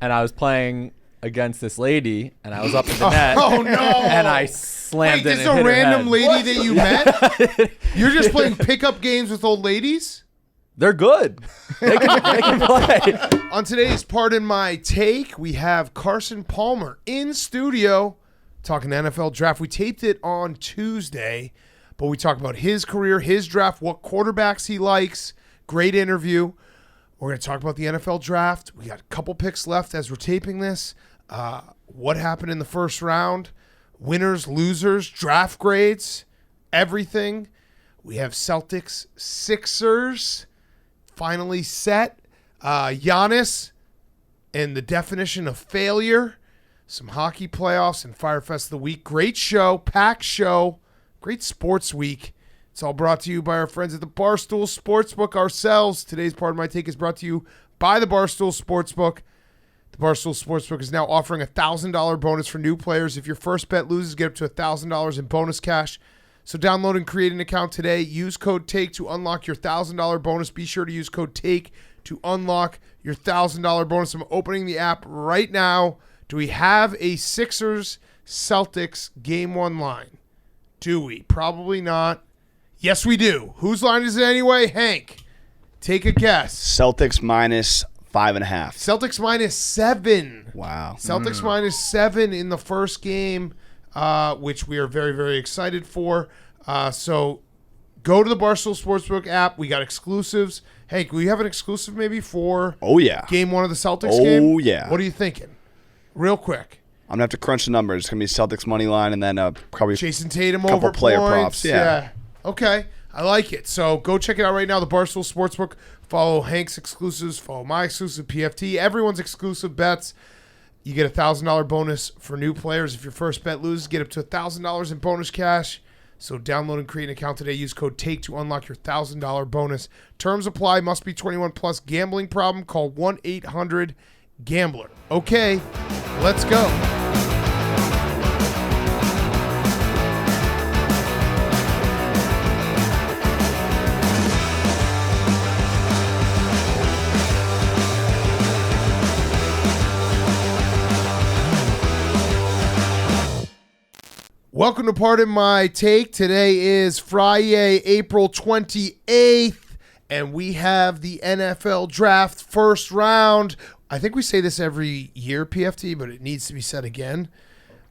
and I was playing against this lady, and I was up in the net. Oh, no. And I slammed it and This hit is a her random head. lady that you met? You're just playing pickup games with old ladies? They're good. They can play. On today's Pardon My Take, we have Carson Palmer in studio talking NFL draft. We taped it on Tuesday, but we talk about his career, his draft, what quarterbacks he likes. Great interview. We're going to talk about the NFL draft. We got a couple picks left as we're taping this. What happened in the first round, winners, losers, draft grades, everything. We have Celtics, Sixers finally set. Giannis and the definition of failure. Some hockey playoffs and Fyre Fest of the week. Great show, packed show, great sports week. It's all brought to you by our friends at the Barstool Sportsbook ourselves. Today's Part of My Take is brought to you by the Barstool Sportsbook. The Barstool Sportsbook is now offering a $1,000 bonus for new players. If your first bet loses, get up to $1,000 in bonus cash. So download and create an account today. Use code TAKE to unlock your $1,000 bonus. Be sure to use code TAKE to unlock your $1,000 bonus. I'm opening the app right now. Do we have a Sixers-Celtics Game 1 line? Do we? Probably not. Yes, we do. Whose line is it anyway? Hank, take a guess. Celtics minus 5.5. Celtics minus 7. Wow. Celtics minus 7 in the first game, which we are very, very excited for. So go to the Barstool Sportsbook app. We got exclusives. Hank, will you have an exclusive maybe for Game 1 of the Celtics game? Oh, yeah. What are you thinking? Real quick. I'm going to have to crunch the numbers. It's going to be Celtics money line and then probably Jason Tatum couple over player points. props. Yeah. Okay. I like it. So go check it out right now, the Barstool Sportsbook. Follow Hank's exclusives. Follow my exclusive PFT. Everyone's exclusive bets. You get a $1,000 bonus for new players. If your first bet loses, get up to $1,000 in bonus cash. So download and create an account today. Use code TAKE to unlock your $1,000 bonus. Terms apply. Must be 21 plus. Gambling problem? Call 1-800-GAMBLER. Okay, let's go. Welcome to Pardon My Take. Today is Friday, April 28th, and we have the NFL Draft first round. I think we say this every year, PFT, but it needs to be said again.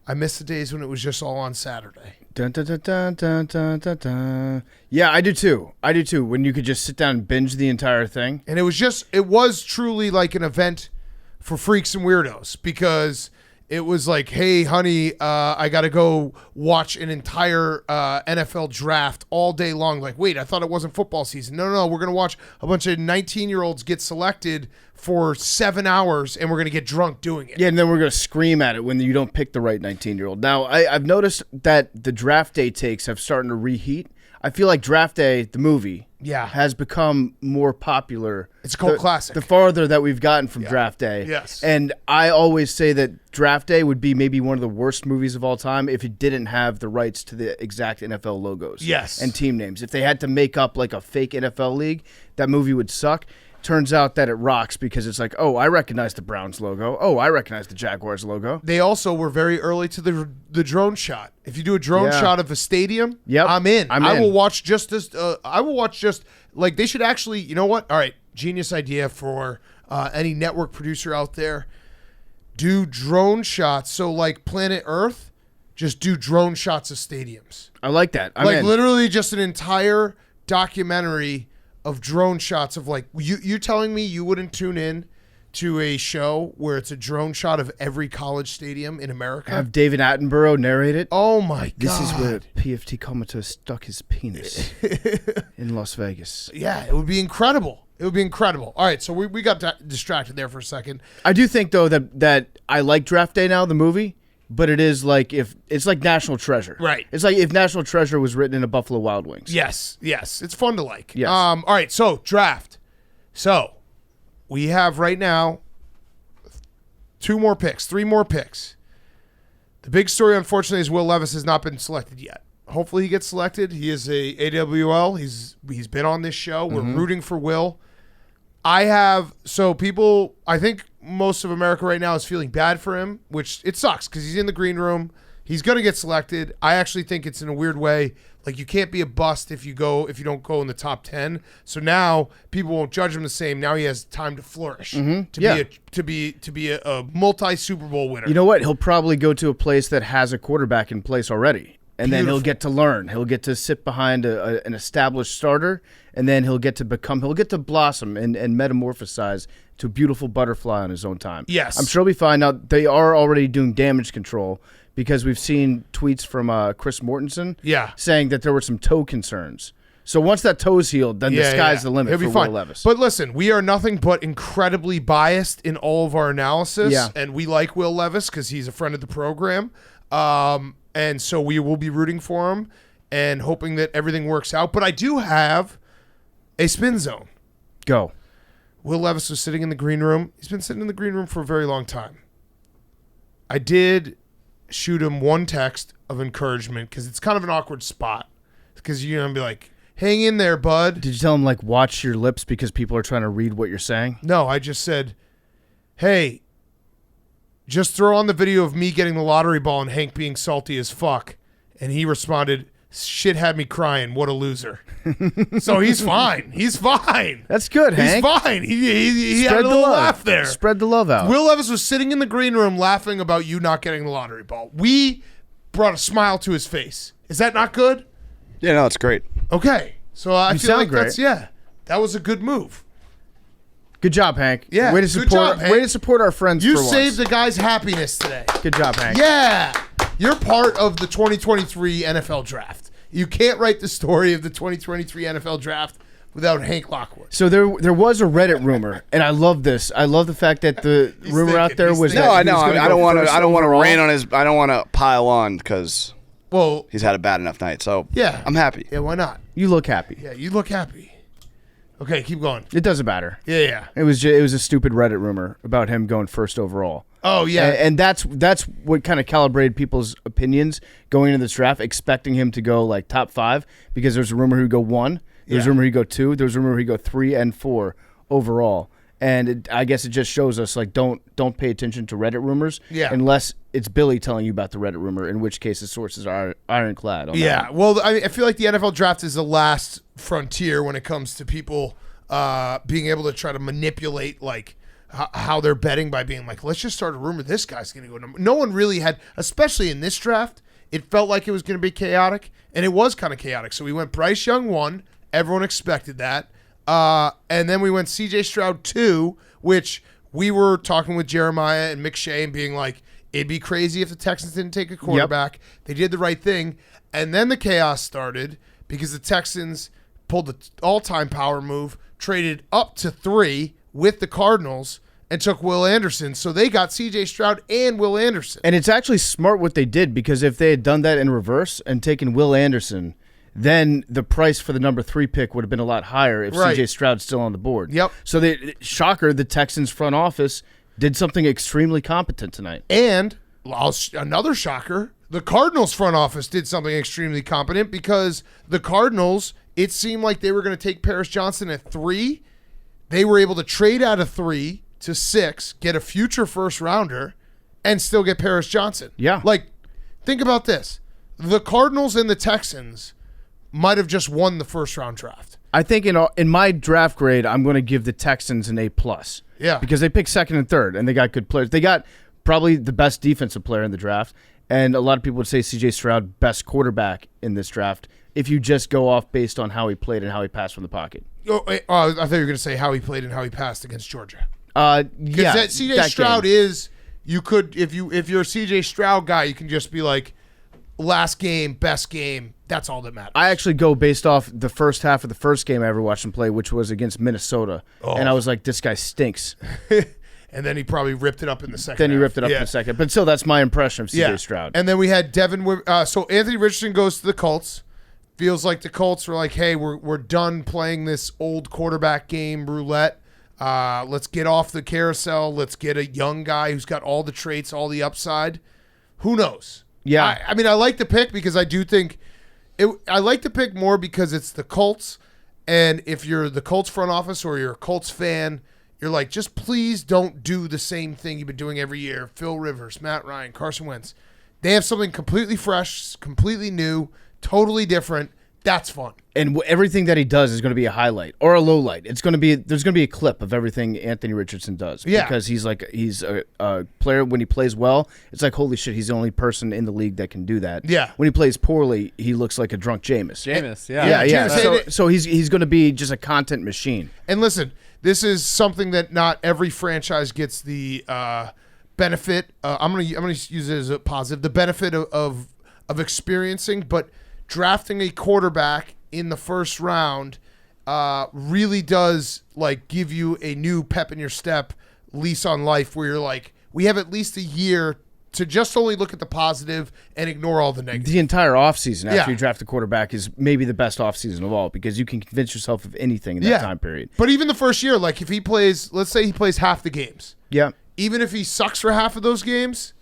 I miss the days when it was just all on Saturday. Dun, dun, dun, dun, dun, dun, dun, dun. Yeah, I do too. When you could just sit down and binge the entire thing. And it was truly like an event for freaks and weirdos, because it was like, hey, honey, I got to go watch an entire NFL draft all day long. Like, wait, I thought it wasn't football season. No, we're going to watch a bunch of 19-year-olds get selected for 7 hours, and we're going to get drunk doing it. Yeah, and then we're going to scream at it when you don't pick the right 19-year-old. Now, I've noticed that the draft day takes have started to reheat. I feel like Draft Day, the movie, has become more popular. It's a cult classic. The farther that we've gotten from Draft Day. Yes. And I always say that Draft Day would be maybe one of the worst movies of all time if it didn't have the rights to the exact NFL logos. Yes. And team names. If they had to make up like a fake NFL league, that movie would suck. Turns out that it rocks because it's like, oh, I recognize the Browns logo. Oh, I recognize the Jaguars logo. They also were very early to the drone shot. If you do a drone shot of a stadium, I'm in. I will watch just this. I will watch just like they should actually. You know what? All right, genius idea for any network producer out there. Do drone shots. So like Planet Earth, just do drone shots of stadiums. I like that. I'm in. Literally just an entire documentary of drone shots of like you telling me you wouldn't tune in to a show where it's a drone shot of every college stadium in America? Have David Attenborough narrate it. Oh my God. This is where PFT commentator stuck his penis in Las Vegas. Yeah, it would be incredible. It would be incredible. All right, so we got distracted there for a second. I do think though that I like Draft Day now, the movie. But it is like if it's like National Treasure. Right. It's like if National Treasure was written in a Buffalo Wild Wings. Yes. It's fun to like. Yes. All right, so draft. So we have right now 3 more picks. The big story, unfortunately, is Will Levis has not been selected yet. Hopefully he gets selected. He is a AWL. He's been on this show. We're rooting for Will. I think most of America right now is feeling bad for him, which it sucks because he's in the green room. He's going to get selected. I actually think it's in a weird way. Like, you can't be a bust if you don't go in the top 10. So now people won't judge him the same. Now he has time to flourish, to be a multi Super Bowl winner. You know what? He'll probably go to a place that has a quarterback in place already, and then he'll get to learn. He'll get to sit behind an established starter, and then he'll get to blossom and metamorphosize to a beautiful butterfly on his own time. Yes, I'm sure he'll be fine. Now they are already doing damage control, because we've seen tweets from Chris Mortensen saying that there were some toe concerns. So once that toe's healed, then the sky's the limit for Will Levis. But listen, we are nothing but incredibly biased in all of our analysis, and we like Will Levis because he's a friend of the program. And so we will be rooting for him and hoping that everything works out. But I do have a spin zone. Go. Will Levis was sitting in the green room. He's been sitting in the green room for a very long time. I did shoot him one text of encouragement because it's kind of an awkward spot because you're going to be like, hang in there, bud. Did you tell him, like, watch your lips because people are trying to read what you're saying? No, I just said, hey, just throw on the video of me getting the lottery ball and Hank being salty as fuck. And he responded, shit had me crying. What a loser. So he's fine. He's fine. That's good, Hank. He's fine. He had a little laugh there. Spread the love out. Will Levis was sitting in the green room laughing about you not getting the lottery ball. We brought a smile to his face. Is that not good? Yeah, no, it's great. Okay. So I feel like great. that was a good move. Good job, Hank. Yeah, way to support. Way to support our friends. You for saved once. the guy's happiness today. Good job, Hank. Yeah, you're part of the 2023 NFL draft. You can't write the story of the 2023 NFL draft without Hank Lockwood. So there was a Reddit rumor, and I love this. I love the fact that the rumor out there was that I don't want to rain on his. I don't want to pile on because he's had a bad enough night. So yeah, I'm happy. Yeah, why not? You look happy. Yeah, you look happy. Okay, keep going. It doesn't matter. Yeah. It was a stupid Reddit rumor about him going first overall. Oh yeah, and that's what kind of calibrated people's opinions going into this draft, expecting him to go like top 5 because there's a rumor he'd go 1, there's a rumor he'd go 2, there's a rumor he'd go 3 and 4 overall. And I guess it just shows us like don't pay attention to Reddit rumors unless it's Billy telling you about the Reddit rumor, in which case the sources are ironclad. On that. Well, I feel like the NFL draft is the last frontier when it comes to people being able to try to manipulate like how they're betting by being like, let's just start a rumor this guy's going to go number. No one really had, especially in this draft, it felt like it was going to be chaotic, and it was kind of chaotic. So we went Bryce Young 1. Everyone expected that. And then we went CJ Stroud 2, which we were talking with Jeremiah and McShay and being like, it'd be crazy if the Texans didn't take a quarterback. Yep. They did the right thing. And then the chaos started because the Texans pulled the all-time power move, traded up to 3 with the Cardinals, and took Will Anderson. So they got CJ Stroud and Will Anderson. And it's actually smart what they did, because if they had done that in reverse and taken Will Anderson, then the price for the number 3 pick would have been a lot higher if CJ Stroud's still on the board. Yep. So shocker, the Texans front office did something extremely competent tonight. And another shocker, the Cardinals front office did something extremely competent, because the Cardinals, it seemed like they were going to take Paris Johnson at 3. They were able to trade out of 3 to 6, get a future first rounder, and still get Paris Johnson. Yeah. Like, think about this. The Cardinals and the Texans might have just won the first round draft. I think in my draft grade, I'm going to give the Texans an A+. Yeah. Because they picked 2nd and 3rd, and they got good players. They got probably the best defensive player in the draft, and a lot of people would say C.J. Stroud, best quarterback in this draft, if you just go off based on how he played and how he passed from the pocket. I thought you were going to say how he played and how he passed against Georgia. Yeah. C.J. Stroud game. is, you could, if you're a C.J. Stroud guy, you can just be like, last game, best game. That's all that matters. I actually go based off the first half of the first game I ever watched him play, which was against Minnesota. Oh. And I was like, this guy stinks. And then he probably ripped it up in the second Then he half. ripped it up in the second. But still, that's my impression of C.J. Stroud. And then we had so Anthony Richardson goes to the Colts. Feels like the Colts were like, hey, we're done playing this old quarterback game roulette. Let's get off the carousel. Let's get a young guy who's got all the traits, all the upside. Who knows? Yeah. I mean, I like the pick because I do think I like the pick more because it's the Colts. And if you're the Colts front office or you're a Colts fan, You're like, just please don't do the same thing you've been doing every year. Phil Rivers, Matt Ryan, Carson Wentz. They have something completely fresh, completely new, totally different. That's fun. And everything that he does is going to be a highlight or a low light. There's going to be a clip of everything Anthony Richardson does. Yeah. Because he's a player when he plays well. It's like, holy shit, he's the only person in the league that can do that. Yeah. When he plays poorly, he looks like a drunk Jameis. Yeah. Yeah. So he's going to be just a content machine. And listen, this is something that not every franchise gets the benefit. I'm gonna use it as a positive. The benefit of experiencing, but drafting a quarterback in the first round really does like give you a new pep in your step, lease on life, where you're like, we have at least a year to just only look at the positive and ignore all the negative. The entire offseason after you draft a quarterback is maybe the best offseason of all because you can convince yourself of anything in that time period. But even the first year, like if he plays, let's say he plays half the games. Yeah. Even if he sucks for half of those games,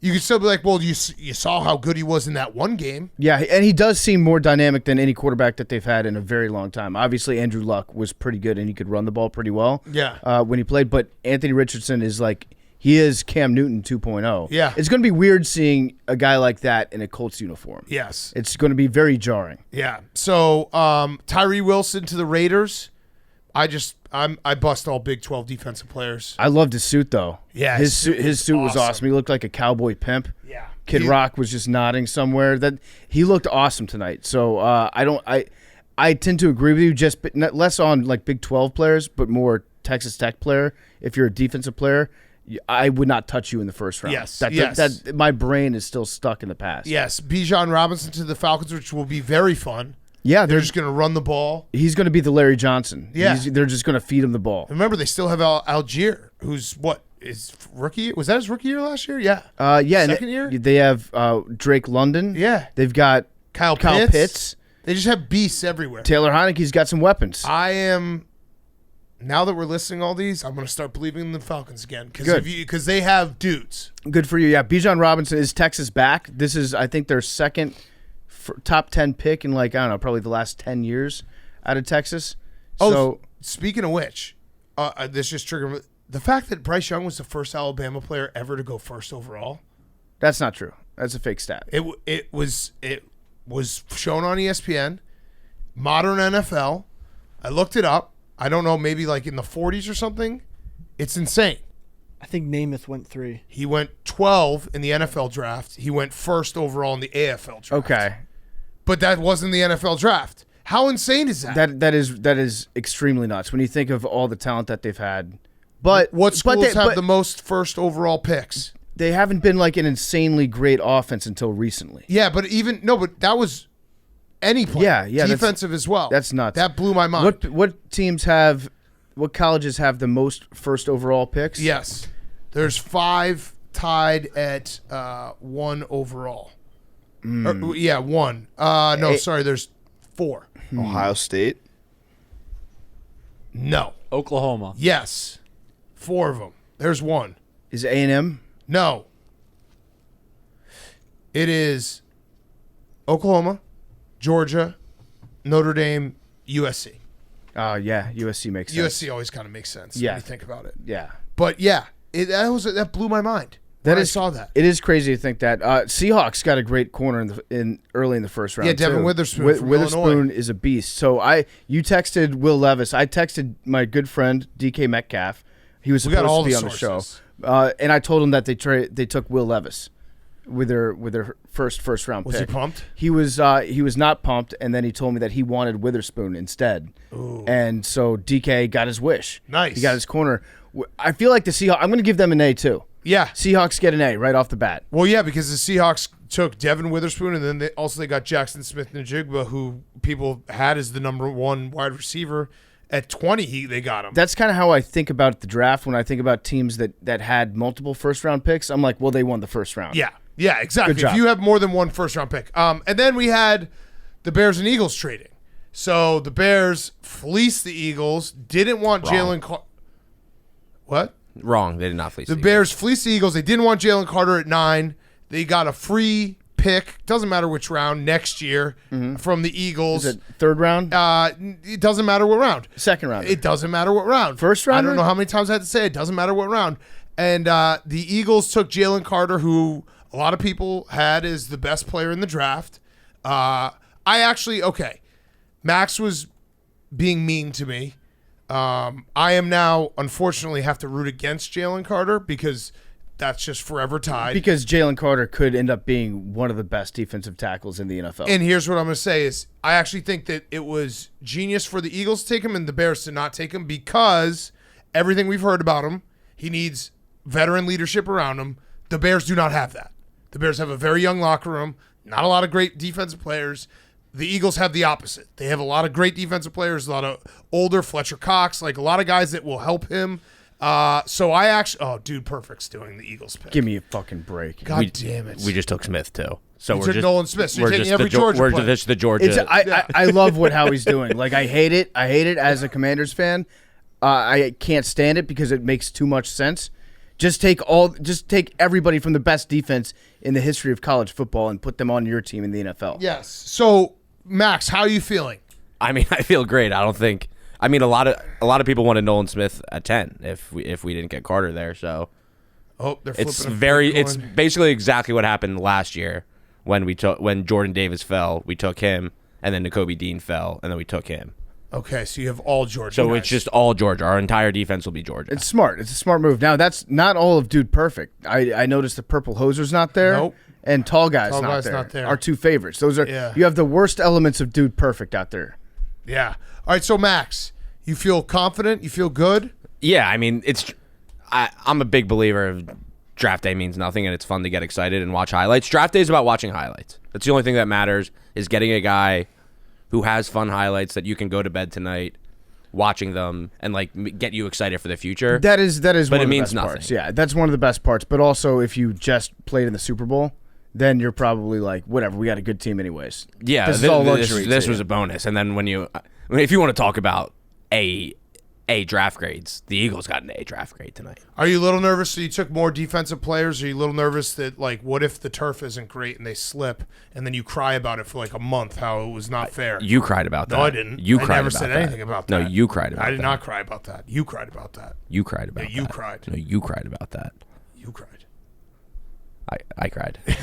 you can still be like, well, you saw how good he was in that one game. Yeah, and he does seem more dynamic than any quarterback that they've had in a very long time. Obviously, Andrew Luck was pretty good, and he could run the ball pretty well when he played. But Anthony Richardson is like, he is Cam Newton 2.0. Yeah. It's going to be weird seeing a guy like that in a Colts uniform. Yes. It's going to be very jarring. Yeah. So Tyree Wilson to the Raiders. I bust all Big 12 defensive players. I loved his suit, though. Yeah, his suit was awesome. He looked like a cowboy pimp. Yeah. Kid Rock was just nodding somewhere. That he looked awesome tonight. So I tend to agree with you, just less on like Big 12 players, but more Texas Tech player. If you're a defensive player, I would not touch you in the first round. Yes. That my brain is still stuck in the past. Yes. Bijan Robinson to the Falcons, which will be very fun. Yeah, they're just going to run the ball. He's going to be the Larry Johnson. Yeah. They're just going to feed him the ball. Remember, they still have Algier, who's his rookie? Was that his rookie year last year? Yeah. Second year? They have Drake London. Yeah. They've got Kyle Pitts. They just have beasts everywhere. Taylor Heineke's got some weapons. Now that we're listing all these, I'm going to start believing in the Falcons again because they have dudes. Good for you. Yeah, Bijan Robinson is Texas back. This is, I think, their second top 10 pick in probably the last 10 years out of Texas. So speaking of which, this just triggered the fact that Bryce Young was the first Alabama player ever to go first overall. That's not true. That's a fake stat. It was shown on ESPN, Modern NFL. I looked it up. I don't know, maybe like in the 40s or something. It's insane. I think Namath went 3. He went 12 in the NFL draft. He went first overall in the AFL draft. Okay. But that wasn't the NFL draft. How insane is that? That is extremely nuts when you think of all the talent that they've had. But what schools have the most first overall picks? They haven't been like an insanely great offense until recently. Yeah, but that was any play. Yeah, defensive as well. That's nuts. That blew my mind. What colleges have the most first overall picks? Yes. There's 5 tied at 1 overall. 1. Sorry, there's 4. Ohio State? No. Oklahoma. Yes. 4 of them. There's 1. Is A&M? No. It is Oklahoma, Georgia, Notre Dame, USC. Oh, yeah. USC makes sense. USC always kind of makes sense when you think about it. Yeah. But, yeah, that blew my mind when I saw that. It is crazy to think that. Seahawks got a great corner early in the first round. Yeah, Devin too. Witherspoon from Witherspoon Illinois. is a beast. So you texted Will Levis. I texted my good friend DK Metcalf. He was supposed to be on the show. And I told him that they took Will Levis with their first round pick. Was he pumped? He was not pumped, and then he told me that he wanted Witherspoon instead. Ooh. And so DK got his wish. Nice. He got his corner. I feel like the Seahawks. I'm going to give them an A too. Yeah. Seahawks get an A right off the bat. Well, yeah, because the Seahawks took Devin Witherspoon, and then they got Jackson Smith-Njigba, who people had as the number 1 wide receiver. At 20, they got him. That's kind of how I think about the draft when I think about teams that had multiple first-round picks. I'm like, well, they won the first round. Yeah, exactly. Good job. If you have more than 1 first-round pick. And then we had the Bears and Eagles trading. So the Bears fleeced the Eagles, didn't want Jalen Carter. What? Wrong. They did not fleece The Bears fleeced the Eagles. They didn't want Jalen Carter at 9. They got a free pick pick, doesn't matter which round, next year from the Eagles. Is it third round? It doesn't matter what round. Second round. It doesn't matter what round. First round? I don't know how many times I had to say it. Doesn't matter what round. And the Eagles took Jalen Carter, who a lot of people had as the best player in the draft. Max was being mean to me. I am now, unfortunately, have to root against Jalen Carter because that's just forever tied. Because Jalen Carter could end up being one of the best defensive tackles in the NFL. And here's what I'm going to say is I actually think that it was genius for the Eagles to take him and the Bears to not take him because everything we've heard about him, he needs veteran leadership around him. The Bears do not have that. The Bears have a very young locker room, not a lot of great defensive players. The Eagles have the opposite. They have a lot of great defensive players, a lot of older Fletcher Cox, like a lot of guys that will help him. Dude Perfect's doing the Eagles pick. Give me a fucking break. God damn it. We just took Smith too. So You we're took just Nolan Smith. So we're you're just taking every the, Georgia we're player. just the Georgia. I love what Howie's doing. Like I hate it. I hate it as a Commanders fan. I can't stand it because it makes too much sense. Just take everybody from the best defense in the history of college football and put them on your team in the NFL. Yes. So, Max, how are you feeling? I mean, I feel great. I don't think. I mean, a lot of people wanted Nolan Smith at 10 if we didn't get Carter there. So, they're flipping. It's basically exactly what happened last year when Jordan Davis fell. We took him, and then Nakobe Dean fell, and then we took him. Okay, so you have all Georgia. So guys. it's just all Georgia. Our entire defense will be Georgia. It's smart. It's a smart move. Now, that's not all of Dude Perfect. I noticed the Purple Hoser's not there. Nope. And Tall Guy's Tall not Guy's there. not there. Our two favorites. Those are You have the worst elements of Dude Perfect out there. Yeah. All right, so Max, you feel confident? You feel good? Yeah, I mean, I'm a big believer of draft day means nothing, and it's fun to get excited and watch highlights. Draft day is about watching highlights. That's the only thing that matters is getting a guy who has fun highlights that you can go to bed tonight watching them and like get you excited for the future. That is but one it of the means best nothing. parts. Yeah, that's one of the best parts. But also, if you just played in the Super Bowl, then you're probably like, whatever, we got a good team anyways. Yeah, this is all luxury. This was a bonus. And then if you want to talk about A draft grades, the Eagles got an A draft grade tonight. Are you a little nervous that you took more defensive players? Are you a little nervous that, like, what if the turf isn't great and they slip and then you cry about it for like a month, how it was not fair? You cried about that. No, I didn't. You I cried never about said that. anything about that. No, you cried about that. I did not cry about that. You cried about that. You cried about that. You cried. No, you cried about that. You cried. I cried. Oh,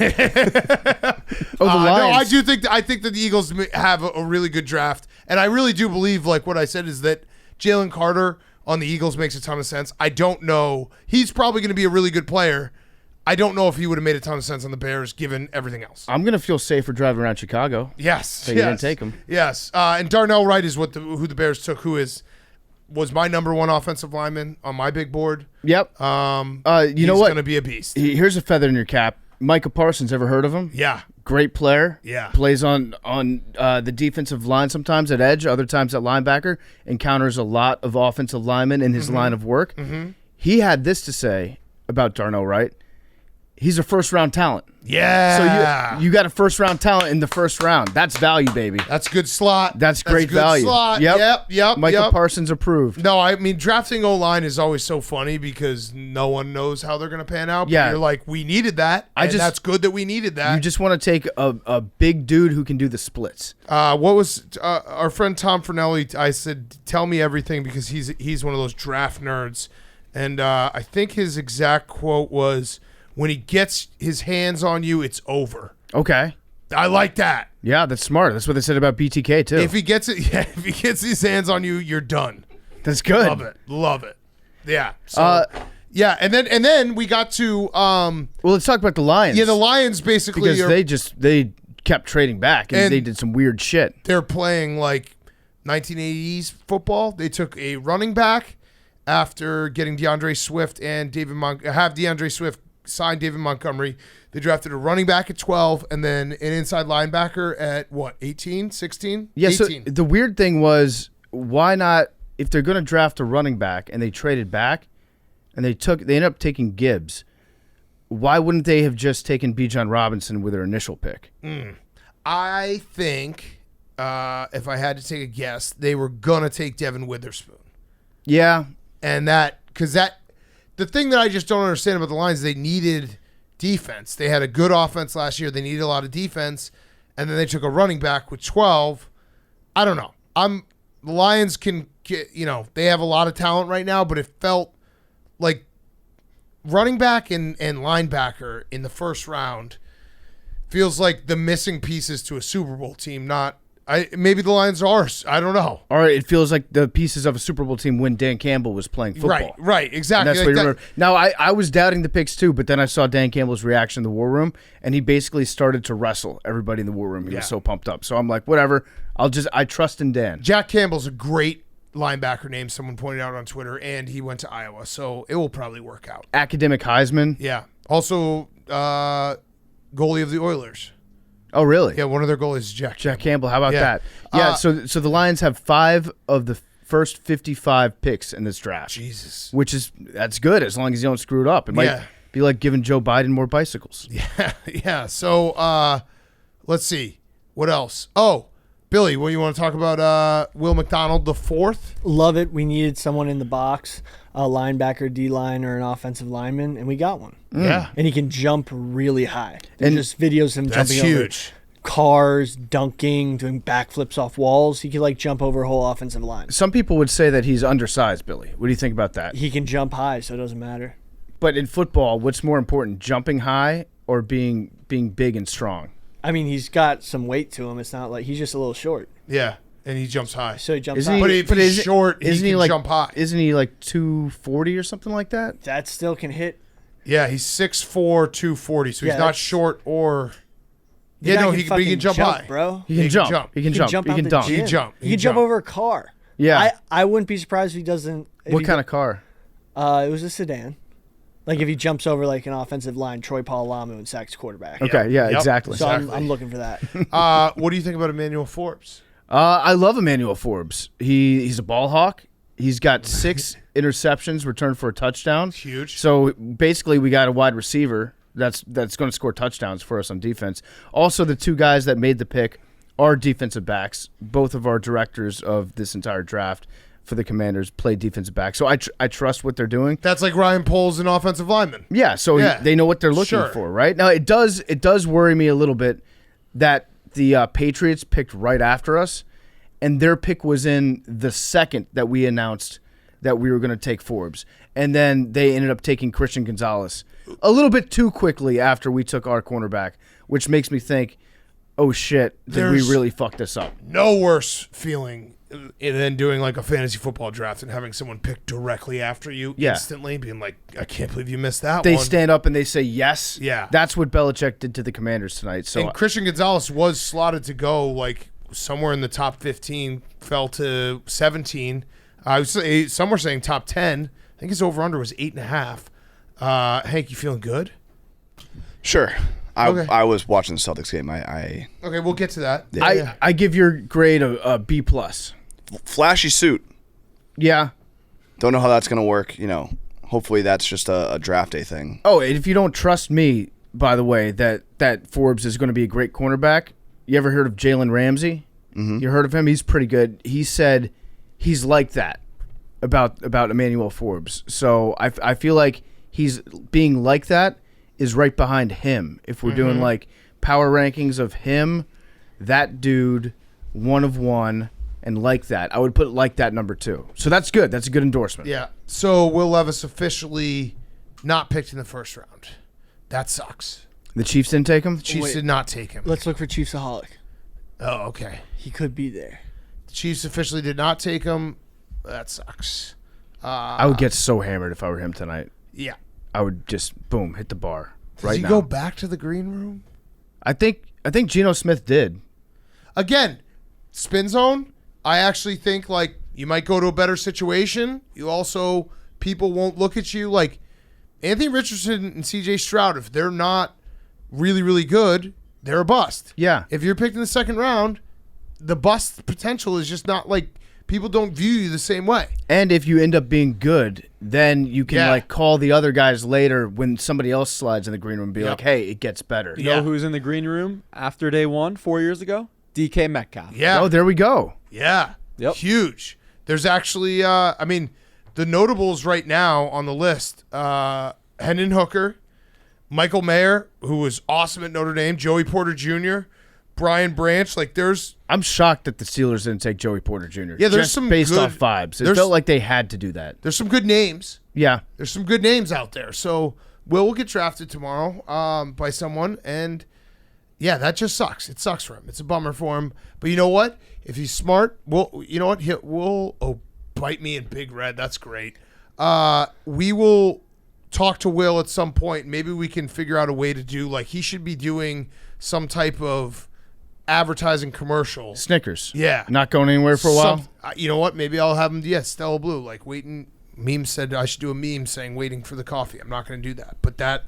the Lions. No, I think that the Eagles have a really good draft, and I really do believe, like what I said, is that Jalen Carter on the Eagles makes a ton of sense. I don't know. He's probably going to be a really good player. I don't know if he would have made a ton of sense on the Bears given everything else. I'm going to feel safer driving around Chicago. Yes. You didn't take him. Yes. And Darnell Wright is who the Bears took, was my number one offensive lineman on my big board. Yep. You know what? He's what? going to be a beast. Here's a feather in your cap. Micah Parsons, ever heard of him? Yeah. Great player. Yeah. Plays on the defensive line sometimes at edge, other times at linebacker. Encounters a lot of offensive linemen in his line of work. Mm-hmm. He had this to say about Darnell Wright. He's a first-round talent. Yeah. So you got a first-round talent in the first round. That's value, baby. That's good slot. That's great good value. Slot. Yep. Micah Parsons approved. No, I mean, drafting O-line is always so funny because no one knows how they're going to pan out. Yeah. But you're like, we needed that, that's good that we needed that. You just want to take a big dude who can do the splits. What was our friend Tom Fernelli, I said, tell me everything because he's one of those draft nerds. And I think his exact quote was, when he gets his hands on you, it's over. Okay. I like that. Yeah, that's smart. That's what they said about BTK too. If he gets his hands on you, you're done. That's good. Love it. Yeah. So, yeah, and then we got to well, let's talk about the Lions. Yeah, the Lions basically because they kept trading back and they did some weird shit. They're playing like 1980s football. They took a running back after getting DeAndre Swift and DeAndre Swift signed David Montgomery. They drafted a running back at 12 and then an inside linebacker at 18, 16? Yeah, 18. So the weird thing was, why not, if they're going to draft a running back and they traded back and they ended up taking Gibbs, why wouldn't they have just taken Bijan Robinson with their initial pick? I think, if I had to take a guess, they were going to take Devin Witherspoon. Yeah. And the thing that I just don't understand about the Lions, they needed defense. They had a good offense last year. They needed a lot of defense, and then they took a running back with 12. I don't know. The Lions can get, they have a lot of talent right now, but it felt like running back and linebacker in the first round feels like the missing pieces to a Super Bowl team. Maybe the Lions are. I don't know. All right, it feels like the pieces of a Super Bowl team when Dan Campbell was playing football. Right, exactly. And that's what you remember. Now, I was doubting the picks too, but then I saw Dan Campbell's reaction in the war room, and he basically started to wrestle everybody in the war room. He was so pumped up. So I'm like, whatever. I trust in Dan. Jack Campbell's a great linebacker name, someone pointed out on Twitter, and he went to Iowa, so it will probably work out. Academic Heisman. Yeah. Also, goalie of the Oilers. Oh, really? Yeah, one of their goalies is Jack Campbell. How about that? Yeah, so the Lions have 5 of the first 55 picks in this draft. Jesus. That's good as long as you don't screw it up. It might be like giving Joe Biden more bicycles. Yeah. So let's see. What else? Oh, Billy, what you want to talk about? Will McDonald the fourth? Love it. We needed someone in the box, a linebacker, D-line, or an offensive lineman, and we got one. Yeah. And he can jump really high. And just videos of him that's jumping huge. over cars, dunking, doing backflips off walls. He could jump over a whole offensive line. Some people would say that he's undersized, Billy. What do you think about that? He can jump high, so it doesn't matter. But in football, what's more important, jumping high or being big and strong? I mean, he's got some weight to him. It's not like he's just a little short. Yeah, and he jumps high. So he jumps Isn't high. But if he's short, he can jump high. Isn't he like 240 or something like that? That still can hit. Yeah, he's 6'4", 240, so he's not short or... The Yeah, guy no, he can jump high. bro. He can jump. He can jump. He can dunk. He can jump. He can jump over a car. Yeah. I wouldn't be surprised if he doesn't. What kind of car? It was a sedan. Like if he jumps over like an offensive line, Troy Polamalu and sacks quarterback. Okay, yeah, Yep. exactly. So I'm looking for that. What do you think about Emmanuel Forbes? I love Emmanuel Forbes. He's a ball hawk. He's got 6 interceptions returned for a touchdown. Huge. So basically, we got a wide receiver that's going to score touchdowns for us on defense. Also, the 2 guys that made the pick are defensive backs. Both of our directors of this entire draft for the Commanders play defensive back. So I trust what they're doing. That's like Ryan Poles, an offensive lineman. Yeah, so they know what they're looking for, right? Now, it does worry me a little bit that the Patriots picked right after us, and their pick was in the second that we announced that we were going to take Forbes. And then they ended up taking Christian Gonzalez a little bit too quickly after we took our cornerback, which makes me think, oh, shit, did we really fuck this up? No worse feeling than doing like a fantasy football draft and having someone pick directly after you instantly, being like, I can't believe you missed that one. They stand up and they say yes. Yeah. That's what Belichick did to the Commanders tonight. So and Christian Gonzalez was slotted to go like somewhere in the top 15, fell to 17. I would say some were saying top 10. I think his over-under was 8.5. Hank, you feeling good? Sure. Okay. I was watching the Celtics game. Okay, we'll get to that. I give your grade a B+. Flashy suit. Yeah. Don't know how that's going to work. Hopefully that's just a draft day thing. Oh, and if you don't trust me, by the way, that Forbes is going to be a great cornerback, you ever heard of Jalen Ramsey? Mm-hmm. You heard of him? He's pretty good. He said he's like that about Emmanuel Forbes. So I feel like he's being like that is right behind him. If we're doing like power rankings of him, that dude, 1 of 1, and like that, I would put like that number 2. So that's good. That's a good endorsement. Yeah. So Will Levis officially not picked in the first round. That sucks. The Chiefs didn't take him? The Chiefs did not take him. Let's look for Chiefsaholic. Oh, okay. He could be there. The Chiefs officially did not take him. That sucks. I would get so hammered if I were him tonight. Yeah. I would just, boom, hit the bar Does right he now. go back to the green room? I think Geno Smith did. Again, spin zone. I actually think like you might go to a better situation. You also, people won't look at you like Anthony Richardson and CJ Stroud. If they're not really, really good, they're a bust. Yeah. If you're picked in the second round, the bust potential is just not like people don't view you the same way. And if you end up being good, then you can like call the other guys later when somebody else slides in the green room and be like, hey, it gets better. You know who's in the green room after day 1 4 years ago? DK Metcalf. Yeah. Oh, there we go. Yeah. Yep. Huge. There's actually, the notables right now on the list, Hendon Hooker, Michael Mayer, who was awesome at Notre Dame, Joey Porter Jr., Brian Branch. Like, I'm shocked that the Steelers didn't take Joey Porter Jr. Yeah, there's just some based good, off vibes. It felt like they had to do that. There's some good names. Yeah. There's some good names out there. So Will get drafted tomorrow by someone, and yeah, that just sucks. It sucks for him. It's a bummer for him. But you know what? If he's smart, you know what? Bite me in Big Red. That's great. We will talk to Will at some point. Maybe we can figure out a way to do, like, he should be doing some type of advertising commercial. Snickers. Yeah. Not going anywhere for a while? You know what? Maybe I'll have him, Stella Blue, like waiting. Meme said I should do a meme saying waiting for the coffee. I'm not going to do that. But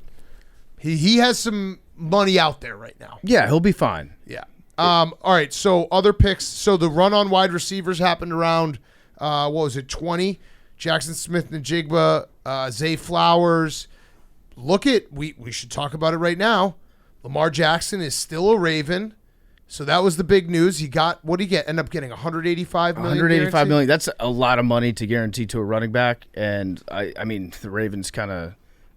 he has some money out there right now. Yeah, he'll be fine. Yeah. All right, so other picks. So the run on wide receivers happened around, 20? Jackson Smith and Jigba, Zay Flowers. We should talk about it right now. Lamar Jackson is still a Raven. So that was the big news. What did he get? End up getting $185 million. $185 million. That's a lot of money to guarantee to a running back. And I mean, the Ravens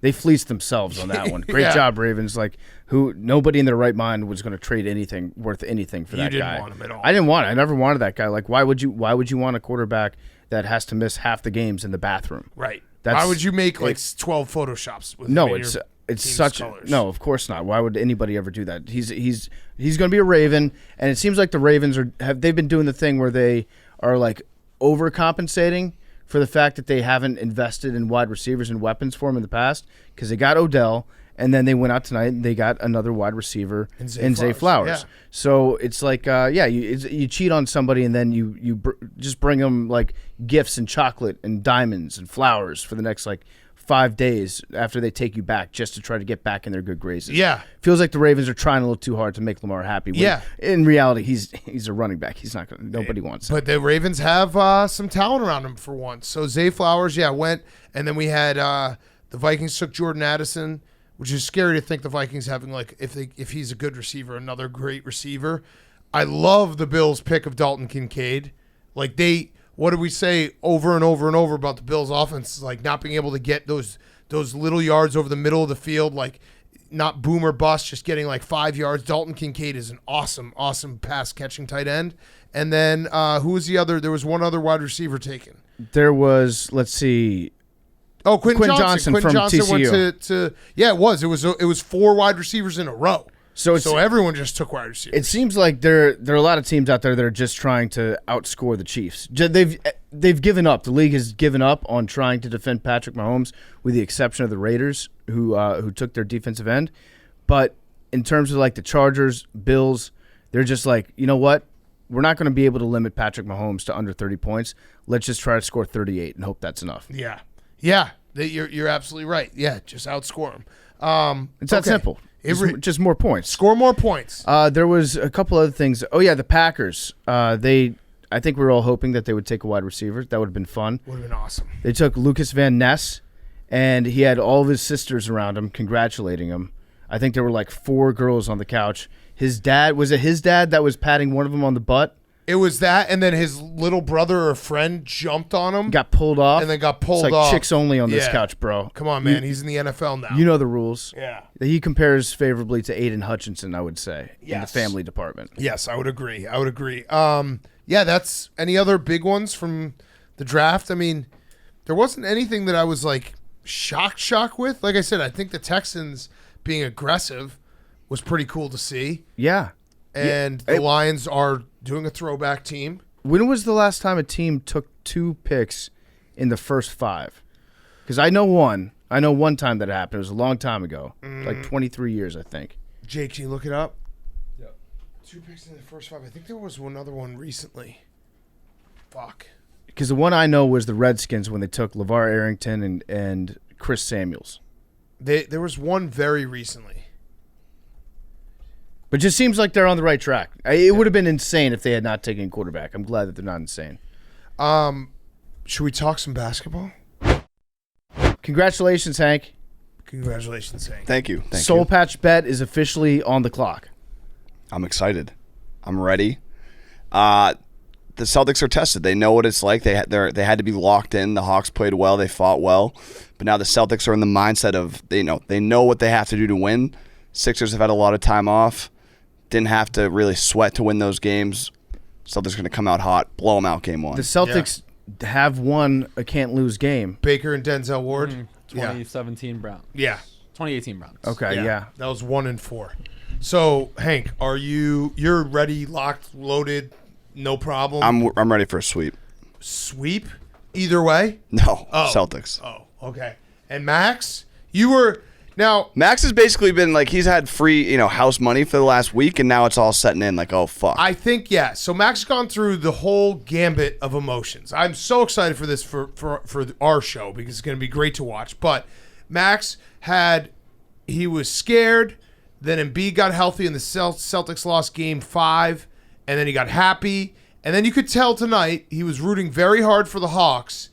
they fleeced themselves on that one. Great job, Ravens. Like, nobody in their right mind was going to trade anything worth anything for that guy. You didn't want him at all. I didn't want it. I never wanted that guy. Like, why would you want a quarterback that has to miss half the games in the bathroom? Right. Why would you make 12 Photoshops with him in your it's team's such colors? No, of course not. Why would anybody ever do that? He's going to be a Raven, and it seems like the Ravens they've been doing the thing where they are like overcompensating for the fact that they haven't invested in wide receivers and weapons for him in the past, because they got Odell, and then they went out tonight and they got another wide receiver in Zay Flowers. Yeah. So it's like you cheat on somebody, and then you just bring them like gifts and chocolate and diamonds and flowers for the next 5 days after they take you back, just to try to get back in their good graces. Yeah. Feels like the Ravens are trying a little too hard to make Lamar happy. Yeah. In reality, he's a running back. He's not going to, nobody wants him. But the Ravens have some talent around him for once. So Zay Flowers, went. And then we had the Vikings took Jordan Addison, which is scary to think the Vikings having, if he's a good receiver, another great receiver. I love the Bills' pick of Dalton Kincaid. What did we say over and over and over about the Bills' offense? Not being able to get those little yards over the middle of the field, not boom or bust, just getting 5 yards. Dalton Kincaid is an awesome, awesome pass-catching tight end. And then who was the other? There was one other wide receiver taken. There was, let's see. Oh, Quentin Johnson. Quentin Johnson TCU. Went to it was 4 wide receivers in a row. So everyone just took wide receivers. It seems like there are a lot of teams out there that are just trying to outscore the Chiefs. They've given up. The league has given up on trying to defend Patrick Mahomes, with the exception of the Raiders, who took their defensive end. But in terms of the Chargers, Bills, they're just you know what? We're not going to be able to limit Patrick Mahomes to under 30 points. Let's just try to score 38 and hope that's enough. Yeah. You're absolutely right. Yeah, just outscore him. It's that simple. Just more points. Score more points. There was a couple other things. Oh, yeah, the Packers. I think we were all hoping that they would take a wide receiver. That would have been fun. Would have been awesome. They took Lucas Van Ness, and he had all of his sisters around him congratulating him. I think there were 4 girls on the couch. Was it his dad that was patting one of them on the butt? It was that, and then his little brother or friend jumped on him. Got pulled off. And then got pulled it's off. Chicks only on this couch, bro. Come on, man. He's in the NFL now. You know the rules. Yeah. He compares favorably to Aiden Hutchinson, I would say, in the family department. Yes, I would agree. That's any other big ones from the draft? I mean, there wasn't anything that I was shocked with. Like I said, I think the Texans being aggressive was pretty cool to see. Yeah. And the Lions are doing a throwback team. When was the last time a team took 2 picks in the first 5? Because I know one time that happened. It was a long time ago, 23 years, I think. Jake, can you look it up? Yep. 2 picks in the first 5. I think there was another one recently. Fuck. Because the one I know was the Redskins when they took LeVar Arrington and Chris Samuels. There was one very recently. But it just seems like they're on the right track. It would have been insane if they had not taken a quarterback. I'm glad that they're not insane. Should we talk some basketball? Congratulations, Hank. Congratulations, Hank. Thank you. Soul Patch Bet is officially on the clock. I'm excited. I'm ready. The Celtics are tested. They know what it's like. They had to be locked in. The Hawks played well. They fought well. But now the Celtics are in the mindset of they know what they have to do to win. Sixers have had a lot of time off. Didn't have to really sweat to win those games. Celtics going to come out hot, blow them out game one. The Celtics have won a can't-lose game. Baker and Denzel Ward. 2017 Browns. Yeah. 2018 Browns. Okay, yeah. That was 1-4. So, Hank, you're ready, locked, loaded, no problem? I'm ready for a sweep. Sweep? Either way? No, Celtics. Oh, okay. And Max, you were now. Max has basically been like he's had free, house money for the last week, and now it's all setting in. Like, oh fuck. I think So Max has gone through the whole gambit of emotions. I'm so excited for this for our show because it's going to be great to watch. But Max he was scared. Then Embiid got healthy, and the Celtics lost Game 5, and then he got happy. And then you could tell tonight he was rooting very hard for the Hawks,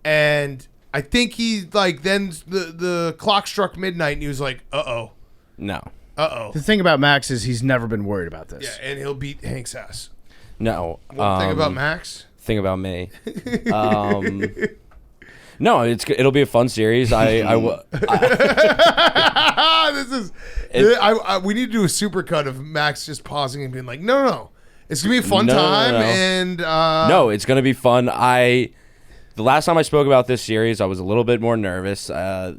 and I think he then the clock struck midnight, and he was like, "Uh-oh." No. Uh-oh. The thing about Max is he's never been worried about this. Yeah, and he'll beat Hank's ass. No. One thing about Max? Thing about me. No, it'll be a fun series. We need to do a supercut of Max just pausing and being like, no. It's going to be a fun time. No. And no, it's going to be fun. The last time I spoke about this series, I was a little bit more nervous. But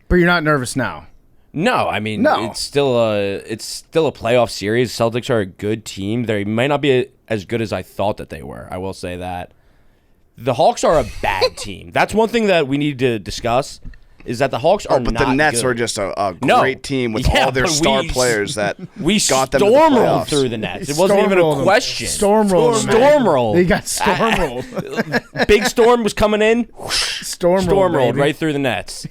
you're not nervous now. No, I mean, it's still a playoff series. Celtics are a good team. They might not be as good as I thought that they were. I will say that. The Hawks are a bad team. That's one thing that we need to discuss. Is that the Hawks are but not the Nets good. are just a great team with all their star players that we got them to the stormrolled playoffs. through the Nets. It wasn't even a question. Stormrolled. They got stormrolled. Big storm was coming in. Stormrolled right through the Nets.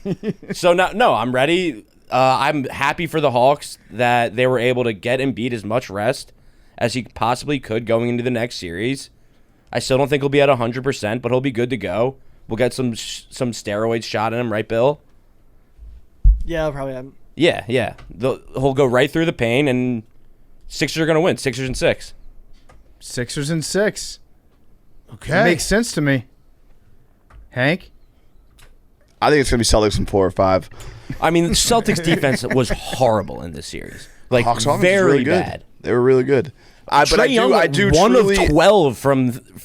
So no, I'm ready. I'm happy for the Hawks that they were able to get Embiid as much rest as he possibly could going into the next series. I still don't think he'll be at 100%, but he'll be good to go. We'll get some steroids shot in him, right, Bill? Yeah, I'll probably have. Yeah. He'll go right through the pain, and Sixers are going to win. 6 and 6. Okay. Makes sense to me. Hank? I think it's going to be Celtics in 4 or 5. I mean, the Celtics defense was horrible in this series. Like, Hawks offense was very really good. bad. They were really good. But I do 1 truly, of 12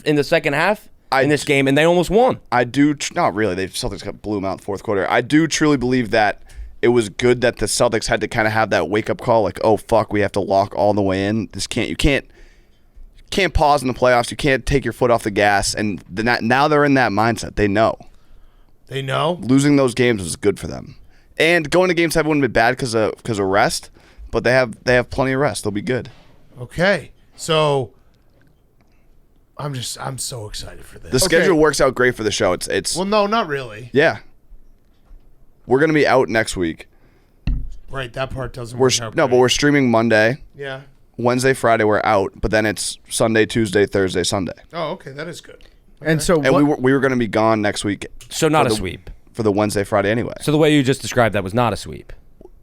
in the second half in this game, and they almost won. Not really. Celtics blew them out in the fourth quarter. I do truly believe that it was good that the Celtics had to kind of have that wake-up call, like, oh, fuck, we have to lock all the way in. You can't pause in the playoffs. You can't take your foot off the gas. And now they're in that mindset. They know. They know? Losing those games was good for them. And going to Game 7 wouldn't be bad because of rest, but they have plenty of rest. They'll be good. Okay. So I'm so excited for this. The schedule works out great for the show. It's Well, no, not really. Yeah. We're going to be out next week. Right, that part doesn't work out. No, but we're streaming Monday. Yeah. Wednesday, Friday we're out, but then it's Sunday, Tuesday, Thursday, Sunday. Oh, okay, that is good. Okay. And so we were going to be gone next week. So not a sweep. For the Wednesday, Friday anyway. So the way you just described that was not a sweep.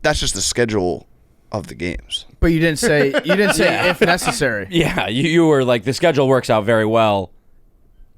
That's just the schedule of the games. But you didn't say if necessary. Yeah, you were like, the schedule works out very well.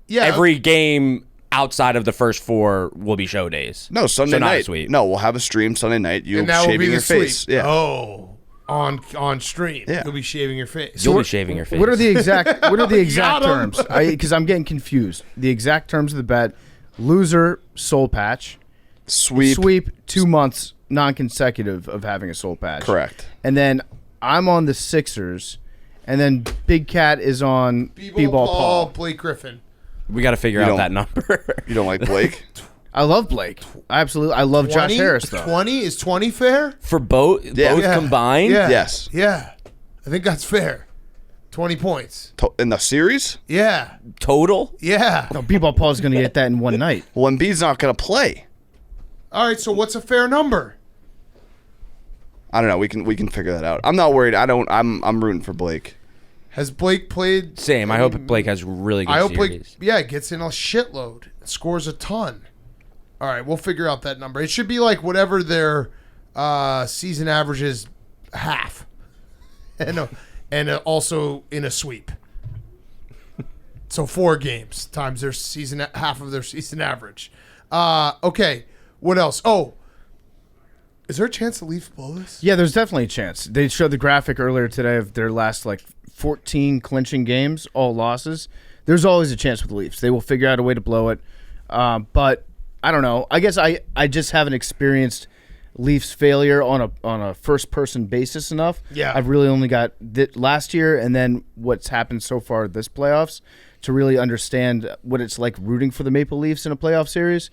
Yeah. Every game outside of the first 4 will be show days. No, Sunday so night. Not a sweep. No, we'll have a stream Sunday night. You and that will be shaving the your sweep. face. Yeah. Oh, on stream. Yeah. You'll be shaving your face. You'll be shaving your face. What are the exact Got 'em. terms? Because I'm getting confused. The exact terms of the bet: loser soul patch, Sweep 2 months non-consecutive of having a soul patch. Correct. And then I'm on the Sixers, and then Big Cat is on B-Ball Paul. Blake Griffin. We got to figure out that number. You don't like Blake? I love Blake. Absolutely. I love 20? Josh Harris, though. 20? Is 20 fair? For both Yeah. combined? Yeah. Yes. Yeah. I think that's fair. 20 points. In the series? Yeah. Total? Yeah. No, B-Ball Paul's going to get that in one night. Well, Embiid's not going to play. All right, so what's a fair number? I don't know. We can figure that out. I'm not worried. I'm rooting for Blake. Has Blake played? Same. I hope Blake has really good I hope series. Blake, gets in a shitload. Scores a ton. All right, we'll figure out that number. It should be like whatever their season average is, half, and also in a sweep. So 4 games times their season, half of their season average. Okay, What else? Oh, is there a chance the Leafs blow this? Yeah, there's definitely a chance. They showed the graphic earlier today of their last 14 clinching games, all losses. There's always a chance with the Leafs. They will figure out a way to blow it. But I don't know. I guess I just haven't experienced Leafs failure on a first person basis enough. Yeah. I've really only got last year and then what's happened so far this playoffs to really understand what it's like rooting for the Maple Leafs in a playoff series.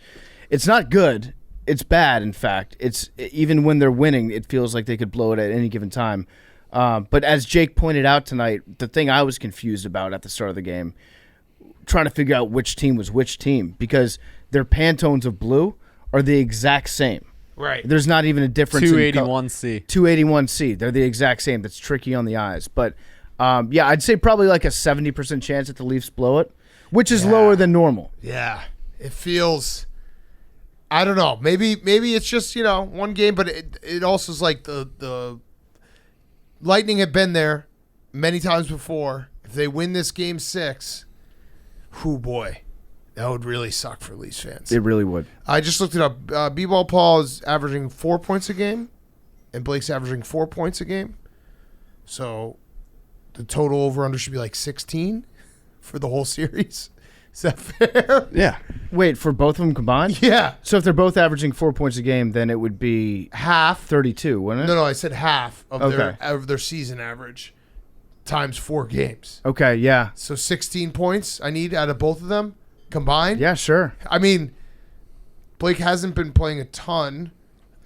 It's not good. It's bad, in fact. It's even when they're winning, it feels like they could blow it at any given time. But as Jake pointed out tonight, the thing I was confused about at the start of the game, trying to figure out which team was which team, because their Pantones of blue are the exact same. Right. There's not even a difference. 281C. 281C. They're the exact same. That's tricky on the eyes. But, yeah, I'd say probably like a 70% chance that the Leafs blow it, which is lower than normal. Yeah. It feels... I don't know. Maybe it's just, one game, but it also is like the Lightning have been there many times before. If they win this game 6, whoo boy, that would really suck for Leafs fans. It really would. I just looked it up. B-Ball Paul is averaging 4 points a game, and Blake's averaging 4 points a game. So the total over-under should be like 16 for the whole series. Is that fair? Yeah. Wait, for both of them combined? Yeah. So if they're both averaging 4 points a game, then it would be Half. 32, wouldn't it? No, I said half of Okay. their season average times 4 games. Okay, yeah. So 16 points I need out of both of them combined. Yeah, sure. I mean, Blake hasn't been playing a ton.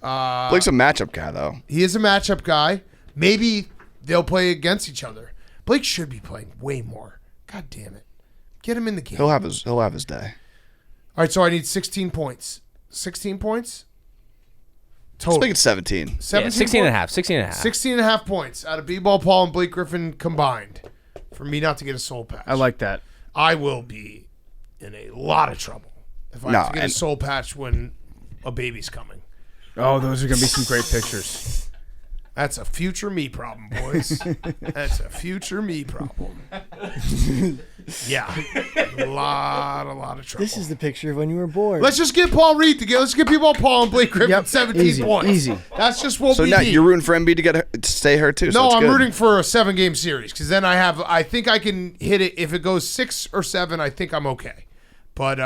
Blake's a matchup guy, though. He is a matchup guy. Maybe they'll play against each other. Blake should be playing way more. God damn it. Get him in the game. He'll have his day. All right, so I need 16 points. 16 points? Let's Total. make it 17. 16 and a half. 16 and a half. 16 and a half points out of B-Ball Paul and Blake Griffin combined for me not to get a soul patch. I like that. I will be in a lot of trouble if I have to get a soul patch when a baby's coming. Oh, those are going to be some great pictures. That's a future me problem, boys. That's a future me problem. Yeah. A lot of trouble. This is the picture of when you were born. Let's just get Paul Reed together. Let's get people Paul and Blake Griffin Yep. 17 Easy, points. easy. That's just what So we now need. you're rooting for MB to stay hurt too. So No, it's I'm good. rooting for a 7-game series because then I think I can hit it. If it goes 6 or 7, I think I'm okay. But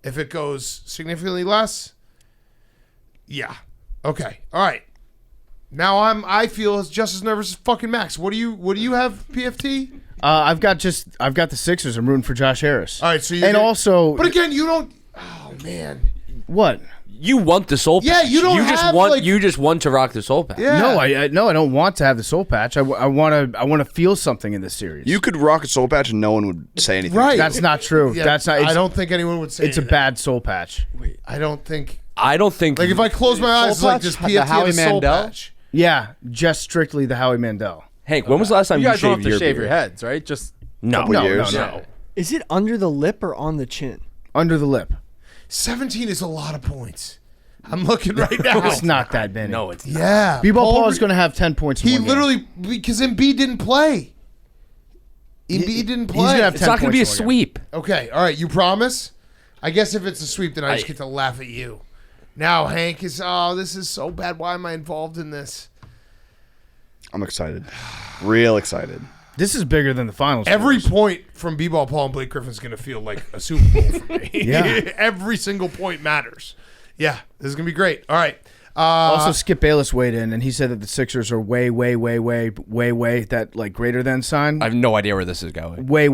if it goes significantly less, yeah. Okay. All right. Now I feel just as nervous as fucking Max. What do you have, PFT? I've got the Sixers. I'm rooting for Josh Harris. All right, so also, but again, you don't. Oh man. what? You want the soul patch. Yeah, you don't You just have, want like- you just want to rock the soul patch. Yeah. No, I don't want to have the soul patch. I want to feel something in this series. You could rock a soul patch and no one would say anything. Right. That's not true. Yeah, That's not. I don't think anyone would say It's a anything. bad soul patch. I don't think. I don't think Like if I close my eyes, it's like patch? this The PFT have Howie a soul Mandel? patch. Yeah, just strictly the Howie Mandel. Hank, when was the last time You guys don't shaved have to your shave beard? your heads, right? Just No, Couple years. No. Is it under the lip or on the chin? Under the lip. 17 is a lot of points. I'm looking right now. It's not that many. no, it's not. Yeah. B-Ball Paul is Reed- going to have 10 points. In He one game. literally because Embiid didn't play. Embiid didn't play. gonna have It's 10 not going to be a points in one game. sweep. Okay, all right, you promise? I guess if it's a sweep, then I just get to laugh at you. Now Hank is, this is so bad. Why am I involved in this? I'm excited. Real excited. This is bigger than the finals. Every series. point from B-Ball Paul and Blake Griffin is going to feel like a Super Bowl for me. Yeah. Every single point matters. Yeah, this is going to be great. All right. Also, Skip Bayless weighed in, and he said that the Sixers are way that like greater than sign. I have no idea where this is going. way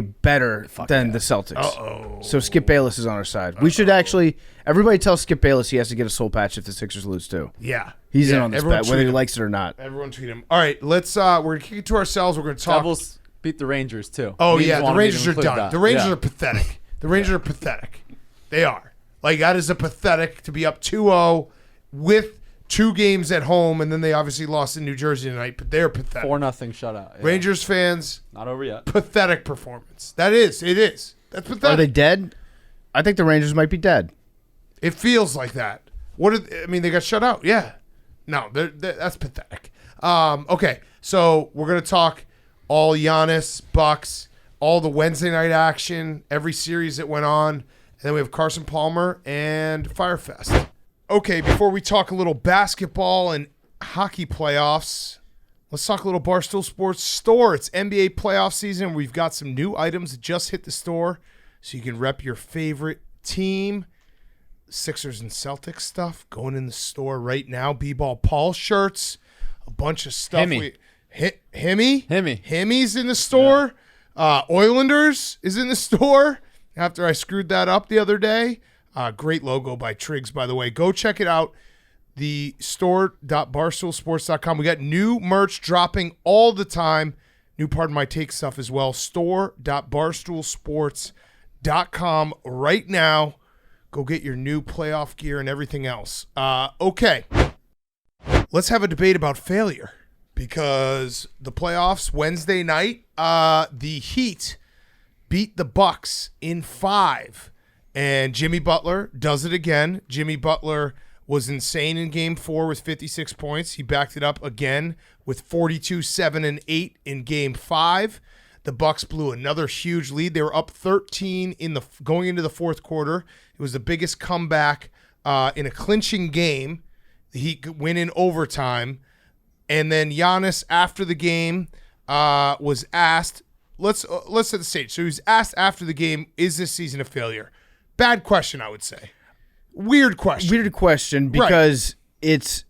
better than the Celtics. Uh-oh. So Skip Bayless is on our side. We should actually everybody tell Skip Bayless he has to get a soul patch if the Sixers lose too. Yeah. He's in Yeah, on this everyone bet, whether tweet he him. likes it or not. Everyone tweet him. All right, let's we're going to kick it to ourselves. We're going to talk. Devils beat the Rangers too. Oh, Means yeah, the wanted me to Rangers are include done. that. The Rangers Yeah. are pathetic. The Rangers are pathetic. They are. Like, that is a pathetic to be up 2-0 with 2 games at home, and then they obviously lost in New Jersey tonight, but they're pathetic. 4-0 shutout. Yeah. Rangers fans, Not over yet. pathetic performance. That is. It is. That's pathetic. Are they dead? I think the Rangers might be dead. It feels like that. They got shut out. Yeah. No, that's pathetic. Okay, so we're going to talk all Giannis, Bucks, all the Wednesday night action, every series that went on, And then we have Carson Palmer and Firefest. Okay, before we talk a little basketball and hockey playoffs, let's talk a little Barstool Sports store. It's NBA playoff season. We've got some new items that just hit the store so you can rep your favorite team. Sixers and Celtics stuff going in the store right now. B-Ball Paul shirts, a bunch of stuff. Hemi. Hemi's in the store. Oilanders is in the store after I screwed that up the other day. Great logo by Triggs, by the way. Go check it out. The store.barstoolsports.com. We got new merch dropping all the time. New Pardon My Take stuff as well. Store.barstoolsports.com right now. Go get your new playoff gear and everything else. Okay. Let's have a debate about failure because the playoffs Wednesday night, the Heat beat the Bucks in 5, and Jimmy Butler does it again. Jimmy Butler was insane in Game 4 with 56 points. He backed it up again with 42, 7, and 8 in Game 5. The Bucks blew another huge lead. They were up 13 going into the fourth quarter. It was the biggest comeback in a clinching game. The Heat win in overtime. And then Giannis, after the game, was asked, let's set the stage. So he was asked after the game, is this season a failure? Bad question, I would say. Weird question because it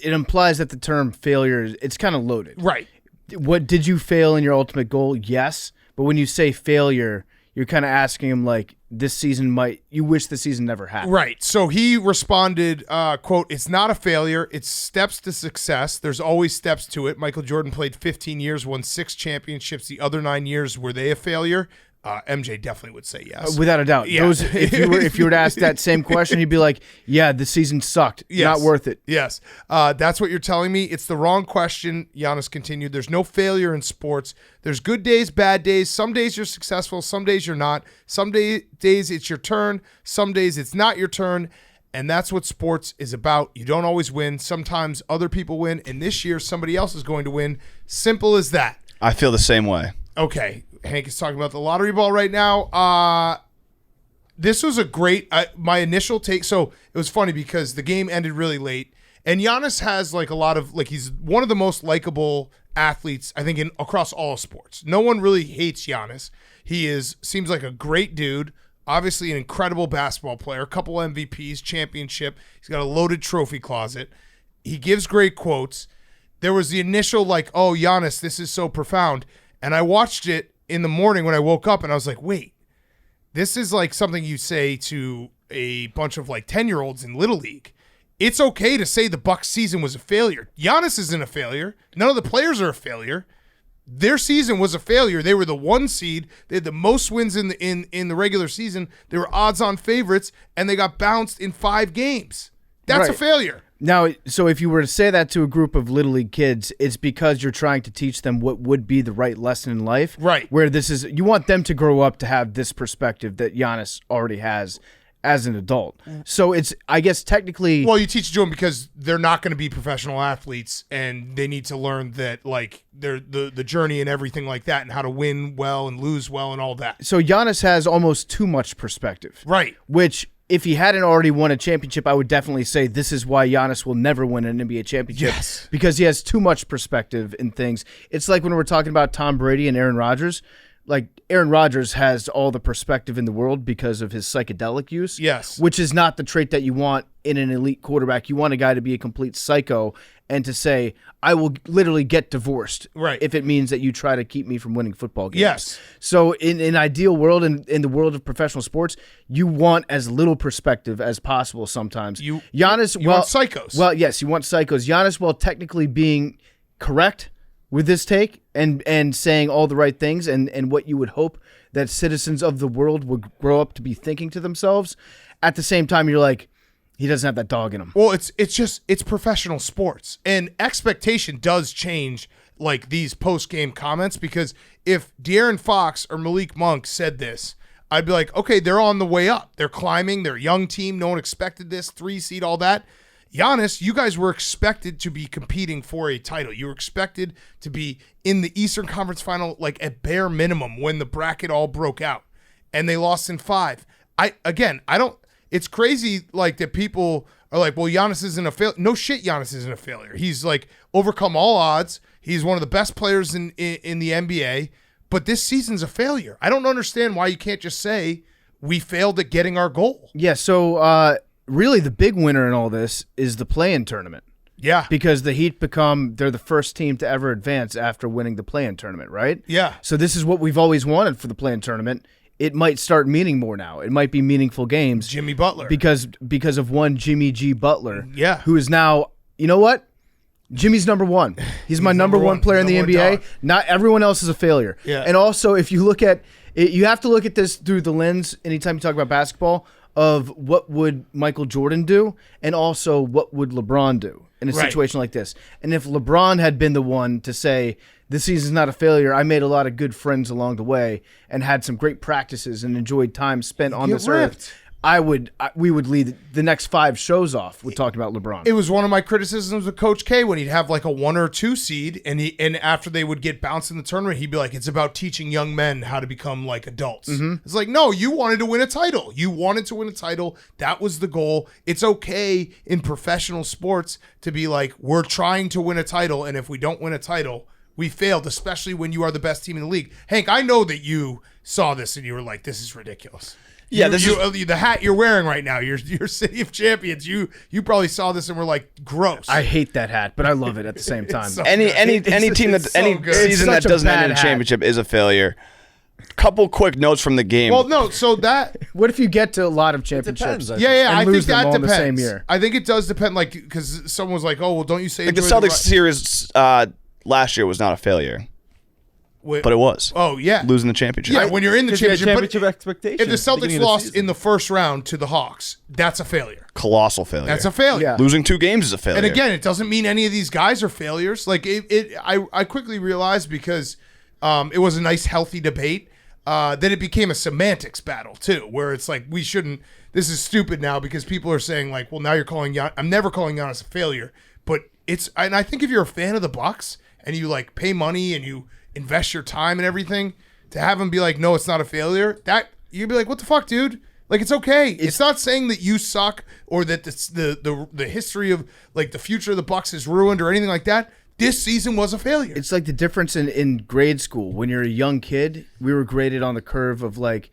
implies that the term failure it's kind of loaded. Right. What did you fail in your ultimate goal? Yes, but when you say failure, you're kind of asking him like this season you wish the season never happened. Right. So he responded, quote, "It's not a failure. It's steps to success. There's always steps to it. Michael Jordan played 15 years, won 6 championships. The other 9 years, were they a failure? MJ definitely would say yes. Without a doubt. Yeah. If you were to ask that same question, he'd be like, yeah, the season sucked. Yes. Not worth it. Yes. That's what you're telling me. It's the wrong question. Giannis continued. There's no failure in sports. There's good days, bad days. Some days you're successful. Some days you're not. Some days it's your turn. Some days it's not your turn. And that's what sports is about. You don't always win. Sometimes other people win. And this year, somebody else is going to win. Simple as that. I feel the same way. Okay. Hank is talking about the lottery ball right now. This was a great, my initial take. So it was funny because the game ended really late. And Giannis has like a lot of, like he's one of the most likable athletes, I think, across all sports. No one really hates Giannis. Seems like a great dude. Obviously an incredible basketball player. A couple MVPs, championship. He's got a loaded trophy closet. He gives great quotes. There was the initial like, oh, Giannis, this is so profound. And I watched it in the morning when I woke up and I was like, wait, this is like something you say to a bunch of like 10-year-olds in Little League. It's okay to say the Bucks season was a failure. Giannis isn't a failure. None of the players are a failure. Their season was a failure. They were the 1 seed. They had the most wins in the regular season. They were odds-on favorites, and they got bounced in 5 games. That's a failure. Now, so if you were to say that to a group of Little League kids, it's because you're trying to teach them what would be the right lesson in life. Right. Where you want them to grow up to have this perspective that Giannis already has as an adult. So it's, I guess, technically. Well, you teach it to them because they're not going to be professional athletes, and they need to learn that, like, the journey and everything like that, and how to win well and lose well and all that. So Giannis has almost too much perspective. Right. Which, if he hadn't already won a championship, I would definitely say this is why Giannis will never win an NBA championship. Yes. Because he has too much perspective in things. It's like when we're talking about Tom Brady and Aaron Rodgers. Like, Aaron Rodgers has all the perspective in the world because of his psychedelic use. Yes. Which is not the trait that you want in an elite quarterback. You want a guy to be a complete psycho and to say, I will literally get divorced if it means that you try to keep me from winning football games. Yes. So in an ideal world, in the world of professional sports, you want as little perspective as possible sometimes. You want psychos. Well, yes, you want psychos. Giannis, while technically being correct with this take and saying all the right things and what you would hope that citizens of the world would grow up to be thinking to themselves, at the same time, you're like, he doesn't have that dog in him. Well, it's professional sports, and expectation does change, like these post-game comments, because if De'Aaron Fox or Malik Monk said this, I'd be like, okay, they're on the way up. They're climbing. They're a young team. No one expected this 3 seed, all that. Giannis, you guys were expected to be competing for a title. You were expected to be in the Eastern Conference Final, like at bare minimum, when the bracket all broke out, and they lost in 5. I don't. It's crazy like that people are like, well, Giannis isn't a failure. No shit, Giannis isn't a failure. He's like overcome all odds. He's one of the best players in the NBA. But this season's a failure. I don't understand why you can't just say we failed at getting our goal. Yeah, so really the big winner in all this is the play-in tournament. Yeah. Because the Heat they're the first team to ever advance after winning the play-in tournament, right? Yeah. So this is what we've always wanted for the play-in tournament. It might start meaning more now. It might be meaningful games. Jimmy Butler. Because of one Jimmy G. Butler. Yeah. Who is now, you know what? Jimmy's number one. He's my number one player in the NBA. Dog. Not everyone else is a failure. Yeah. And also, if you look at it, you have to look at this through the lens, anytime you talk about basketball, of what would Michael Jordan do and also what would LeBron do in a situation like this. And if LeBron had been the one to say, this season's not a failure, I made a lot of good friends along the way and had some great practices and enjoyed time spent on this earth, we would lead the next 5 shows off with talking about LeBron. It was one of my criticisms of Coach K when he'd have like a 1 or 2 seed, and after they would get bounced in the tournament, he'd be like, "It's about teaching young men how to become like adults." It's like, no, you wanted to win a title. You wanted to win a title. That was the goal. It's okay in professional sports to be like, we're trying to win a title, and if we don't win a title, we failed. Especially when you are the best team in the league. Hank, I know that you saw this and you were like, "This is ridiculous." Yeah, the hat you're wearing right now, your City of Champions. You probably saw this and were like, gross. I hate that hat, but I love it at the same time. so any good. team that so any good. season It's that such a doesn't end bad in a hat. championship is a failure. Couple quick notes from the game. Well, no, so that What if you get to a lot of championships? depends, I yeah, And I think lose them that all in depends. the same year. I think it does depend, like, because someone was like, "Oh, well, don't you say like the enjoy Celtics series last year was not a failure, Wait, but it was. oh yeah, Losing the championship. yeah. When you're in the Because you had championship, championship expectations. if the Celtics beginning of the lost season. in the first round to the Hawks, that's a failure. Colossal failure. That's a failure. Yeah. Losing 2 games is a failure. And again, it doesn't mean any of these guys are failures. Like I quickly realized because it was a nice, healthy debate. That it became a semantics battle too, where it's like we shouldn't. This is stupid now because people are saying like, well, now you're calling I'm never calling Giannis a failure, but it's. And I think if you're a fan of the Bucks and you like pay money and you invest your time and everything, to have him be like, no, it's not a failure. That you'd be like, what the fuck, dude? Like it's okay. It's not saying that you suck or that the history of like the future of the Bucks is ruined or anything like that. This season was a failure. It's like the difference in grade school. When you're a young kid, we were graded on the curve of like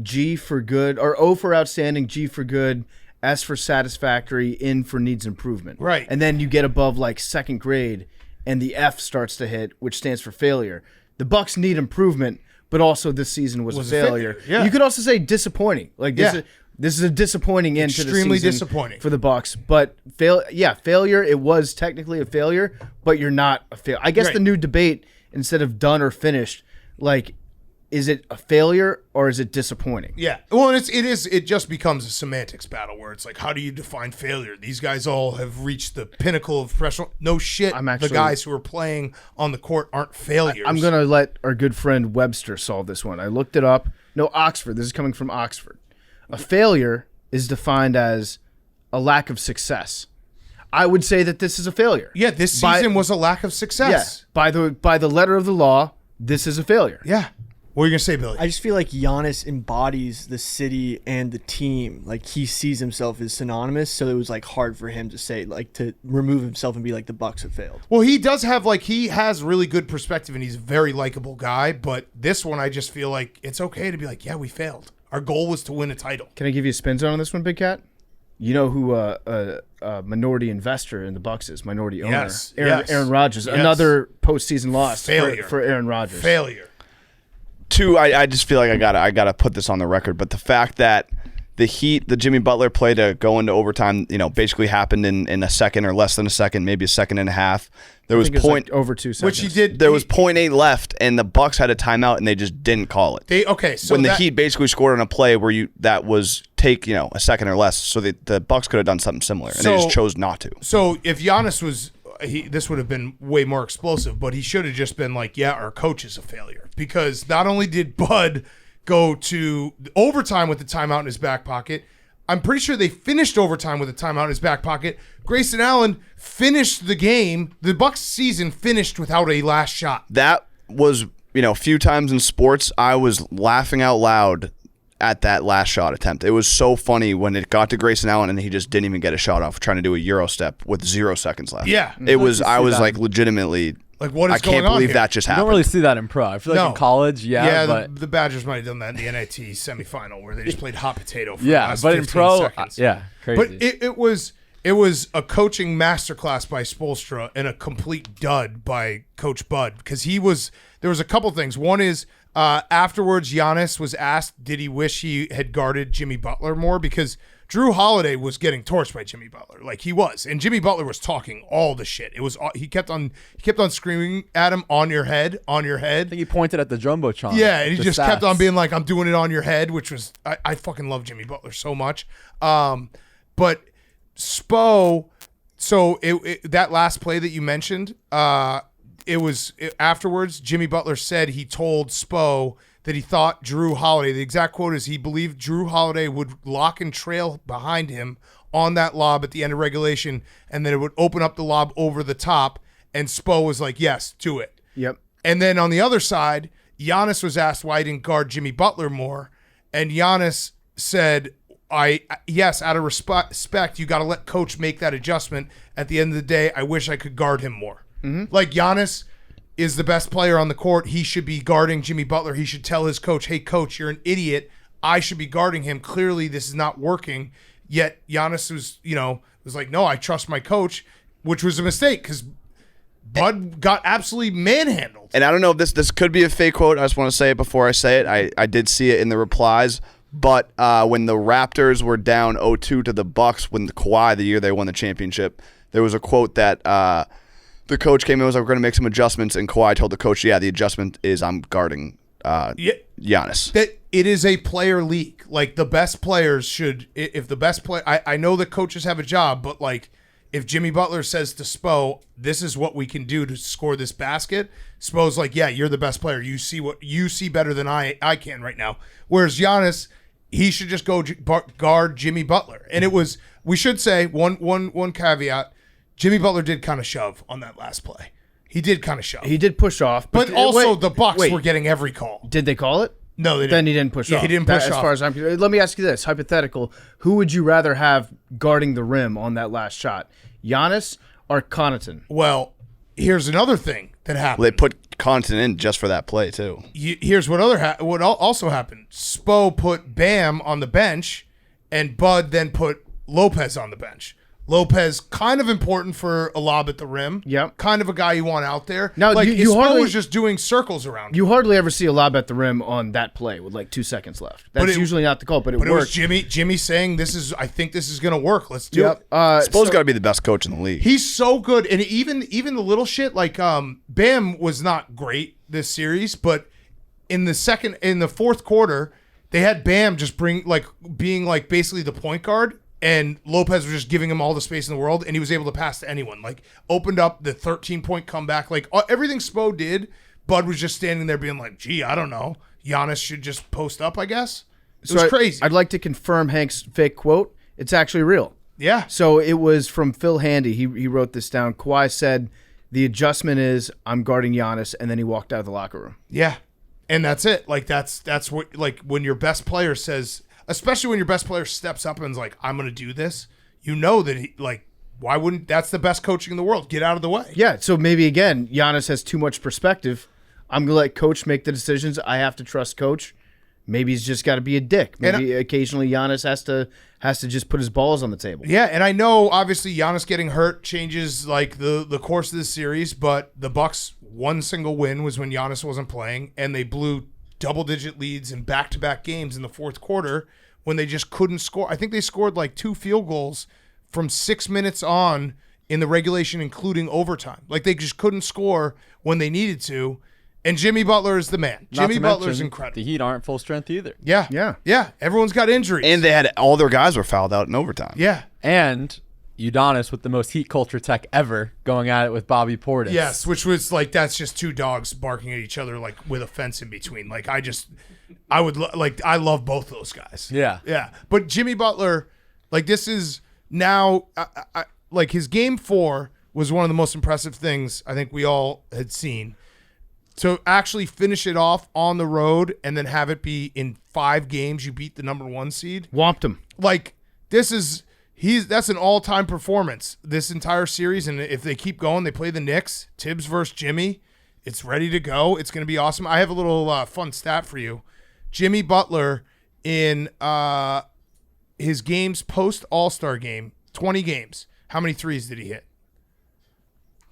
G for good, or O for outstanding, G for good, S for satisfactory, N for needs improvement. Right. And then you get above like second grade and the F starts to hit, which stands for failure. The Bucks need improvement, but also this season was a failure. Yeah. You could also say disappointing. Like this is a disappointing end to the season. Extremely disappointing for the Bucks. But failure. It was technically a failure, but you're not a failure. I guess Right. the new debate, instead of done or finished, like, is it a failure or is it disappointing? Yeah. Well, and it just becomes a semantics battle where it's like, how do you define failure? These guys all have reached the pinnacle of professional. No shit. The guys who are playing on the court aren't failures. I'm gonna let our good friend Webster solve this one. I looked it up. No, Oxford. This is coming from Oxford. A failure is defined as a lack of success. I would say that this is a failure. Yeah, this season was a lack of success. By the letter of the law, this is a failure. Yeah. What are you going to say, Billy? I just feel like Giannis embodies the city and the team. Like he sees himself as synonymous, so it was like hard for him to say, like, to remove himself and be like the Bucks have failed. Well, he does have he has really good perspective and he's a very likable guy, but this one I just feel like it's okay to be like, yeah, we failed. Our goal was to win a title. Can I give you a spin zone on this one, Big Cat? You know who a minority investor in the Bucks is, minority owner? Yes, Aaron Rodgers. Yes. Another postseason loss Failure. for Aaron Rodgers. Failure. 2, I just feel like I gotta put this on the record, but the fact that the Heat, the Jimmy Butler play to go into overtime, basically happened in a second or less than a second, maybe a second and a half. There was over 2 seconds. Which he did. There was 0.8 left, and the Bucks had a timeout, and they just didn't call it. So when the Heat basically scored on a play where that was take a second or less, so the Bucks could have done something similar, and they just chose not to. So if Giannis was, this would have been way more explosive, but he should have just been like, yeah, our coach is a failure, because not only did Bud go to overtime with the timeout in his back pocket, I'm pretty sure they finished overtime with a timeout in his back pocket. Grayson Allen finished the game. The Bucks season finished without a last shot. That was, a few times in sports, I was laughing out loud at that last shot attempt. It was so funny when it got to Grayson Allen and he just didn't even get a shot off trying to do a Euro step with 0 seconds left. Yeah. It was, I was that. like legitimately, Like, what is I can't going on believe here? that just You happened. don't really see that in pro. I feel like No. in college, Yeah, but the Badgers might have done that in the NIT semifinal where they just played hot potato for the yeah, last but in 15 pro, seconds. crazy. But it was a coaching masterclass by Spoelstra and a complete dud by Coach Bud because there was a couple things. One is afterwards Giannis was asked did he wish he had guarded Jimmy Butler more because Drew Holiday was getting torched by Jimmy Butler, like he was, and Jimmy Butler was talking all the shit. It was he kept on screaming at him, on your head. I think he pointed at the jumbotron. Yeah, and he the just kept on stats. being like, I'm doing it on your head, which was, I fucking love Jimmy Butler so much. But Spo, so that last play that you mentioned, afterwards, Jimmy Butler said he told Spo that he thought Drew Holiday, the exact quote is he believed Drew Holiday would lock and trail behind him on that lob at the end of regulation, and then it would open up the lob over the top, and Spo was like, yes, do it. Yep. And then on the other side, Giannis was asked why he didn't guard Jimmy Butler more, and Giannis said, yes, out of respect, you got to let coach make that adjustment. At the end of the day, I wish I could guard him more. Mm-hmm. Like Giannis is the best player on the court. He should be guarding Jimmy Butler. He should tell his coach, hey, coach, you're an idiot. I should be guarding him. Clearly, this is not working. Yet Giannis was like, no, I trust my coach, which was a mistake because Bud got absolutely manhandled. And I don't know if this could be a fake quote. I just want to say it before I say it. I did see it in the replies. But when the Raptors were down 0-2 to the Bucks, when Kawhi, the year they won the championship, there was a quote that the coach came in and was like, we're going to make some adjustments. And Kawhi told the coach, yeah, the adjustment is I'm guarding Giannis. That it is a player league. Like the best players should, if the best play, I know that coaches have a job, but like if Jimmy Butler says to Spo, this is what we can do to score this basket, Spo's like, yeah, you're the best player. You see what you see better than I can right now. Whereas Giannis, he should just go guard Jimmy Butler. And it was, we should say one caveat, Jimmy Butler did kind of shove on that last play. He did kind of shove. He did push off. But also the Bucks were getting every call. Did they call it? No, they didn't. Then he didn't push off. He didn't push As off. far as I'm concerned. Let me ask you this. Hypothetical. Who would you rather have guarding the rim on that last shot? Giannis or Connaughton? Well, here's another thing that happened. They put Connaughton in just for that play, too. Here's what also happened. Spo put Bam on the bench, and Bud then put Lopez on the bench. Lopez, kind of important for a lob at the rim. Yep. Kind of a guy you want out there. Now, like, you Spo hardly- was just doing circles around him. You hardly ever see a lob at the rim on that play with like 2 seconds left. That's usually not the call, but it But it was worked. Jimmy saying, I think this is going to work. Let's do it. Spo's got to be the best coach in the league. He's so good, and even the little shit like Bam was not great this series, but in the fourth quarter, they had Bam just being basically the point guard, and Lopez was just giving him all the space in the world, and he was able to pass to anyone. Like opened up the 13-point comeback, like everything Spo did. Bud was just standing there being like, "Gee, I don't know. Giannis should just post up, I guess." It was crazy. I'd like to confirm Hank's fake quote. It's actually real. Yeah. So it was from Phil Handy. He wrote this down. Kawhi said, the adjustment is I'm guarding Giannis, and then he walked out of the locker room. Yeah. And that's it. Like that's what, like when your best player says, especially when your best player steps up and is like, I'm going to do this, you know that he, like, why wouldn't, that's the best coaching in the world. Get out of the way. Yeah. So maybe again, Giannis has too much perspective. I'm going to let coach make the decisions. I have to trust coach. Maybe he's just got to be a dick. Maybe occasionally Giannis has to just put his balls on the table. Yeah, and I know obviously Giannis getting hurt changes like the course of this series, but the Bucks' one single win was when Giannis wasn't playing, and they blew double-digit leads in back-to-back games in the fourth quarter when they just couldn't score. I think they scored like 2 field goals from 6 minutes on in the regulation, including overtime. Like they just couldn't score when they needed to. And Jimmy Butler is the man. Not Jimmy to Butler's mention, incredible. The Heat aren't full strength either. Yeah. Everyone's got injuries. And they had all their guys were fouled out in overtime. yeah. And Udonis with the most Heat culture tech ever going at it with Bobby Portis. Yes, which was like, that's just 2 dogs barking at each other, like with a fence in between. Like I love both those guys. Yeah. Yeah. But Jimmy Butler, like this is now, like his game 4 was one of the most impressive things I think we all had seen. to actually finish it off on the road and then have it be in 5 games you beat the number 1 seed. Whomped him. Like, that's an all-time performance this entire series, and if they keep going, they play the Knicks, Tibbs versus Jimmy. It's ready to go. It's going to be awesome. I have a little fun stat for you. Jimmy Butler in his games post All-Star game, 20 games. How many threes did he hit?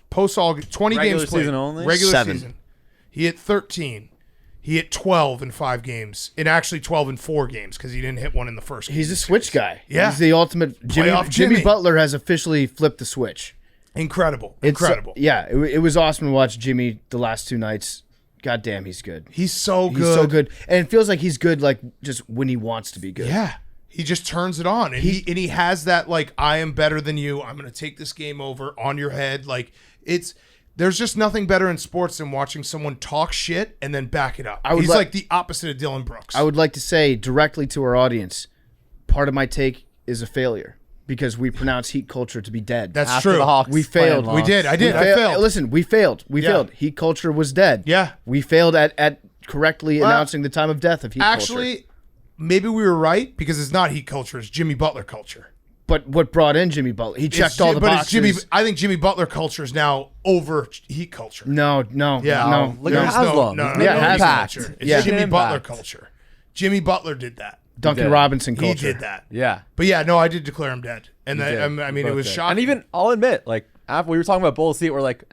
Post all 20 Regular games played. season only? Regular 7. season. He hit 13. He hit 12 in 5 games. And actually 12 in 4 games because he didn't hit one in the first game. He's a switch guy. Yeah. He's the ultimate. Playoff Jimmy Jimmy. Butler has officially flipped the switch. Incredible. It's, Incredible. Yeah, it was awesome to watch Jimmy the last 2 nights. God damn, he's good. He's so good. He's so good. And it feels like he's good like just when he wants to be good. Yeah. He just turns it on. And he has that, like, I am better than you. I'm going to take this game over on your head. Like, there's just nothing better in sports than watching someone talk shit and then back it up. He's like the opposite of Dylan Brooks. I would like to say directly to our audience, part of my take is a failure because we pronounce Heat culture to be dead. That's After true. the Hawks We playing failed. lost. We did. I did. We I failed. Listen, we failed. We Yeah. failed. Heat culture was dead. Yeah. We failed at correctly announcing the time of death of Heat culture. Actually, maybe we were right because it's not Heat culture. It's Jimmy Butler culture. But what brought in Jimmy Butler? He checked all the boxes. I think Jimmy Butler culture is now over Heat culture. No. Yeah. No. Look at There's Haslam. No, He's Yeah, Heat Haslam. culture. It's Yeah. Jimmy Impact. Butler culture. Jimmy Butler did that. Duncan did. Robinson culture. He did that. Yeah. But yeah, no, I did declare him dead. And You that, did. I mean, it Both was did. shocking. And even, I'll admit, like, after we were talking about Bulls Heat, we're like,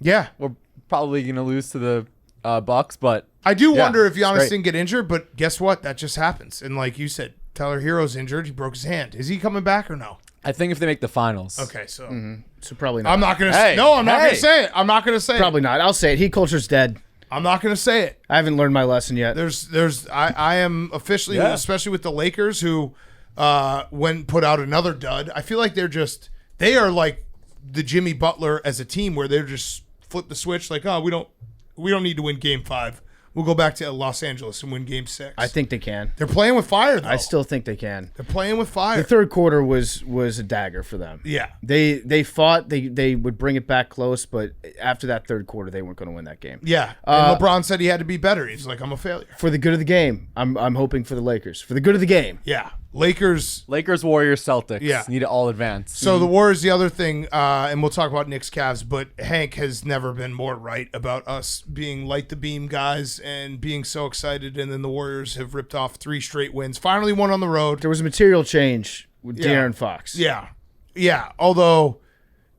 yeah. we're probably going to lose to the Bucks, but I do Yeah, wonder if it's Giannis great. didn't get injured, but guess what? That just happens. And like you said, Tyler Hero's injured. He broke his hand. Is he coming back or no? I think if they make the finals. Okay, so So probably not. I'm not going to Hey, No, I'm not going hey. to say it. I'm not going to say Probably not. I'll say it. Heat culture's dead. it. I'm not going to say it. I haven't learned my lesson yet. I am officially, Yeah. especially with the Lakers who put out another dud. I feel like they are like the Jimmy Butler as a team where they're just flip the switch like, oh, we don't need to win game 5. We'll go back to Los Angeles and win game 6. I think they can. They're playing with fire though. I still think they can. They're playing with fire. The third quarter was a dagger for them. Yeah. They fought. They would bring it back close, but after that third quarter, they weren't going to win that game. Yeah. And LeBron said he had to be better. He's like, I'm a failure. For the good of the game, I'm hoping for the Lakers. For the good of the game. Yeah. Lakers. Warriors, Celtics. Yeah. Need to all advance. So the Warriors, the other thing, and we'll talk about Knicks Cavs, but Hank has never been more right about us being light the beam guys and being so excited. And then the Warriors have ripped off 3 straight wins. Finally won on the road. There was a material change with Yeah. De'Aaron Fox. Yeah. Yeah. Although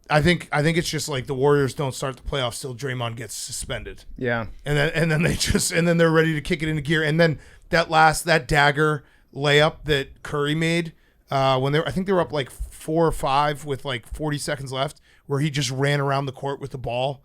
I think it's just like the Warriors don't start the playoffs till Draymond gets suspended. Yeah. And then they're ready to kick it into gear. And then that dagger layup that Curry made when I think they were up like 4 or 5 with like 40 seconds left, where he just ran around the court with the ball,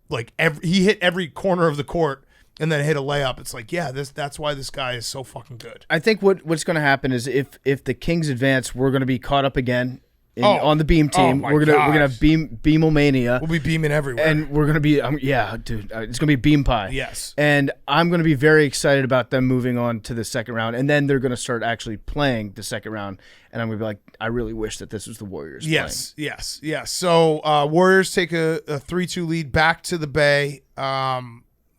like he hit every corner of the court and then hit a layup. It's like, yeah, that's why this guy is so fucking good. I think what's going to happen is if the Kings advance, we're going to be caught up again on the beam team. my we're gonna have gosh. Beamomania. We'll be beaming everywhere. And we're gonna be, dude, it's gonna be beam pie. Yes. And I'm gonna be very excited about them moving on to the second round, and then they're gonna start actually playing the second round, and I'm gonna be like, I really wish that this was the Warriors. Yes. So Warriors take a 3-2 lead back to the Bay.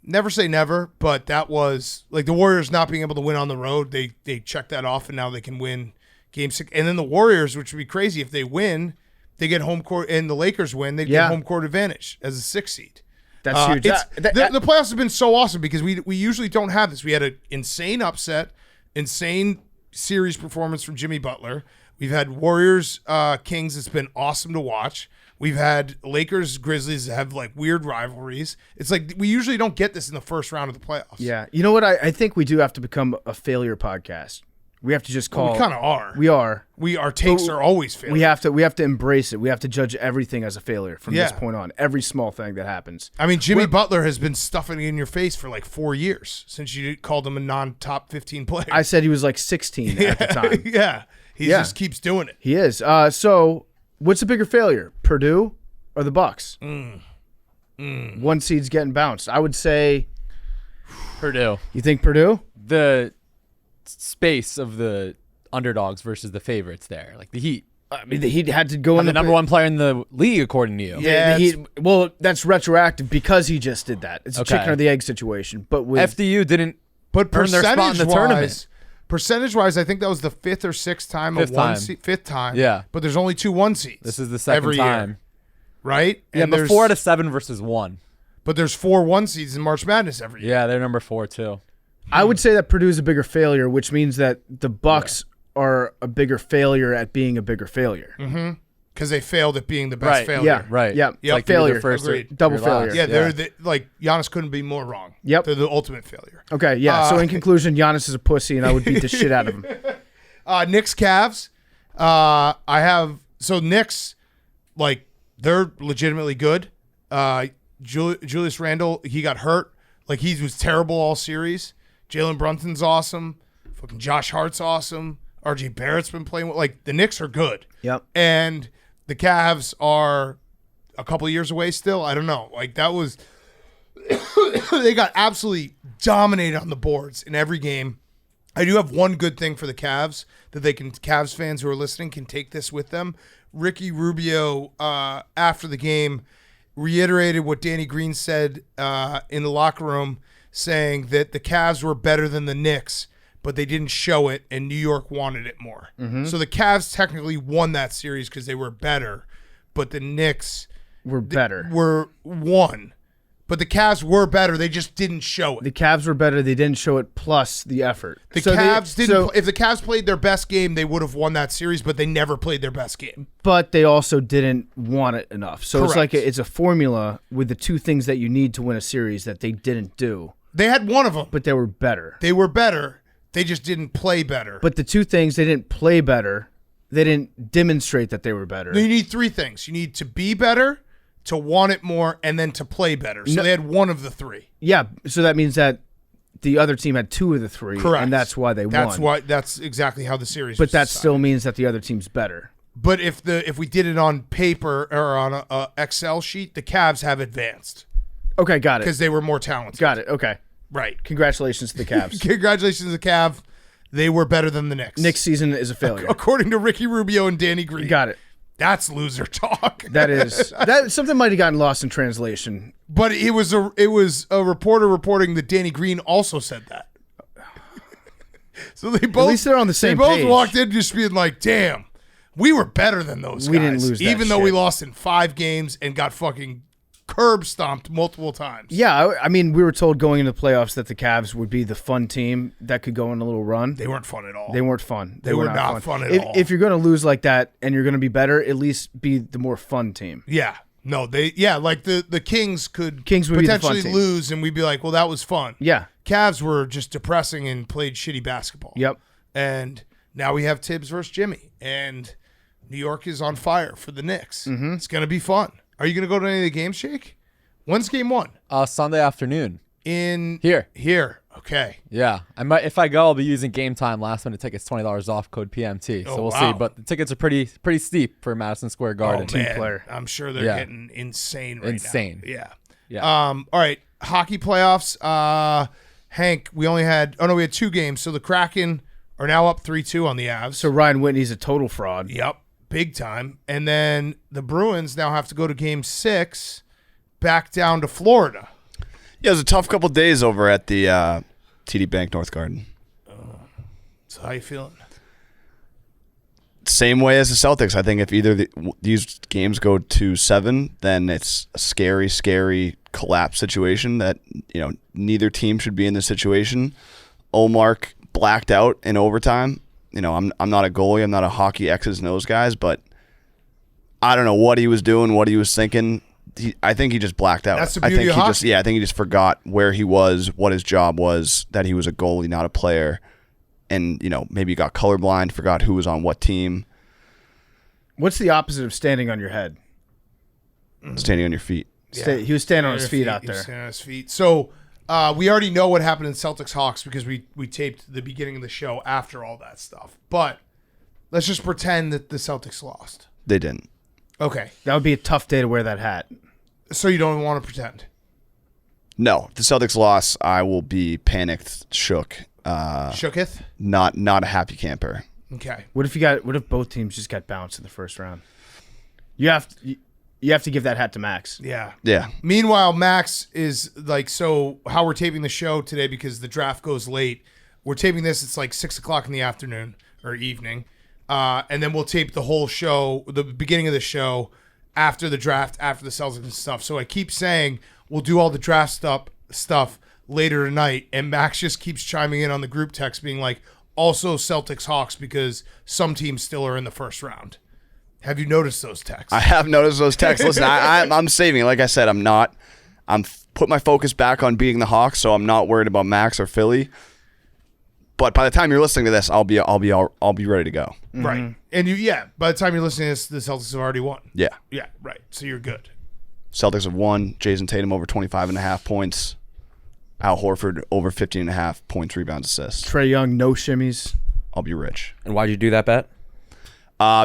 Never say never, but that was like the Warriors not being able to win on the road. They checked that off, and now they can win Game 6. And then the Warriors, which would be crazy if they win, they get home court, and the Lakers win, they get home court advantage as a 6 seed. That's huge. The playoffs have been so awesome because we usually don't have this. We had an insane upset, insane series performance from Jimmy Butler. We've had Warriors Kings. It's been awesome to watch. We've had Lakers Grizzlies that have like weird rivalries. It's like we usually don't get this in the first round of the playoffs. Yeah. You know what? I think we do have to become a failure podcast. We have to just call. We kind of are. We are. Our takes are always failure. We have to embrace it. We have to judge everything as a failure from this Yeah. point on. Every small thing that happens. I mean, Jimmy Butler has been stuffing it in your face for like 4 years since you called him a non-top 15 player. I said he was like 16 at the time. Yeah. He just keeps doing it. He is. So, what's a bigger failure, Purdue or the Bucks? One seed's getting bounced. I would say. Purdue. You think Purdue? The space of the underdogs versus the favorites there. Like the Heat I mean, the Heat had to go in the number one player in the league, according to you. Yeah, The Heat, well, that's retroactive because he just did that. It's a Okay. chicken or the egg situation. But with FDU didn't But earn their spot in the tournament. percentage-wise, I think that was the fifth or sixth time fifth time. Yeah. But there's only 2 1 seeds. This is the second every time. year, right? Yeah, And but there's 4 out of 7 versus 1. But there's 4 1 seeds in March Madness every year. Yeah, they're number 4 too. I would say that Purdue's a bigger failure, which means that the Bucks are a bigger failure at being a bigger failure. Because they failed at being the best Right. failure. Yeah, Right. Yeah, Yep. Like you're failure. the first or Agreed. Double you're last. failure. Yeah, they're like Giannis couldn't be more wrong. Yep. They're the ultimate failure. Okay, yeah. So in conclusion, Giannis is a pussy, and I would beat the shit out of him. Knicks Cavs. Knicks, like, they're legitimately good. Julius Randle, he got hurt. Like, he was terrible all series. Jalen Brunson's awesome. Fucking Josh Hart's awesome. RJ Barrett's been playing well. Like, the Knicks are good. Yep. And the Cavs are a couple of years away still. I don't know. Like, that was they got absolutely dominated on the boards in every game. I do have one good thing for the Cavs that Cavs fans who are listening can take this with them. Ricky Rubio, after the game, reiterated what Danny Green said in the locker room, saying that the Cavs were better than the Knicks, but they didn't show it, and New York wanted it more. So the Cavs technically won that series because they were better, but the Knicks We're better. were won. But the Cavs were better. They just didn't show it. The Cavs were better. They didn't show it plus the effort. The Cavs didn't. If the Cavs played their best game, they would have won that series. But they never played their best game. But they also didn't want it enough. So it's Correct. like it's a formula with the two things that you need to win a series that they didn't do. They had one of them. But they were better. They were better. They just didn't play better. But the two things, they didn't play better. They didn't demonstrate that they were better. You need 3 things. You need to be better, to want it more, and then to play better. So they had one of the 3. Yeah, so that means that the other team had 2 of the 3, Correct. and that's why they won. That's exactly how the series. But was that decided. still means that the other team's better. But if we did it on paper or on a Excel sheet, the Cavs have advanced Okay, got because it. they were more talented. Got it. Okay. Right. Congratulations to the Cavs. Congratulations to the Cavs. They were better than the Knicks. Knicks season is a failure. According to Ricky Rubio and Danny Green. Got it. That's loser talk. That something might have gotten lost in translation. But it was a reporter reporting that Danny Green also said that. So they both, At least they're on the same They both page. walked in just being like, "Damn, we were better than those We guys." didn't lose that even though we shit. lost in 5 games and got fucking curb stomped multiple times. Yeah, I mean, we were told going into the playoffs that the Cavs would be the fun team that could go on a little run. They weren't fun at all. They weren't fun. They were not fun at all. If you're going to lose like that and you're going to be better, at least be the more fun team. Yeah. No, like the Kings could Kings would be the fun potentially team. lose, and we'd be like, well, that was fun. Yeah. Cavs were just depressing and played shitty basketball. Yep. And now we have Tibbs versus Jimmy, and New York is on fire for the Knicks. Mm-hmm. It's going to be fun. Are you going to go to any of the games, Shake? When's game 1? Sunday afternoon. Here. Okay. Yeah, I might. If I go, I'll be using Game Time last minute tickets, $20 off, code PMT. So we'll wow. see. But the tickets are pretty steep for Madison Square Garden. Oh, man. player. I'm sure they're Yeah. getting insane right Insane. now. Yeah. Yeah. All right. Hockey playoffs. Hank, we had 2 games. So the Kraken are now up 3-2 on the Avs. So Ryan Whitney's a total fraud. Yep. Big time. And then the Bruins now have to go to game 6 back down to Florida. Yeah, it was a tough couple days over at the TD Bank North Garden. So how you feeling? Same way as the Celtics. I think if either these games go to 7, then it's a scary, scary collapse situation that, neither team should be in this situation. Olmark blacked out in overtime. I'm not a goalie. I'm not a hockey X's and O's guys, but I don't know what he was doing, what he was thinking. I think he just blacked out. That's the beauty of hockey. I think he just forgot where he was, what his job was, that he was a goalie, not a player. And, maybe he got colorblind, forgot who was on what team. What's the opposite of standing on your head? Standing on your feet. He was standing on his feet out He was there. standing on his feet. So we already know what happened in Celtics Hawks because we taped the beginning of the show after all that stuff. But let's just pretend that the Celtics lost. They didn't. Okay. That would be a tough day to wear that hat. So you don't want to pretend? No. If the Celtics lost, I will be panicked, shook. Shooketh? Not a happy camper. Okay. What if both teams just got bounced in the first round? You have to give that hat to Max. Yeah. Yeah. Meanwhile, Max is like, so how we're taping the show today because the draft goes late. We're taping this. It's like 6:00 in the afternoon or evening. And then we'll tape the whole show, the beginning of the show after the draft, after the Celtics and stuff. So I keep saying we'll do all the draft stuff later tonight. And Max just keeps chiming in on the group text being like, also Celtics Hawks because some teams still are in the first round. Have you noticed those texts? I have noticed those texts. Listen, I'm saving it. Like I said, I'm put my focus back on beating the Hawks, so I'm not worried about Max or Philly. But by the time you're listening to this, I'll be ready to go. Right. And by the time you're listening to this, the Celtics have already won. Yeah. Yeah, right. So you're good. Celtics have won. Jason Tatum over 25.5 points. Al Horford over 15.5 points, rebounds, assists. Trae Young, no shimmies. I'll be rich. And why'd you do that bet?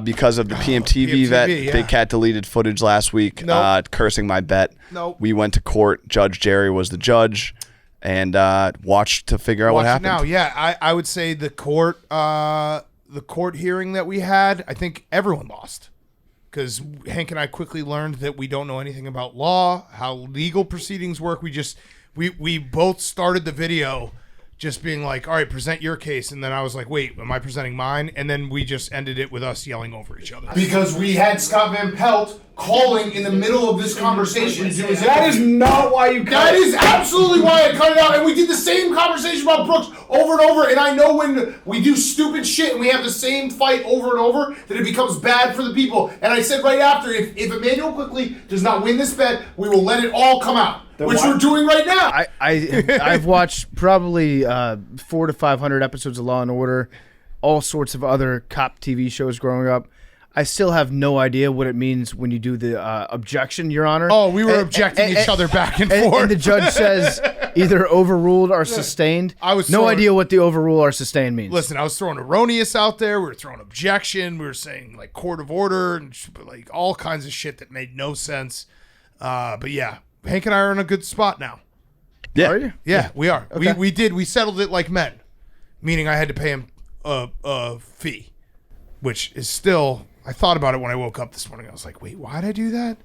Because of the PMTV vet. yeah. Big Cat deleted footage last week, Nope. cursing my bet. Nope. We went to court. Judge Jerry was the judge, and watched to figure out what Watch it happened. now. Yeah, I would say the court hearing that we had, I think everyone lost. Because Hank and I quickly learned that we don't know anything about law, how legal proceedings work. We both started the video just being like, all right, present your case. And then I was like, wait, am I presenting mine? And then we just ended it with us yelling over each other. Because we had Scott Van Pelt calling in the middle of this conversation. That is not why you cut That it. is absolutely why I cut it out. And we did the same conversation about Brooks over and over. And I know when we do stupid shit and we have the same fight over and over, that it becomes bad for the people. And I said right after, if Emmanuel Quickly does not win this bet, we will let it all come out. Which we're doing right now. I've watched probably 400 to 500 episodes of Law and Order, all sorts of other cop TV shows growing up. I still have no idea what it means when you do the objection, Your Honor. Oh, we were objecting each other back and forth. And the judge says either overruled or sustained. I was no throwing- idea what the overrule or sustain means. Listen, I was throwing erroneous out there. We were throwing objection. We were saying like court of order and like all kinds of shit that made no sense. But yeah, Hank and I are in a good spot now. Yeah. Are you? Yeah, we are. Okay. We settled it like men, meaning I had to pay him a fee, which is still. I thought about it when I woke up this morning. I was like, wait, why'd I do that?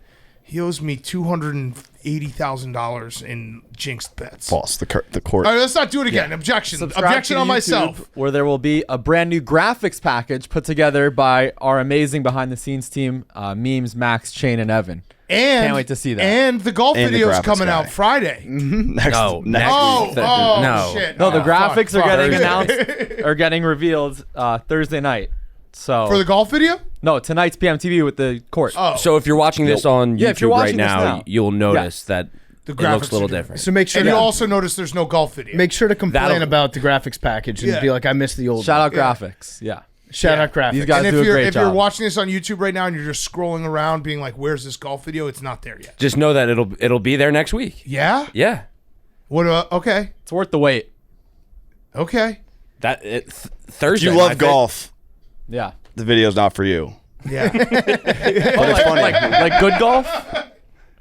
He owes me $280,000 in jinxed bets. False. The court. All right, let's not do it again. Objection. Subscribe Objection to on YouTube, myself. where there will be a brand new graphics package put together by our amazing behind-the-scenes team, Memes, Max, Shane, and Evan. And Can't wait to see that. And the golf And the video is graphics coming guy. out Friday. Next. No, next Oh, week. No. shit. No, the Oh, graphics fuck. are getting announced, are getting revealed Thursday night. So For the golf video? no, tonight's PMTV with the court. Oh. So if you're watching this on Yeah, if YouTube you're right watching this now, now. you'll notice that The it looks graphics a little are good. different. So make sure And you to also notice there's no golf video. make sure to complain That'll- about the graphics package and Yeah. be like, I missed the old Shout one. out graphics. Yeah. Shout out graphics. These guys And do a great if you're job. watching this on YouTube right now and you're just scrolling around being like, where's this golf video? It's not there yet. Just know that it'll be there next week. Yeah? Yeah. What about, okay. It's worth the wait. Okay. Thursday. If you love golf, Yeah. the video's not for you. Yeah. But it's funny. Like good golf?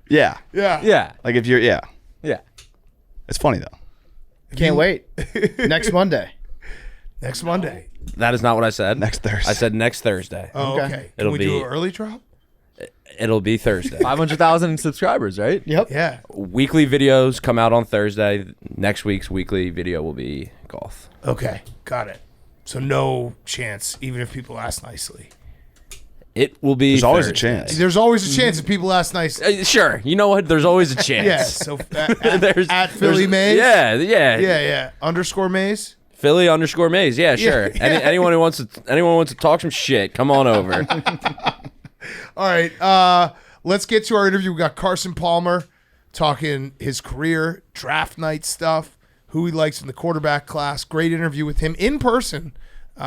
Yeah. yeah. Yeah. Like if you're, yeah. Yeah. It's funny though. Can't wait. Next Monday. Next Monday. That is not what I said. Next Thursday. I said next Thursday. Oh, Okay. okay. Can It'll we do be- an early drop? It'll be Thursday. 500,000 subscribers, right? Yep. Yeah. Weekly videos come out on Thursday. Next week's weekly video will be golf. Okay. Got it. So no chance, even if people ask nicely. It will be There's always a Thursday. chance. There's always a chance if people ask nicely. Sure. You know what? There's always a chance. Yeah. So There's- at Philly there's- Mays? Yeah. Yeah. _Mays. Philly_Mays. Yeah, sure. Anyone who wants to talk some shit, come on over. All right. Let's get to our interview. We got Carson Palmer talking his career, draft night stuff, who he likes in the quarterback class. Great interview with him in person.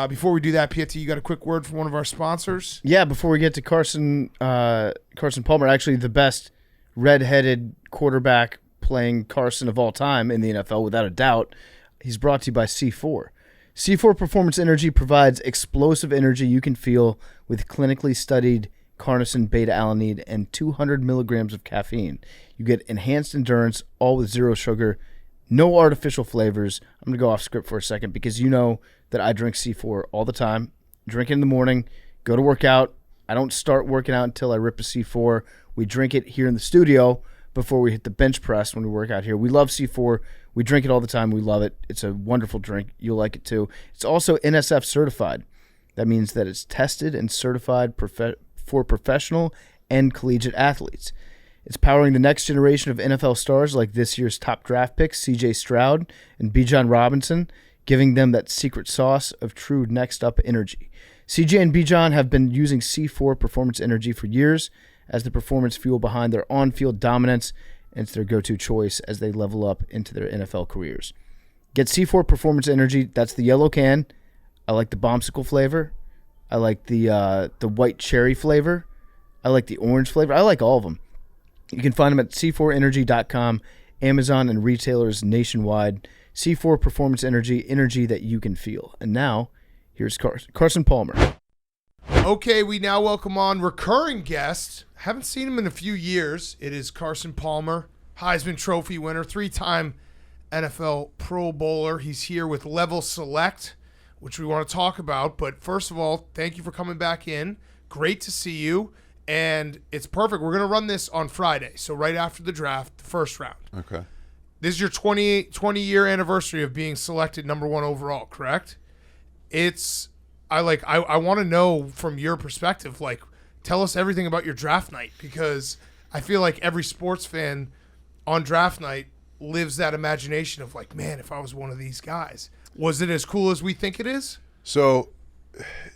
Before we do that, Piety, you got a quick word from one of our sponsors? Yeah, before we get to Carson Palmer, actually the best red-headed quarterback playing Carson of all time in the NFL, without a doubt. He's brought to you by C4. C4 Performance Energy provides explosive energy you can feel with clinically studied carnosine beta-alanine and 200 milligrams of caffeine. You get enhanced endurance, all with zero sugar, no artificial flavors. I'm going to go off script for a second because you know that I drink C4 all the time. drink it in the morning, go to work out. I don't start working out until I rip a C4. We drink it here in the studio before we hit the bench press when we work out here. We love C4. We drink it all the time. We love it. It's a wonderful drink. You'll like it too. It's also NSF certified. That means that it's tested and certified for professional and collegiate athletes. It's powering the next generation of NFL stars like this year's top draft picks, C.J. Stroud and Bijan Robinson, giving them that secret sauce of true next-up energy. CJ and Bijan have been using C4 Performance Energy for years as the performance fuel behind their on-field dominance, and it's their go-to choice as they level up into their NFL careers. Get C4 Performance Energy. That's the yellow can. I like the bombsicle flavor. I like the white cherry flavor. I like the orange flavor. I like all of them. You can find them at c4energy.com, Amazon, and retailers nationwide. C4 Performance Energy, energy that you can feel. And now, here's Carson Palmer. Okay, we now welcome on recurring guest. Haven't seen him in a few years. It is Carson Palmer, Heisman Trophy winner, 3-time NFL Pro Bowler. He's here with Level Select, which we want to talk about. But first of all, thank you for coming back in. Great to see you. And it's perfect. We're going to run this on Friday. So right after the draft, the first round. Okay. This is your 20-year anniversary of being selected number 1 overall, correct? I want to know from your perspective, like, tell us everything about your draft night, because I feel like every sports fan on draft night lives that imagination of like, man, if I was one of these guys. Was it as cool as we think it is? So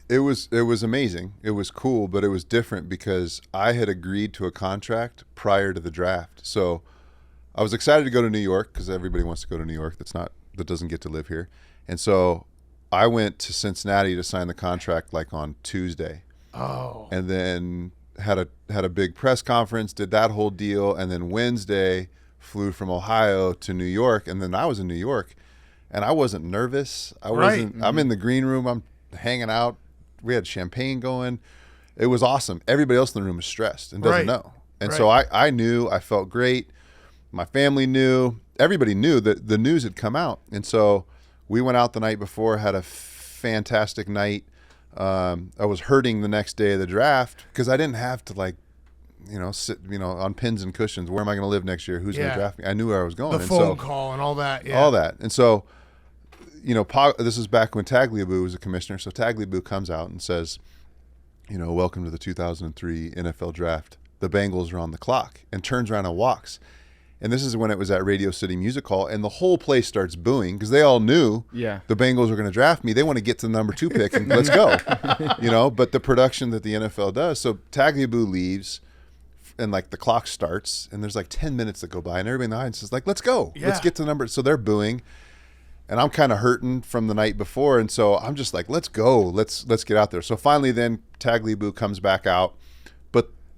it was amazing. It was cool, but it was different because I had agreed to a contract prior to the draft. So I was excited to go to New York because everybody wants to go to New York that doesn't get to live here. And so I went to Cincinnati to sign the contract like on Tuesday. Oh. And then had a big press conference, did that whole deal, and then Wednesday flew from Ohio to New York, and then I was in New York, and I wasn't nervous. I'm in the green room, I'm hanging out. We had champagne going. It was awesome. Everybody else in the room was stressed and doesn't know. And so I knew, I felt great. My family knew, everybody knew that the news had come out. And so we went out the night before, had a fantastic night. I was hurting the next day of the draft because I didn't have to sit, on pins and cushions. Where am I going to live next year? Who's going to draft me? I knew where I was going. The phone call and all that. Yeah. All that. And so, this is back when Tagliabue was a commissioner. So Tagliabue comes out and says, welcome to the 2003 NFL draft. The Bengals are on the clock, and turns around and walks. And this is when it was at Radio City Music Hall, and the whole place starts booing because they all knew the Bengals were going to draft me. They want to get to the number 2 pick and let's go, But the production that the NFL does, so Tagliabue leaves, and like the clock starts, and there's like 10 minutes that go by, and everybody in the audience is like, "Let's go, let's get to the number." So they're booing, and I'm kind of hurting from the night before, and so I'm just like, "Let's go, let's get out there." So finally, then Tagliabue comes back out,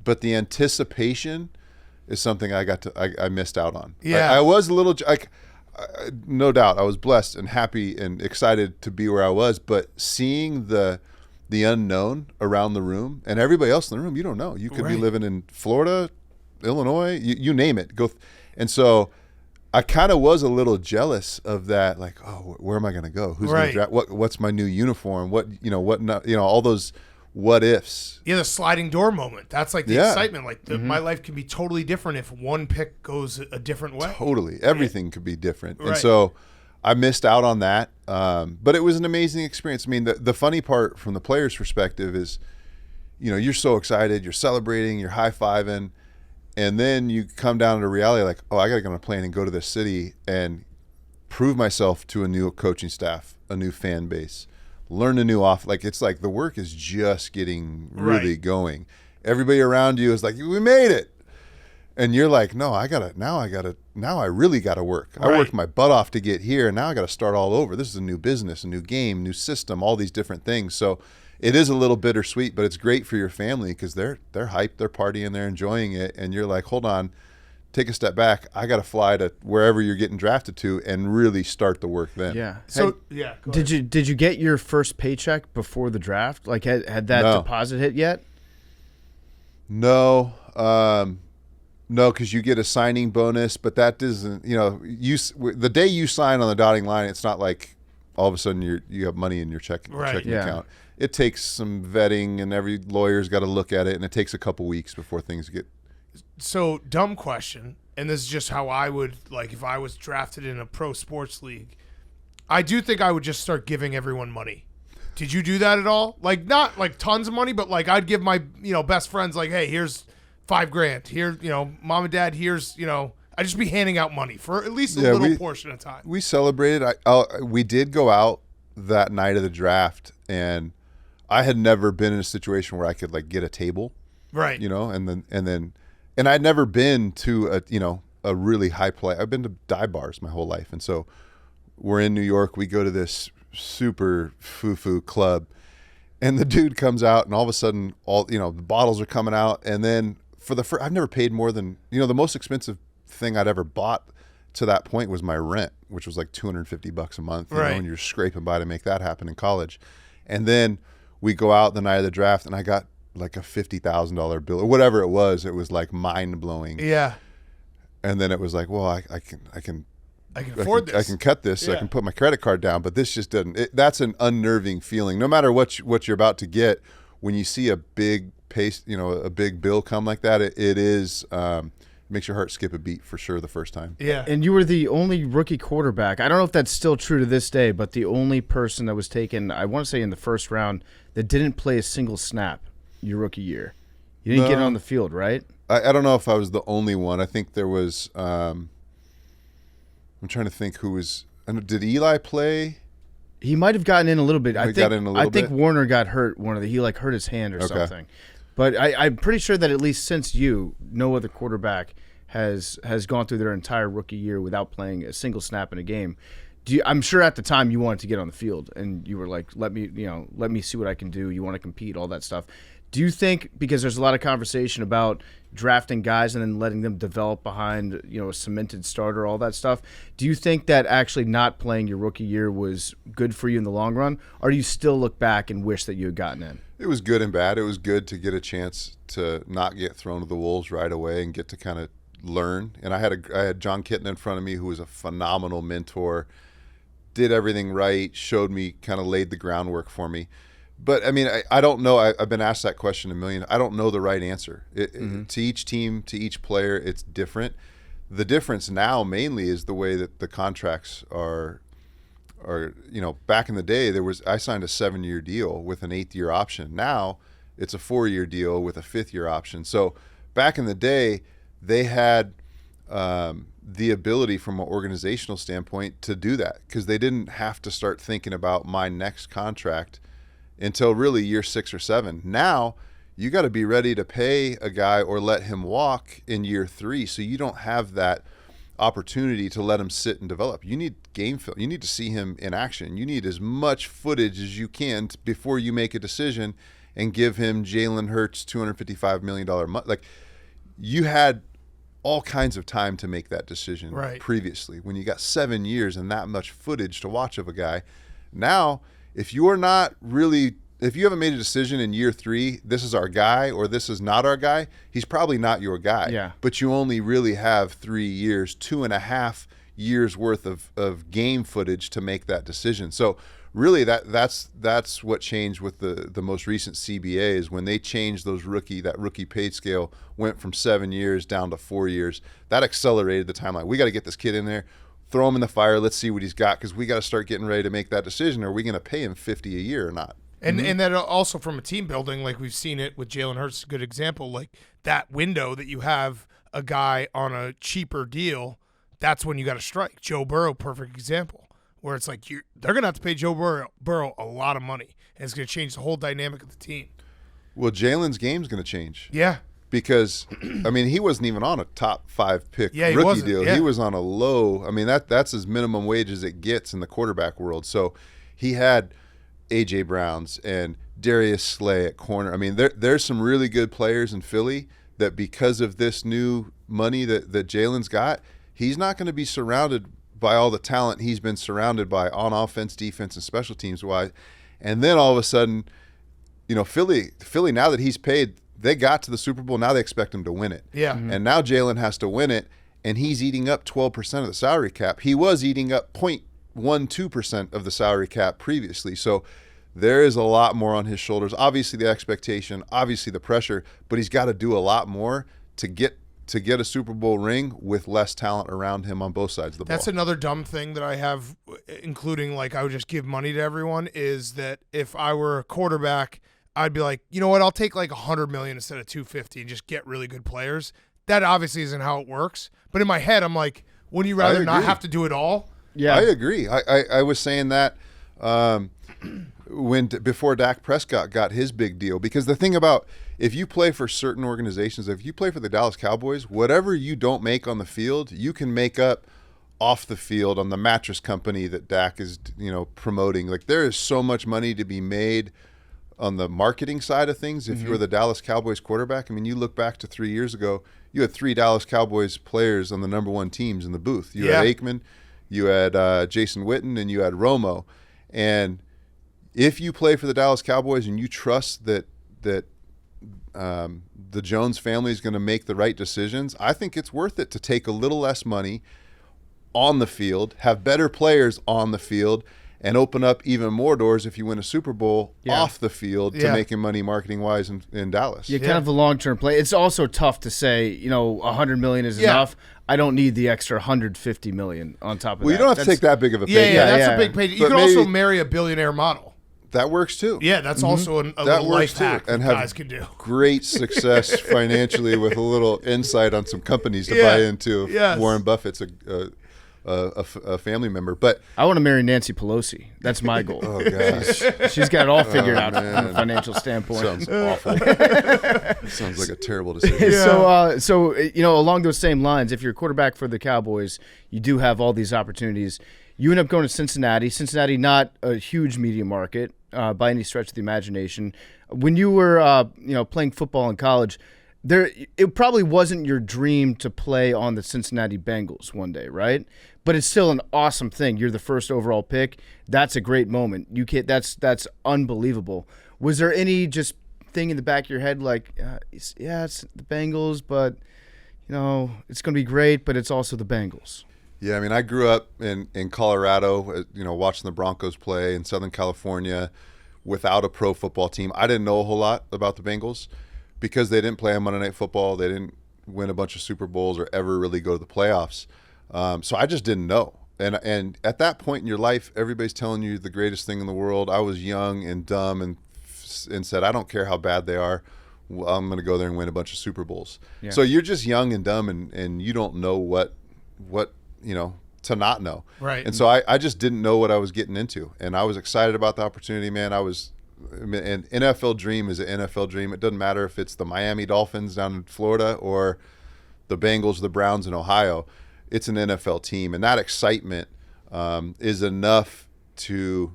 but the anticipation is something I missed out on. Yeah. I was a little, no doubt, I was blessed and happy and excited to be where I was, but seeing the unknown around the room and everybody else in the room, you don't know. You could be living in Florida, Illinois, you name it. And so I kind of was a little jealous of that, like, oh, where am I going to go? Who's going to draft? What's my new uniform? All those what ifs. Yeah, the sliding door moment. That's like the excitement. Like my life can be totally different if one pick goes a different way. Totally. Everything could be different. And so I missed out on that. But it was an amazing experience. I mean, the funny part from the player's perspective is, you're so excited, you're celebrating, you're high-fiving, and then you come down to reality like, oh, I got to get on a plane and go to this city and prove myself to a new coaching staff, a new fan base. Learn a new it's like the work is just getting really going. Everybody around you is like, we made it. And you're like, no, now I really got to work. I worked my butt off to get here, and now I got to start all over. This is a new business, a new game, new system, all these different things. So it is a little bittersweet, but it's great for your family because they're hyped, they're partying, they're enjoying it. And you're like, hold on, take a step back. I got to fly to wherever you're getting drafted to and really start the work then. Yeah. So go ahead. Did you get your first paycheck before the draft? Like had that deposit hit yet? No. No, because you get a signing bonus, but that doesn't. The day you sign on the dotting line, it's not like all of a sudden you have money in your checking account. it takes some vetting, and every lawyer's got to look at it, and it takes a couple weeks before things get. So, dumb question, and this is just how I would, like, if I was drafted in a pro sports league, I do think I would just start giving everyone money. Did you do that at all? Like, not like tons of money, but like I'd give my, best friends, like, hey, here's $5,000. Here, mom and dad, here's, I'd just be handing out money for at least a little portion of time. We celebrated. We did go out that night of the draft, and I had never been in a situation where I could like get a table, right? And I'd never been to a really high play. I've been to dive bars my whole life, and so we're in New York. We go to this super foo-foo club, and the dude comes out, and all of a sudden, the bottles are coming out, and then for the first, I've never paid more than the most expensive thing I'd ever bought to that point was my rent, which was like $250 a month, right? And you're scraping by to make that happen in college. And then we go out the night of the draft, and I got like a $50,000 bill or whatever it was. It was like mind blowing. Yeah. And then it was like, well, I can afford this. I can cut this. So I can put my credit card down. But this just doesn't. That's an unnerving feeling. No matter what you're about to get, when you see a big a big bill come like that, it is. Makes your heart skip a beat for sure the first time. Yeah. And you were the only rookie quarterback. I don't know if that's still true to this day, but the only person that was taken, I want to say in the first round, that didn't play a single snap your rookie year. You didn't get on the field, right? I don't know if I was the only one. I think there was I'm trying to think who was. Did Eli play? He might have gotten in a little bit. I think bit? Warner got hurt. He hurt his hand or something. But I'm pretty sure that at least since no other quarterback has gone through their entire rookie year without playing a single snap in a game. I'm sure at the time you wanted to get on the field and you were like, let me see what I can do. You want to compete, all that stuff. Do you think, because there's a lot of conversation about drafting guys and then letting them develop behind, a cemented starter, all that stuff, do you think that actually not playing your rookie year was good for you in the long run? Or do you still look back and wish that you had gotten in? It was good and bad. It was good to get a chance to not get thrown to the wolves right away and get to kind of learn. And I had John Kitten in front of me, who was a phenomenal mentor, did everything right, showed me, kind of laid the groundwork for me. But I mean, I don't know. I've been asked that question a million. I don't know the right answer. To each team, to each player, it's different. The difference now mainly is the way that the contracts are. Back in the day, I signed a 7-year deal with an 8th-year option. Now it's a 4-year deal with a 5th-year option. So back in the day, they had the ability from an organizational standpoint to do that because they didn't have to start thinking about my next contract until really year 6 or 7. Now you got to be ready to pay a guy or let him walk in year 3. So you don't have that opportunity to let him sit and develop. You need game film. You need to see him in action. You need as much footage as you can before you make a decision and give him Jalen Hurts $255 million. Like, you had all kinds of time to make that decision previously when you got 7 years and that much footage to watch of a guy. Now, if you haven't made a decision in year 3, this is our guy or this is not our guy, he's probably not your guy. Yeah. But you only really have 3 years, 2.5 years worth of game footage to make that decision. So really that's what changed with the most recent CBA is when they changed that rookie pay scale went from 7 years down to 4 years. That accelerated the timeline. We got to get this kid in there. Throw him in the fire. Let's see what he's got because we got to start getting ready to make that decision. Are we going to pay him $50 a year or not? And then also from a team building, like we've seen it with Jalen Hurts, a good example, like that window that you have a guy on a cheaper deal, that's when you got to strike. Joe Burrow, perfect example, where it's like they're going to have to pay Joe Burrow a lot of money, and it's going to change the whole dynamic of the team. Well, Jalen's game's going to change. Yeah. Because, I mean, he wasn't even on a top 5 pick rookie deal. Yeah. He was on a low. I mean, that's as minimum wage as it gets in the quarterback world. So he had A.J. Browns and Darius Slay at corner. I mean, there's some really good players in Philly that because of this new money that Jalen's got, he's not going to be surrounded by all the talent he's been surrounded by on offense, defense, and special teams wise. And then all of a sudden, Philly, now that he's paid, they got to the Super Bowl. Now they expect him to win it. Yeah. Mm-hmm. And now Jalen has to win it, and he's eating up 12% of the salary cap. He was eating up 0.12% of the salary cap previously. So there is a lot more on his shoulders. Obviously the expectation, obviously the pressure, but he's got to do a lot more to get a Super Bowl ring with less talent around him on both sides of the ball. That's another dumb thing that I have, including like I would just give money to everyone, is that if I were a quarterback, I'd be like, you know what, I'll take like $100 million instead of $250 and just get really good players. That obviously isn't how it works. But in my head, I'm like, wouldn't you rather not have to do it all? Yeah, I agree. I was saying that before Dak Prescott got his big deal, because the thing about if you play for certain organizations, if you play for the Dallas Cowboys, whatever you don't make on the field, you can make up off the field on the mattress company that Dak is, promoting. Like there is so much money to be made on the marketing side of things. If you were the Dallas Cowboys quarterback, I mean, you look back to 3 years ago, you had 3 Dallas Cowboys players on the number 1 teams in the booth. You had Aikman, you had Jason Witten, and you had Romo. And if you play for the Dallas Cowboys and you trust that the Jones family is going to make the right decisions, I think it's worth it to take a little less money on the field, have better players on the field, and open up even more doors if you win a Super Bowl off the field to making money marketing-wise in Dallas. Yeah, kind of a long-term play. It's also tough to say, $100 million is enough. I don't need the extra $150 million on top of that. Well, you don't have to take that big of a pay. That's a big pay. You can also marry a billionaire model. That works too. Yeah, that's also a little life hack that guys can do. Great success financially with a little insight on some companies to buy into. Yes. Warren Buffett's a family member, but I want to marry Nancy Pelosi. That's my goal. Oh gosh, she's got it all figured out from a financial standpoint. Sounds awful. Sounds like a terrible decision. So along those same lines, if you're a quarterback for the Cowboys, you do have all these opportunities. You end up going to Cincinnati. Cincinnati, not a huge media market by any stretch of the imagination. When you were, playing football in college, it probably wasn't your dream to play on the Cincinnati Bengals one day, right? But it's still an awesome thing. You're the first overall pick. That's a great moment. That's unbelievable. Was there any just thing in the back of your head like, it's the Bengals, but it's going to be great, but it's also the Bengals? Yeah, I mean, I grew up in Colorado, watching the Broncos play in Southern California without a pro football team. I didn't know a whole lot about the Bengals because they didn't play on Monday Night Football. They didn't win a bunch of Super Bowls or ever really go to the playoffs. So I just didn't know. And at that point in your life, everybody's telling you the greatest thing in the world. I was young and dumb and said, I don't care how bad they are. I'm going to go there and win a bunch of Super Bowls. Yeah. So you're just young and dumb and you don't know what to not know. Right. And so I just didn't know what I was getting into. And I was excited about the opportunity, man. An NFL dream is an NFL dream. It doesn't matter if it's the Miami Dolphins down in Florida or the Bengals, the Browns in Ohio. It's an NFL team. And that excitement is enough to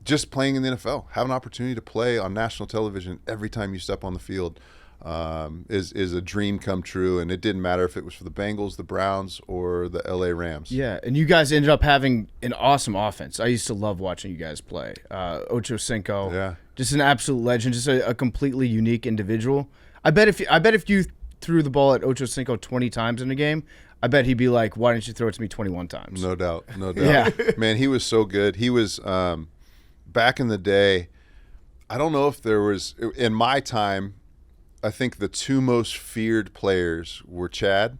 just playing in the NFL, have an opportunity to play on national television every time you step on the field. Is a dream come true, and it didn't matter if it was for the Bengals, the Browns, or the LA Rams. Yeah, and you guys ended up having an awesome offense. I used to love watching you guys play. Ochocinco, just an absolute legend, just a completely unique individual. I bet if you threw the ball at Ochocinco 20 times in a game, I bet he'd be like, "Why didn't you throw it to me 21 times?" No doubt. Yeah, man, he was so good. He was back in the day. I don't know if there was in my time. I think the 2 most feared players were Chad,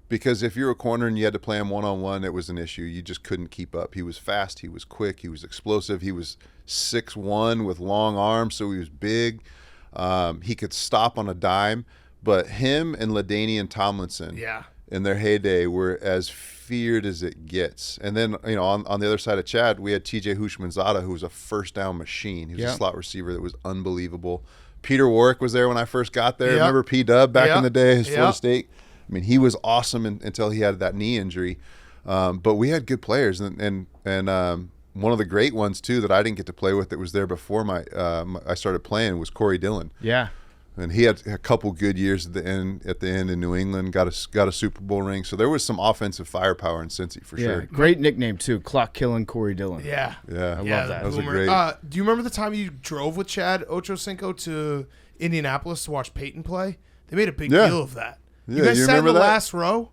because if you're a corner and you had to play him one-on-one, it was an issue. You just couldn't keep up. He was fast. He was quick. He was explosive. He was 6'1" with long arms, so he was big. He could stop on a dime. But him and LaDainian Tomlinson in their heyday were as feared as it gets. And then, on the other side of Chad, we had TJ Houshmandzadeh, who was a first-down machine. He was a slot receiver that was unbelievable. Peter Warwick was there when I first got there. Remember P-Dub back in the day, his Florida State? I mean, he was awesome until he had that knee injury. But we had good players. And one of the great ones, too, that I didn't get to play with that was there before I started playing was Corey Dillon. Yeah. And he had a couple good years at the end in New England, got a Super Bowl ring. So there was some offensive firepower in Cincy for sure. Great nickname, too, Clock Killing Corey Dillon. Yeah. I love that. That was a great. Do you remember the time you drove with Chad Ochocinco to Indianapolis to watch Peyton play? They made a big deal of that. You guys sat in the last row?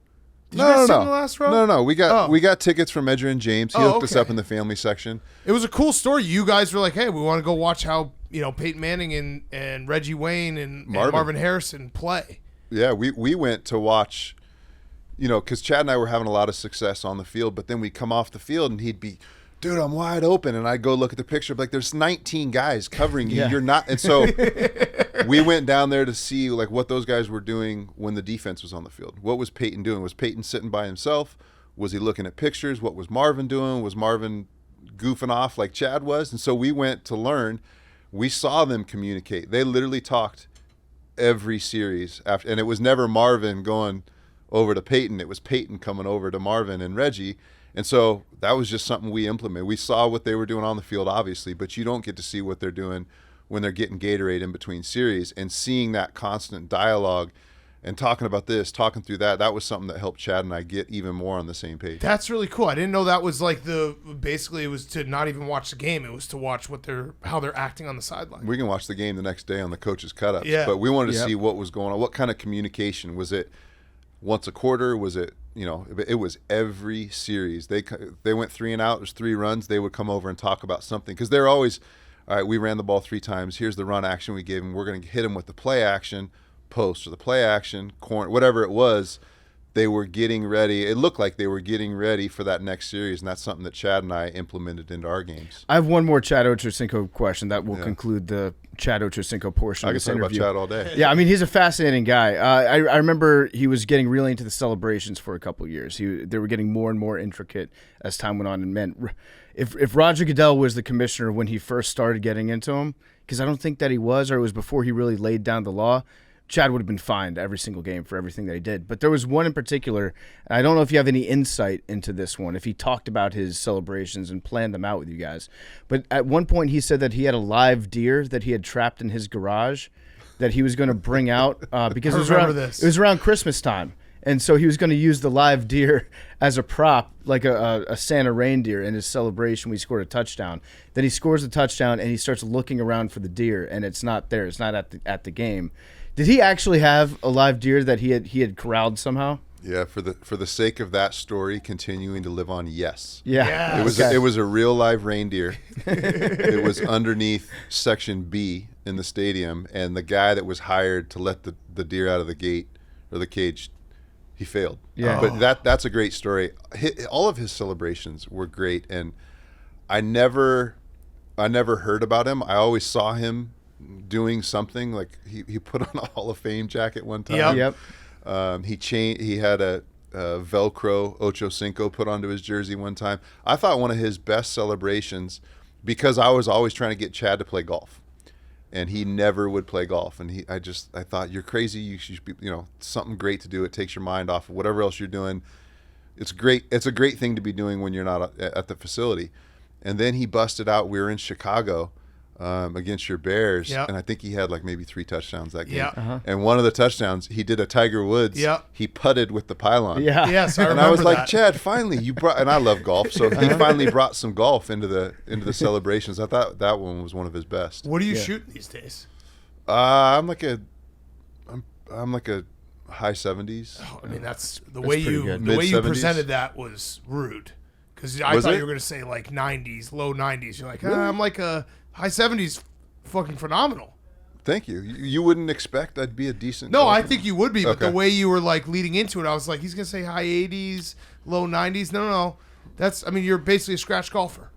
Did you guys sit No. in the last row? No. We got Oh. we got tickets from Edger and James. He Oh, hooked us okay. up in the family section. It was a cool story. You guys were like, "Hey, we want to go watch how Peyton Manning and Reggie Wayne and Marvin Harrison play." Yeah, we went to watch, because Chad and I were having a lot of success on the field, but then we come off the field and he'd be, dude, I'm wide open. And I'd go look at the picture, like, there's 19 guys covering you. Yeah. You're not. And so we went down there to see, like, what those guys were doing when the defense was on the field. What was Peyton doing? Was Peyton sitting by himself? Was he looking at pictures? What was Marvin doing? Was Marvin goofing off like Chad was? And so we went to learn. We saw them communicate. They literally talked every series after, and it was never Marvin going over to Peyton. It was Peyton coming over to Marvin and Reggie. And so that was just something we implemented. We saw what they were doing on the field, obviously, but you don't get to see what they're doing when they're getting Gatorade in between series, and seeing that constant dialogue and talking about this, talking through that. That was something that helped Chad and I get even more on the same page. That's really cool. I didn't know that was like basically it was to not even watch the game. It was to watch how they're acting on the sideline. We can watch the game the next day on the coach's cut-ups. Yeah. But we wanted to see what was going on. What kind of communication? Was it once a quarter? Was it, it was every series. They went 3 and out. There's 3 runs. They would come over and talk about something, because they're always, all right, we ran the ball 3 times. Here's the run action we gave them. We're going to hit them with the play action, post, or the play action, corner, whatever it was. They were getting ready. It looked like they were getting ready for that next series, and that's something that Chad and I implemented into our games. I have one more Chad Ochocinco question that will conclude the Chad Ochocinco portion I of can this talk about interview. Chad all day. Yeah, I mean, he's a fascinating guy. I remember he was getting really into the celebrations for a couple of years. They were getting more and more intricate as time went on. And man, if Roger Goodell was the commissioner when he first started getting into them, because I don't think that he was, or it was before he really laid down the law, Chad would have been fined every single game for everything that he did. But there was one in particular, and I don't know if you have any insight into this one, if he talked about his celebrations and planned them out with you guys. But at one point he said that he had a live deer that he had trapped in his garage that he was going to bring out because it was around Christmas time. And so he was going to use the live deer as a prop, like a Santa reindeer in his celebration. We scored a touchdown. Then he scores the touchdown, and he starts looking around for the deer, and it's not there. It's not at the game. Did he actually have a live deer that he had corralled somehow? Yeah, for the sake of that story continuing to live on, yes. Yeah. It was a real live reindeer. It was underneath section B in the stadium, and the guy that was hired to let the deer out of the gate or the cage, he failed. Yeah. But that's a great story. All of his celebrations were great, and I never heard about him. I always saw him doing something, like he put on a Hall of Fame jacket one time. Yep. He had a Velcro Ochocinco put onto his jersey one time. I thought one of his best celebrations, because I was always trying to get Chad to play golf, and he never would play golf. And I thought, you're crazy. You should be, something great to do. It takes your mind off of whatever else you're doing. It's great. It's a great thing to be doing when you're not at the facility. And then he busted out. We were in Chicago against your Bears, and I think he had like maybe 3 touchdowns that game. And one of the touchdowns, he did a Tiger Woods. He putted with the pylon. Yeah. Yes, I remember And I was like, that. Chad, finally you brought. And I love golf, so he finally brought some golf into the celebrations. I thought that one was one of his best. What are you shooting these days? I'm like a high 70s. I mean, that's the way pretty you good. the way you Mid-70s. presented that was rude, because I Was thought it? you were going to say like 90s, low 90s. You're like, I'm like a high 70s, fucking phenomenal. Thank you. You wouldn't expect I'd be a decent. No, I golfer. think you would be, but the Okay. way you were like leading into it, I was like, he's going to say high 80s, low 90s. No. You're basically a scratch golfer.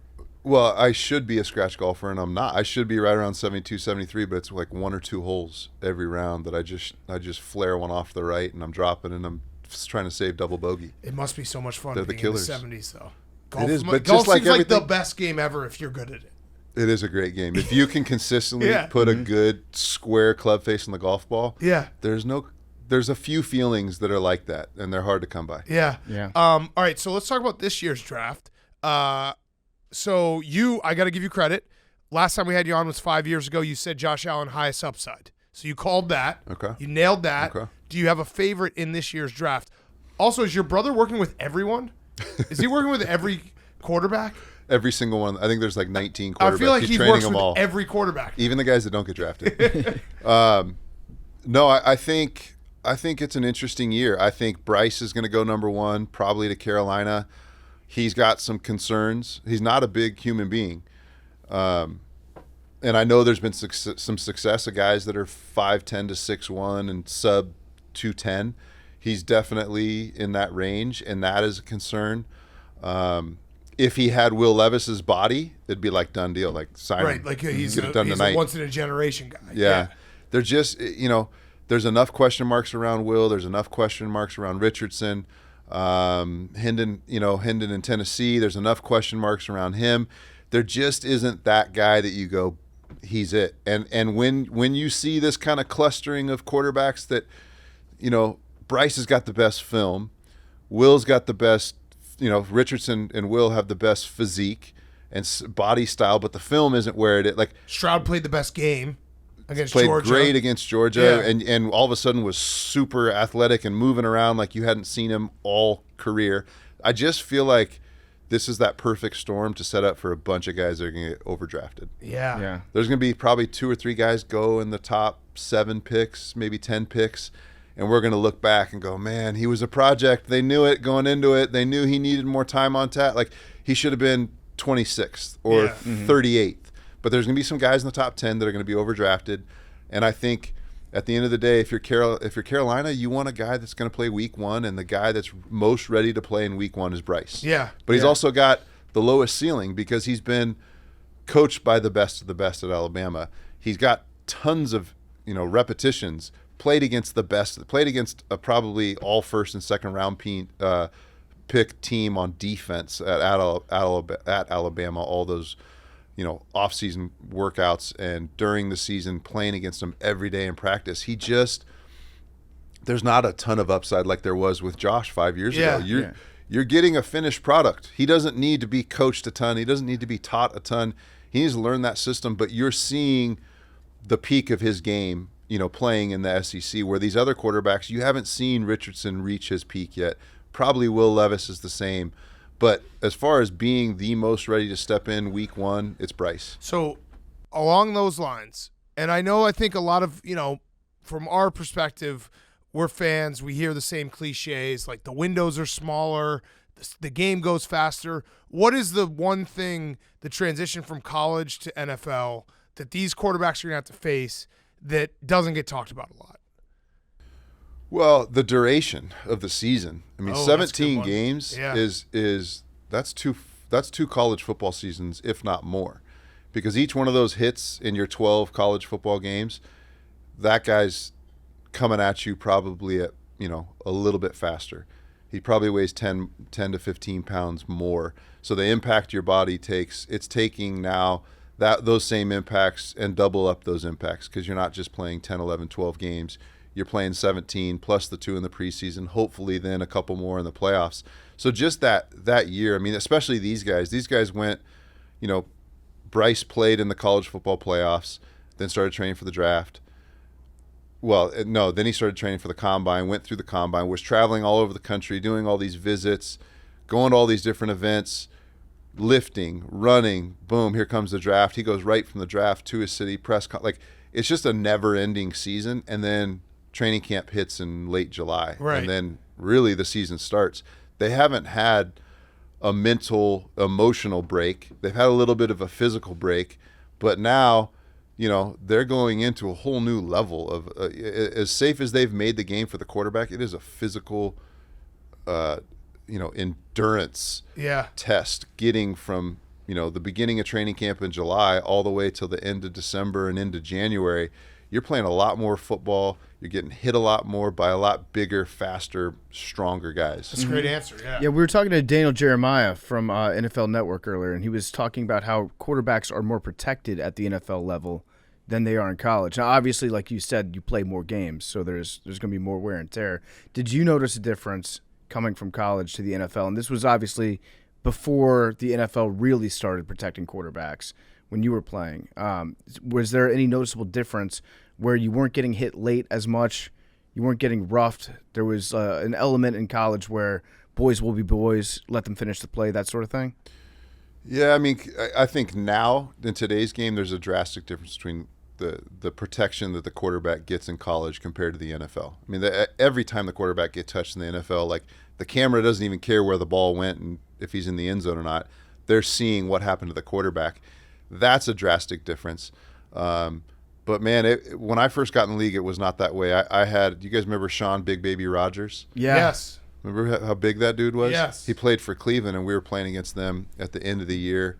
Well, I should be a scratch golfer, and I'm not. I should be right around 72, 73, but it's like 1 or 2 holes every round that I just flare one off to the right, and I'm dropping, and I'm just trying to save double bogey. It must be so much fun They're the being in the killers. 70s, though. Golf, is, but golf just like seems like the everything- best game ever if you're good at it. It is a great game. If you can consistently Yeah. put a good square club face on the golf ball, Yeah. there's a few feelings that are like that, and they're hard to come by. Yeah. Yeah. All right, so let's talk about this year's draft. So I got to give you credit. Last time we had you on was 5 years ago. You said Josh Allen highest upside. So you called that. Okay. You nailed that. Okay. Do you have a favorite in this year's draft? Also, is your brother working with everyone? Is he working with every quarterback? Every single one. I think there's like 19 quarterbacks. I feel like He's he training works them with all. every quarterback. Even the guys that don't get drafted. No, I think I think it's an interesting year. I think Bryce is going to go number 1, probably to Carolina. He's got some concerns. He's not a big human being. And I know there's been some success of guys that are 5'10" to 6'1" and sub 210. He's definitely in that range, and that is a concern. If he had Will Levis's body, it'd be like done deal, like sign him. Right, like he's Get it done tonight. a once-in-a-generation guy. Yeah. They're just, there's enough question marks around Will. There's enough question marks around Richardson. Hendon in Tennessee, there's enough question marks around him. There just isn't that guy that you go, he's it. And when you see this kind of clustering of quarterbacks that, Bryce has got the best film, Will's got the best, Richardson and Will have the best physique and body style, but the film isn't where it, like Stroud played the best game against played Georgia. great against Georgia, and all of a sudden was super athletic and moving around like you hadn't seen him all career. I just feel like this is that perfect storm to set up for a bunch of guys that are going to get overdrafted. Yeah. There's going to be probably 2 or 3 guys go in the top 7 picks, maybe 10 picks, and we're going to look back and go, man, he was a project. They knew it going into it. They knew he needed more time on tap. Like, he should have been 26th or 38th. But there's going to be some guys in the top 10 that are going to be overdrafted. And I think at the end of the day, if you're Carolina, you want a guy that's going to play week 1, and the guy that's most ready to play in week 1 is Bryce. Yeah. But he's also got the lowest ceiling because he's been coached by the best of the best at Alabama. He's got tons of, repetitions, played against the best, played against probably all first and second round pick team on defense at Alabama, all those off-season workouts and during the season playing against him every day in practice. There's not a ton of upside like there was with Josh 5 years ago. You're getting a finished product. He doesn't need to be coached a ton. He doesn't need to be taught a ton. He needs to learn that system, but you're seeing the peak of his game, playing in the SEC, where these other quarterbacks, you haven't seen Richardson reach his peak yet. Probably Will Levis is the same. But as far as being the most ready to step in week 1, it's Bryce. So along those lines, and I think a lot of, from our perspective, we're fans, we hear the same cliches, like the windows are smaller, the game goes faster. What is the one thing, the transition from college to NFL, that these quarterbacks are going to have to face that doesn't get talked about a lot? Well, the duration of the season. I mean, 17 games that's two college football seasons, if not more, because each one of those hits in your 12 college football games, that guy's coming at you probably at a little bit faster. He probably weighs 10 to 15 pounds more. So the impact your body takes, it's taking now those same impacts and double up those impacts, because you're not just playing 10, 11, 12 games. You're playing 17 plus the 2 in the preseason, hopefully then a couple more in the playoffs. So just that year, I mean, especially these guys went, Bryce played in the college football playoffs, then started training for the draft. Well, no, then he started training for the combine, went through the combine, was traveling all over the country, doing all these visits, going to all these different events, lifting, running, boom, here comes the draft. He goes right from the draft to his city it's just a never-ending season, and then training camp hits in late July, and then really the season starts. They haven't had a mental, emotional break. They've had a little bit of a physical break, but now, they're going into a whole new level of as safe as they've made the game for the quarterback. It is a physical, endurance test, getting from the beginning of training camp in July all the way till the end of December and into January. You're playing a lot more football. You're getting hit a lot more by a lot bigger, faster, stronger guys. That's a great answer, yeah. Yeah, we were talking to Daniel Jeremiah from NFL Network earlier, and he was talking about how quarterbacks are more protected at the NFL level than they are in college. Now, obviously, like you said, you play more games, so there's going to be more wear and tear. Did you notice a difference coming from college to the NFL? And this was obviously before the NFL really started protecting quarterbacks. When you were playing, was there any noticeable difference where you weren't getting hit late as much, you weren't getting roughed? There was an element in college where boys will be boys, let them finish the play, that sort of thing? Yeah, I mean, I think now in today's game, there's a drastic difference between the protection that the quarterback gets in college compared to the NFL. I mean, every time the quarterback gets touched in the NFL, like the camera doesn't even care where the ball went and if he's in the end zone or not. They're seeing what happened to the quarterback. That's a drastic difference. But man, when I first got in the league, it was not that way. I had, you guys remember Sean Big Baby Rogers? Yeah. Yes. Remember how big that dude was? Yes. He played for Cleveland, and we were playing against them at the end of the year.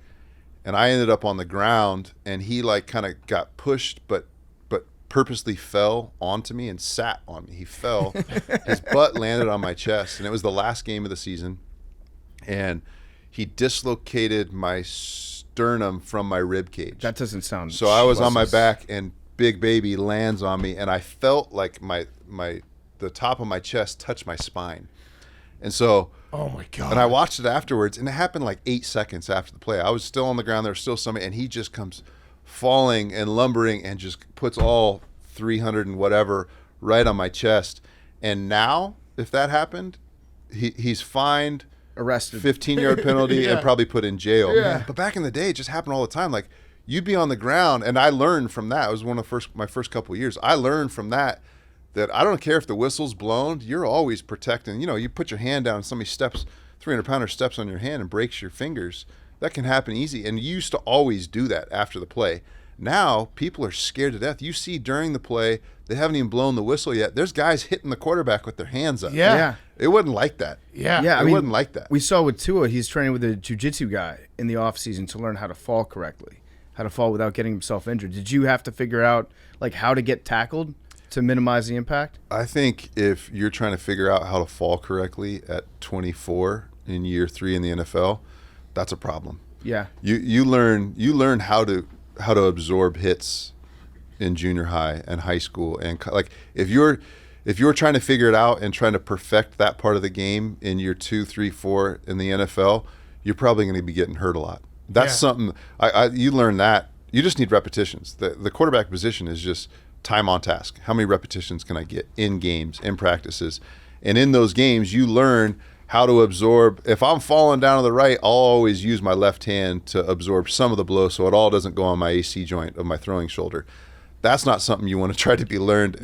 And I ended up on the ground, and he like kind of got pushed, but purposely fell onto me and sat on me. He fell. His butt landed on my chest, and it was the last game of the season. And he dislocated my sternum from my rib cage. That doesn't sound. So I was on my back, and Big Baby lands on me, and I felt like the top of my chest touched my spine. And so, Oh my God. and I watched it afterwards, and it happened like 8 seconds after the play. I was still on the ground. There was still somebody, and he just comes falling and lumbering and just puts all 300 and whatever right on my chest. And now, if that happened, he's fined, Arrested. 15-yard penalty, Yeah. and probably put in jail. Yeah. But back in the day, it just happened all the time. Like, you'd be on the ground, and I learned from that. It was one of my first couple of years. I learned from that I don't care if the whistle's blown, you're always protecting. You know, you put your hand down and somebody 300-pounder steps on your hand and breaks your fingers. That can happen easy. And you used to always do that after the play. Now, people are scared to death. You see during the play, they haven't even blown the whistle yet. There's guys hitting the quarterback with their hands up. Yeah. Yeah. It wasn't like that. Yeah. Yeah, It wasn't like that. We saw with Tua, he's training with a jiu-jitsu guy in the offseason to learn how to fall correctly, how to fall without getting himself injured. Did you have to figure out like how to get tackled to minimize the impact? I think if you're trying to figure out how to fall correctly at 24 in year 3 in the NFL, that's a problem. Yeah. You learn how to absorb hits in junior high and high school, and like if you're trying to figure it out and trying to perfect that part of the game in year 2, 3, 4 in the NFL, you're probably going to be getting hurt a lot. That's something you learn that. You just need repetitions. The quarterback position is just time on task. How many repetitions can I get in games, in practices? And in those games, you learn how to absorb. If I'm falling down to the right, I'll always use my left hand to absorb some of the blow so it all doesn't go on my AC joint of my throwing shoulder. That's not something you want to try to be learned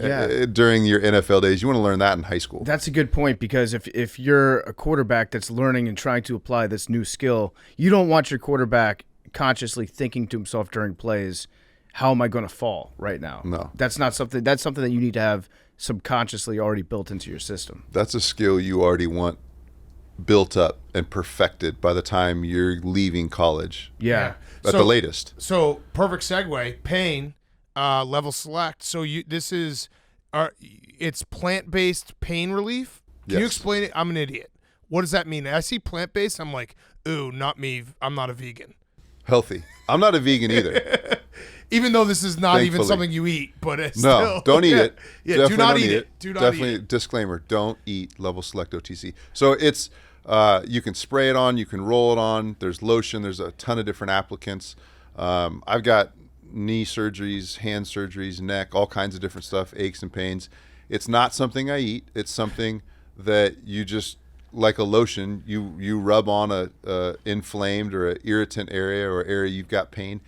during your NFL days. You want to learn that in high school. That's a good point, because if you're a quarterback that's learning and trying to apply this new skill, you don't want your quarterback consciously thinking to himself during plays, how am I going to fall right now? No. That's something that you need to have subconsciously already built into your system. That's a skill you already want built up and perfected by the time you're leaving college Yeah. at the latest. So perfect segue. Pain, level select. So it's plant-based pain relief. Can you Yes. explain it? I'm an idiot. What does that mean? I see plant-based. I'm like, ooh, not me. I'm not a vegan. Healthy. I'm not a vegan either. Even though this is not even Thankfully. something you eat, but it's No, still, don't eat it. Yeah, Definitely do not don't eat it. Do not Definitely, eat it. disclaimer, don't eat Level Select OTC. So it's, you can spray it on, you can roll it on. There's lotion. There's a ton of different applicants. I've got knee surgeries, hand surgeries, neck, all kinds of different stuff, aches and pains. It's not something I eat. It's something that you just, like a lotion, you rub on a inflamed or an irritant area or area you've got pain,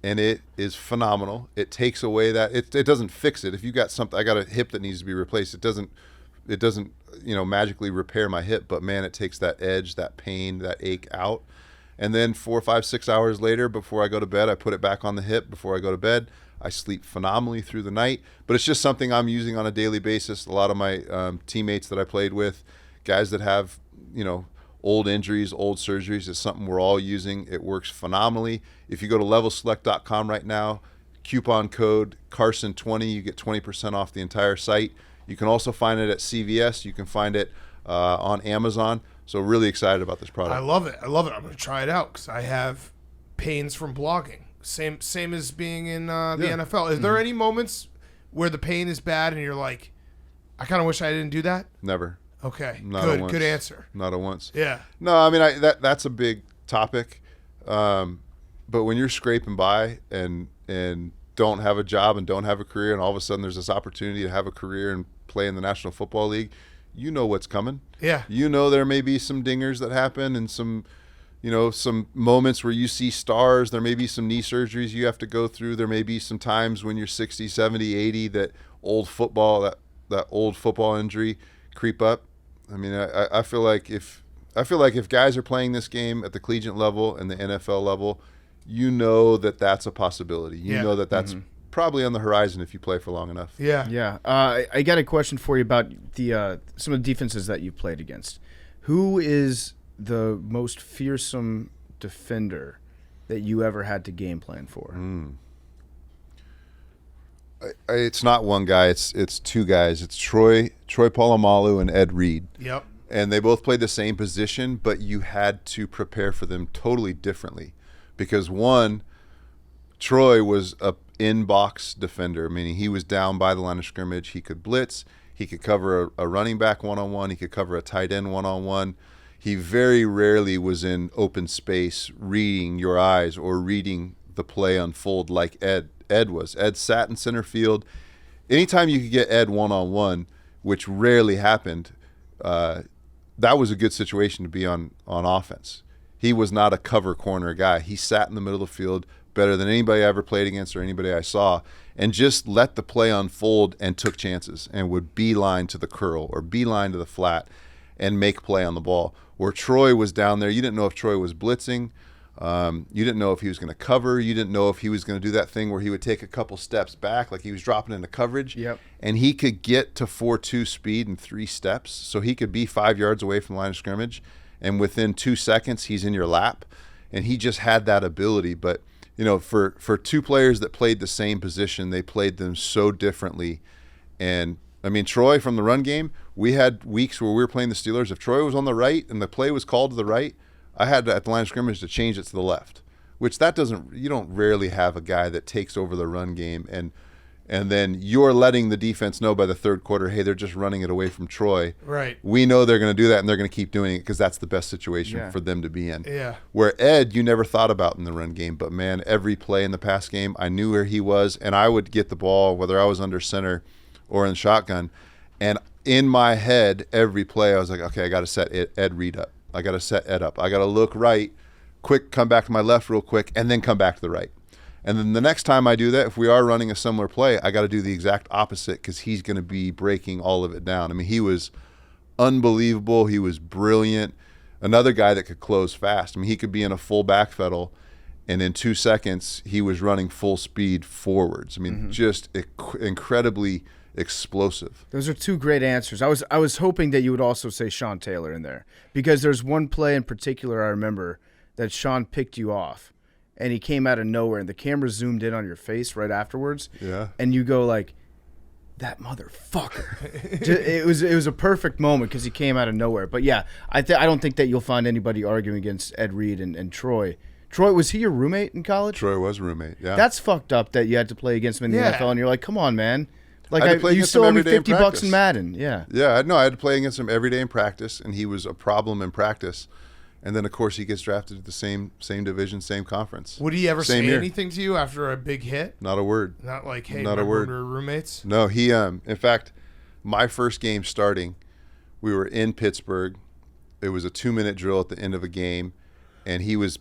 and it is phenomenal. It takes away that. It doesn't fix it. If you got something, I got a hip that needs to be replaced. It doesn't magically repair my hip, but man, it takes that edge, that pain, that ache out. And then 4, 5, 6 hours later, before I go to bed, I put it back on the hip. Before I go to bed, I sleep phenomenally through the night. But it's just something I'm using on a daily basis. A lot of my teammates that I played with, guys that have, old injuries, old surgeries, is something we're all using. It works phenomenally. If you go to levelselect.com right now, coupon code Carson20, you get 20% off the entire site. You can also find it at CVS. You can find it on Amazon. So really excited about this product. I love it. I'm going to try it out because I have pains from blogging. Same as being in the NFL. Is there any moments where the pain is bad and you're like, I kind of wish I didn't do that? Never. Okay. Not a Good. once. Good answer. Not a once. Yeah. No, I mean that's a big topic. But when you're scraping by and don't have a job and don't have a career, and all of a sudden there's this opportunity to have a career and play in the National Football League, you know what's coming. Yeah. You know there may be some dingers that happen and some some moments where you see stars. There may be some knee surgeries you have to go through. There may be some times when you're 60, 70, 80 that old football injury creep up. I mean, I feel like if guys are playing this game at the collegiate level and the NFL level, that's a possibility. You know that's probably on the horizon if you play for long enough. Yeah. I got a question for you about some of the defenses that you've played against. Who is the most fearsome defender that you ever had to game plan for? It's not one guy. It's two guys. It's Troy Polamalu and Ed Reed. Yep. And they both played the same position, but you had to prepare for them totally differently, because one, Troy was a in-box defender, meaning he was down by the line of scrimmage. He could blitz. He could cover a running back one-on-one. He could cover a tight end one-on-one. He very rarely was in open space reading your eyes or reading the play unfold like Ed was. Ed sat in center field. Anytime you could get Ed one-on-one, which rarely happened, that was a good situation to be on offense. He was not a cover corner guy. He sat in the middle of the field better than anybody I ever played against or anybody I saw, and just let the play unfold and took chances and would beeline to the curl or beeline to the flat and make play on the ball. Where Troy was down there, you didn't know if Troy was blitzing. You didn't know if he was going to cover. You didn't know if he was going to do that thing where he would take a couple steps back, like he was dropping into coverage. Yep. And he could get to 4.2 speed in 3 steps. So he could be 5 yards away from the line of scrimmage, and within 2 seconds, he's in your lap. And he just had that ability. But, for two players that played the same position, they played them so differently. And, I mean, Troy, from the run game, we had weeks where we were playing the Steelers. If Troy was on the right and the play was called to the right, I had to, at the line of scrimmage, to change it to the left, which you don't rarely have a guy that takes over the run game and then you're letting the defense know by the third quarter, hey, they're just running it away from Troy. Right. We know they're going to do that, and they're going to keep doing it because that's the best situation for them to be in. Yeah. Where Ed, you never thought about in the run game, but man, every play in the pass game, I knew where he was, and I would get the ball, whether I was under center or in shotgun, and in my head, every play, I was like, okay, I got to set Ed Reed up. I got to set Ed up. I got to look right, quick, come back to my left real quick, and then come back to the right. And then the next time I do that, if we are running a similar play, I got to do the exact opposite because he's going to be breaking all of it down. I mean, he was unbelievable. He was brilliant. Another guy that could close fast. I mean, he could be in a full back pedal, and in 2 seconds, he was running full speed forwards. I mean, just incredibly explosive. Those are two great answers. I was hoping that you would also say Sean Taylor in there, because there's one play in particular I remember that Sean picked you off, and he came out of nowhere, and the camera zoomed in on your face right afterwards. Yeah. And you go like, that motherfucker. It was a perfect moment because he came out of nowhere. But yeah, I don't think that you'll find anybody arguing against Ed Reed and Troy. Troy, was he your roommate in college? Troy was a roommate, yeah. That's fucked up that you had to play against him in the NFL, and you're like, come on, man. Like, you still owe me $50 in Madden. Yeah. Yeah, no, I had to play against him every day in practice, and he was a problem in practice. And then, of course, he gets drafted to the same division, same conference. Would he ever Same say year. anything to you after a big hit? Not a word. Not like, hey, Not a word. we were roommates? No, he in fact, my first game starting, we were in Pittsburgh. It was a 2-minute drill at the end of a game, and he would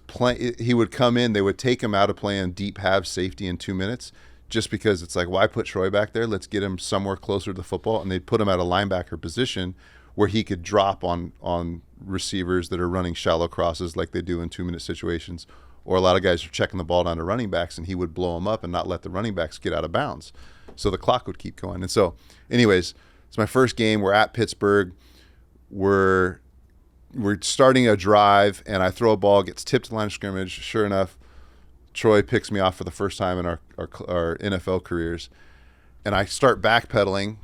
come in, they would take him out of playing deep half safety in 2 minutes, just because it's like, why put Troy back there? Let's get him somewhere closer to the football. And they'd put him at a linebacker position where he could drop on receivers that are running shallow crosses like they do in 2-minute situations. Or a lot of guys are checking the ball down to running backs, and he would blow them up and not let the running backs get out of bounds. So the clock would keep going. And so, anyways, it's my first game. We're at Pittsburgh. We're starting a drive, and I throw a ball, gets tipped to the line of scrimmage. Sure enough, Troy picks me off for the first time in our NFL careers. And I start backpedaling,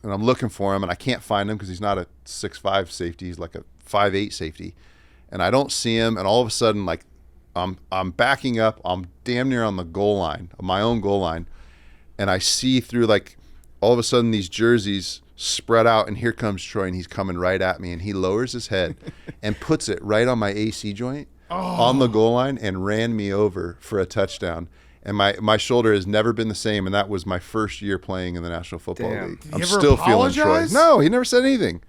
and I'm looking for him, and I can't find him because he's not a 6'5" safety. He's like a 5'8" safety. And I don't see him, and all of a sudden, like, I'm backing up. I'm damn near on the goal line, my own goal line. And I see through, like, all of a sudden these jerseys spread out, and here comes Troy, and he's coming right at me, and he lowers his head and puts it right on my AC joint on the goal line and ran me over for a touchdown. And my shoulder has never been the same, and that was my first year playing in the National Football League. Did he I'm ever still feeling Troy. apologize? No, he never said anything.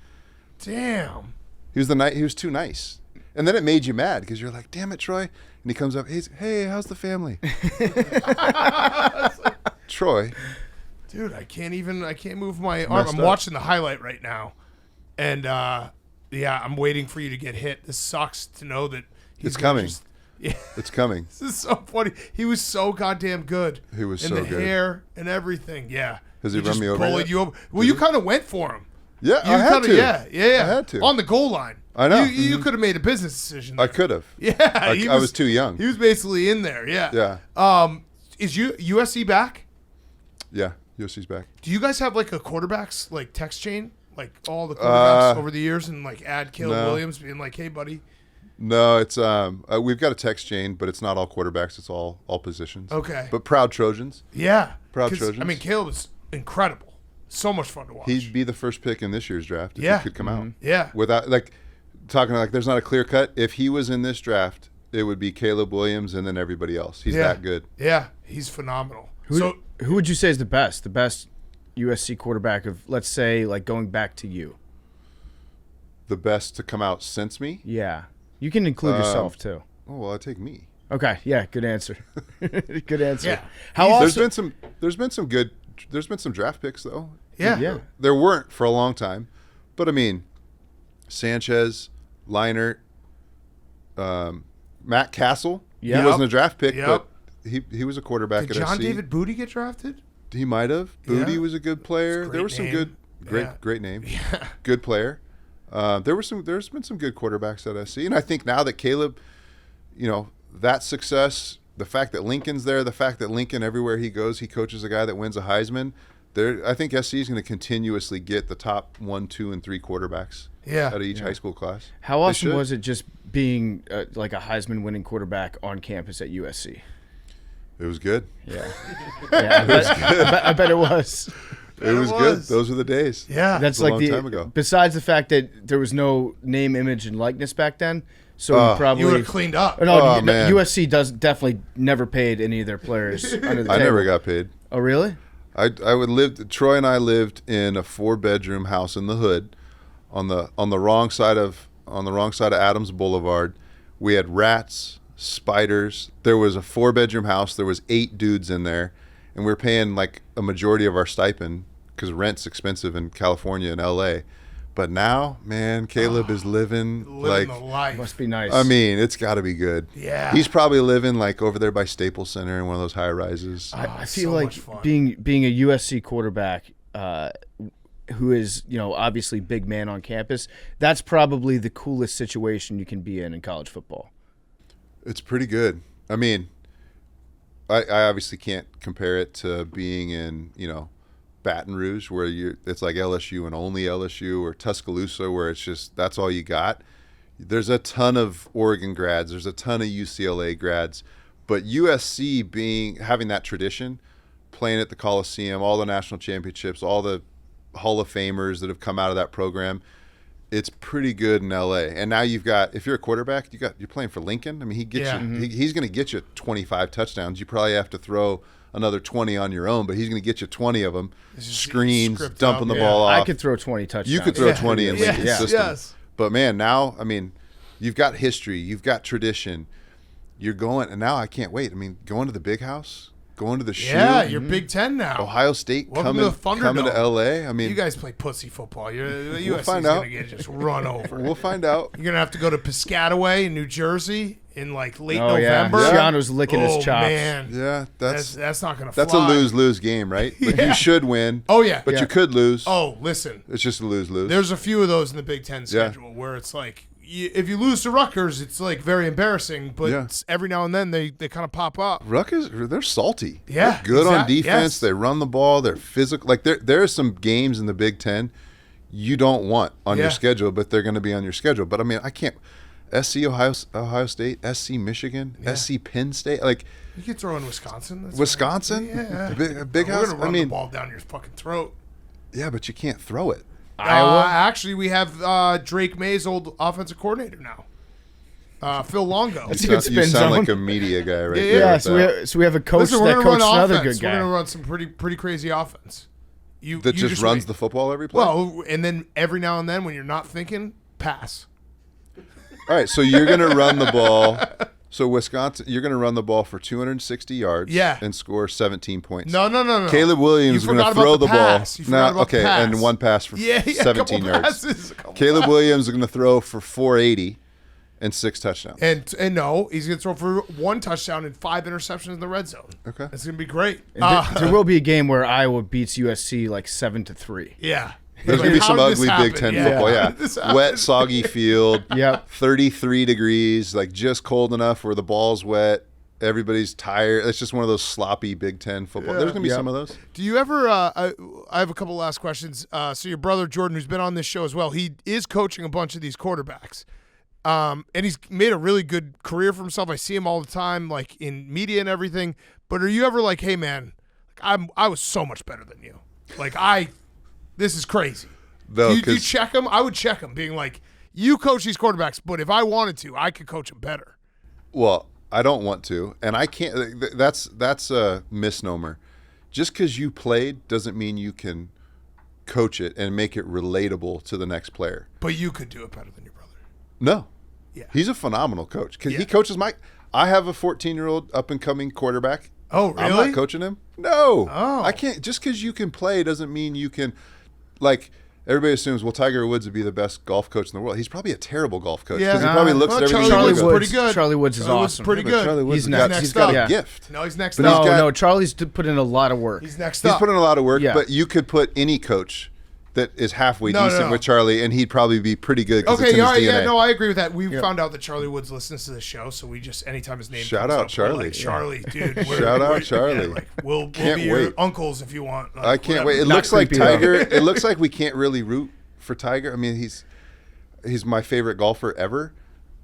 Damn. He was too nice. And then it made you mad because you're like, damn it, Troy. And he comes up, hey, how's the family? Troy. Dude, I can't move my arm. Messed I'm up. watching the highlight right now. And, I'm waiting for you to get hit. This sucks to know that he's It's coming. Yeah. It's coming. This is so funny. He was so goddamn good. He was and so the good. hair and everything. Yeah. Has he run just me over bullied yet? you over. Well, you kind of went for him. Yeah, You I had kinda- to. Yeah. I had to. On the goal line. I know. You could have made a business decision. I there. could have. Yeah. I was too young. He was basically in there. Yeah. Yeah. Is USC back? Yeah. USC's back. Do you guys have like a quarterbacks like text chain? Like all the quarterbacks over the years and like add Caleb no. Williams being like, hey buddy. No, it's we've got a text chain, but it's not all quarterbacks. It's all positions. Okay. But proud Trojans. Yeah. Proud 'Cause, Trojans. I mean, Caleb is incredible. So much fun to watch. He'd be the first pick in this year's draft if Yeah. he could come out. Yeah. Without there's not a clear cut. If he was in this draft, it would be Caleb Williams and then everybody else. He's that good. Yeah. He's phenomenal. Who would you say is the best? The best USC quarterback of, let's say, like going back to you. The best to come out since me? Yeah. You can include yourself too. Oh well, I take me. Okay. Yeah. Good answer. Good answer. Yeah. How There's awesome? been some draft picks though. Yeah. Yeah. There weren't for a long time, but I mean, Sanchez, Leinart, Matt Castle. Yep. He wasn't a draft pick, Yep. but he was a quarterback Did at John SC. David Booty get drafted? He might have. Booty Yeah. was a good player. It's a There were great some name. good, great name. Yeah. Good player. There's been some good quarterbacks at SC, and I think now that Caleb, that success, the fact that Lincoln's there, the fact that Lincoln everywhere he goes, he coaches a guy that wins a Heisman. I think SC is going to continuously get the top 1, 2, and 3 quarterbacks Yeah. out of each high school class. How They awesome should. was it just being like a Heisman winning quarterback on campus at USC? It was good. Yeah. I bet it was. It was good. Those were the days. Yeah. That's a like long the time ago. besides the fact that there was no name, image, and likeness back then. So you probably you would have cleaned up. No, man. USC definitely never paid any of their players under the I table. never got paid. Oh, really? Troy and I lived in a 4-bedroom house in the hood on the wrong side of Adams Boulevard. We had rats, spiders. There was a 4-bedroom house. There was 8 dudes in there, and we were paying like a majority of our stipend because rent's expensive in California and LA. But now, man, Caleb is living like, the life. Must be nice. I mean, it's got to be good. Yeah. He's probably living like over there by Staples Center in one of those high rises. I it's feel so like much fun. being a USC quarterback who is, obviously big man on campus, that's probably the coolest situation you can be in college football. It's pretty good. I mean, I obviously can't compare it to being in, Baton Rouge where it's like LSU and only LSU, or Tuscaloosa where it's just that's all you got. There's a ton of Oregon grads, there's a ton of UCLA grads, but USC having that tradition, playing at the Coliseum, all the national championships, all the Hall of Famers that have come out of that program, it's pretty good in LA. And now you've got, if you're a quarterback, you're playing for Lincoln. I mean, he's going to get you 25 touchdowns. You probably have to throw another 20 on your own, but he's going to get you 20 of them. Screens, script dumping up, the yeah. ball off. I could throw 20 touchdowns. You could throw 20 in Lincoln's Yes, system. yes. But man, now, I mean, you've got history, you've got tradition. You're going, and now I can't wait. I mean, going to the big house, going to the shoe. Yeah, you're Big Ten now. Ohio State Welcome to the coming to Thunderdome. LA. I mean, You guys play pussy football. The USC's find going out. to get just run over. we'll find out. You're going to have to go to Piscataway in New Jersey in like late Oh, yeah. November. Schiano's licking his chops. Man. Yeah, That's not going to fly. that's a lose-lose game, right? Like Yeah. you should win. Oh, yeah. But Yeah. you could lose. Oh, listen. It's just a lose-lose. There's a few of those in the Big Ten schedule where it's like, if you lose to Rutgers, it's like very embarrassing, but Yeah. every now and then they kind of pop up. Rutgers, they're salty. Yeah, They're good on exact- defense. yes. They run the ball. They're physical. Like there are some games in the Big Ten you don't want on your Yeah. schedule, but they're going to be on your schedule. But I mean, I can't. SC Ohio State, SC Michigan, SC Penn State, like You could throw in Wisconsin. That's Wisconsin, fine. Yeah. big We're house. gonna I run mean, the ball down your fucking throat. yeah, but you can't throw it. Actually, we have Drake May's old offensive coordinator now, Phil Longo. That's a good You spin sound zone. like a media guy, right? Yeah, there Yeah, with that. so we have a coach Listen, we're that gonna coached run another offense. good guy. We're gonna run some pretty crazy offense. You that you just runs wait. the football every play. Well, and then every now and then when you're not thinking, pass. All right, so you're going to run the ball. So Wisconsin, you're going to run the ball for 260 yards and score 17 points. No. Caleb Williams is going to throw the ball. Okay, and one pass for 17 yards. Caleb passes. Williams is going to throw for 480 and 6 touchdowns. And no, he's going to throw for 1 touchdown and 5 interceptions in the red zone. Okay. It's going to be great. There will be a game where Iowa beats USC like 7-3. Yeah. There's going to be some ugly Big Ten football. Yeah. Wet, soggy field. Yep. 33 degrees, like just cold enough where the ball's wet. Everybody's tired. It's just one of those sloppy Big Ten football. There's going to be some of those. Do you ever I have a couple last questions. So your brother Jordan, who's been on this show as well, he is coaching a bunch of these quarterbacks. And he's made a really good career for himself. I see him all the time, like in media and everything. But are you ever like, hey man, I was so much better than you. This is crazy. Though, do you check him? I would check him, being like, you coach these quarterbacks, but if I wanted to, I could coach them better. Well, I don't want to, and I can't. That's a misnomer. Just because you played doesn't mean you can coach it and make it relatable to the next player. But you could do it better than your brother. No. Yeah. He's a phenomenal coach. He coaches I have a 14-year-old up-and-coming quarterback. Oh, really? I'm not coaching him. No. Oh. I can't. Just because you can play doesn't mean you can, like, everybody assumes, well, Tiger Woods would be the best golf coach in the world. He's probably a terrible golf coach because he probably looks at everything. Charlie Woods pretty good. Charlie Woods is awesome. Pretty good. Charlie Woods He's next. he's got a up. gift. No, he's next But up. No, Charlie's put in a lot of work. He's next He's up. put in a lot of work, Yeah. but you could put any coach that is halfway decent no. with Charlie, and he'd probably be pretty good because it's in Okay, his all right, DNA. yeah, no, I agree with that. We found out that Charlie Woods listens to the show, so we just, anytime his name Shout comes out up, we're Charlie. like, Charlie, dude. Shout out Charlie. We'll Can't be your wait. uncles if you want. I can't wait. It Not looks like creepy, though. Tiger. It looks like we can't really root for Tiger. I mean, he's my favorite golfer ever,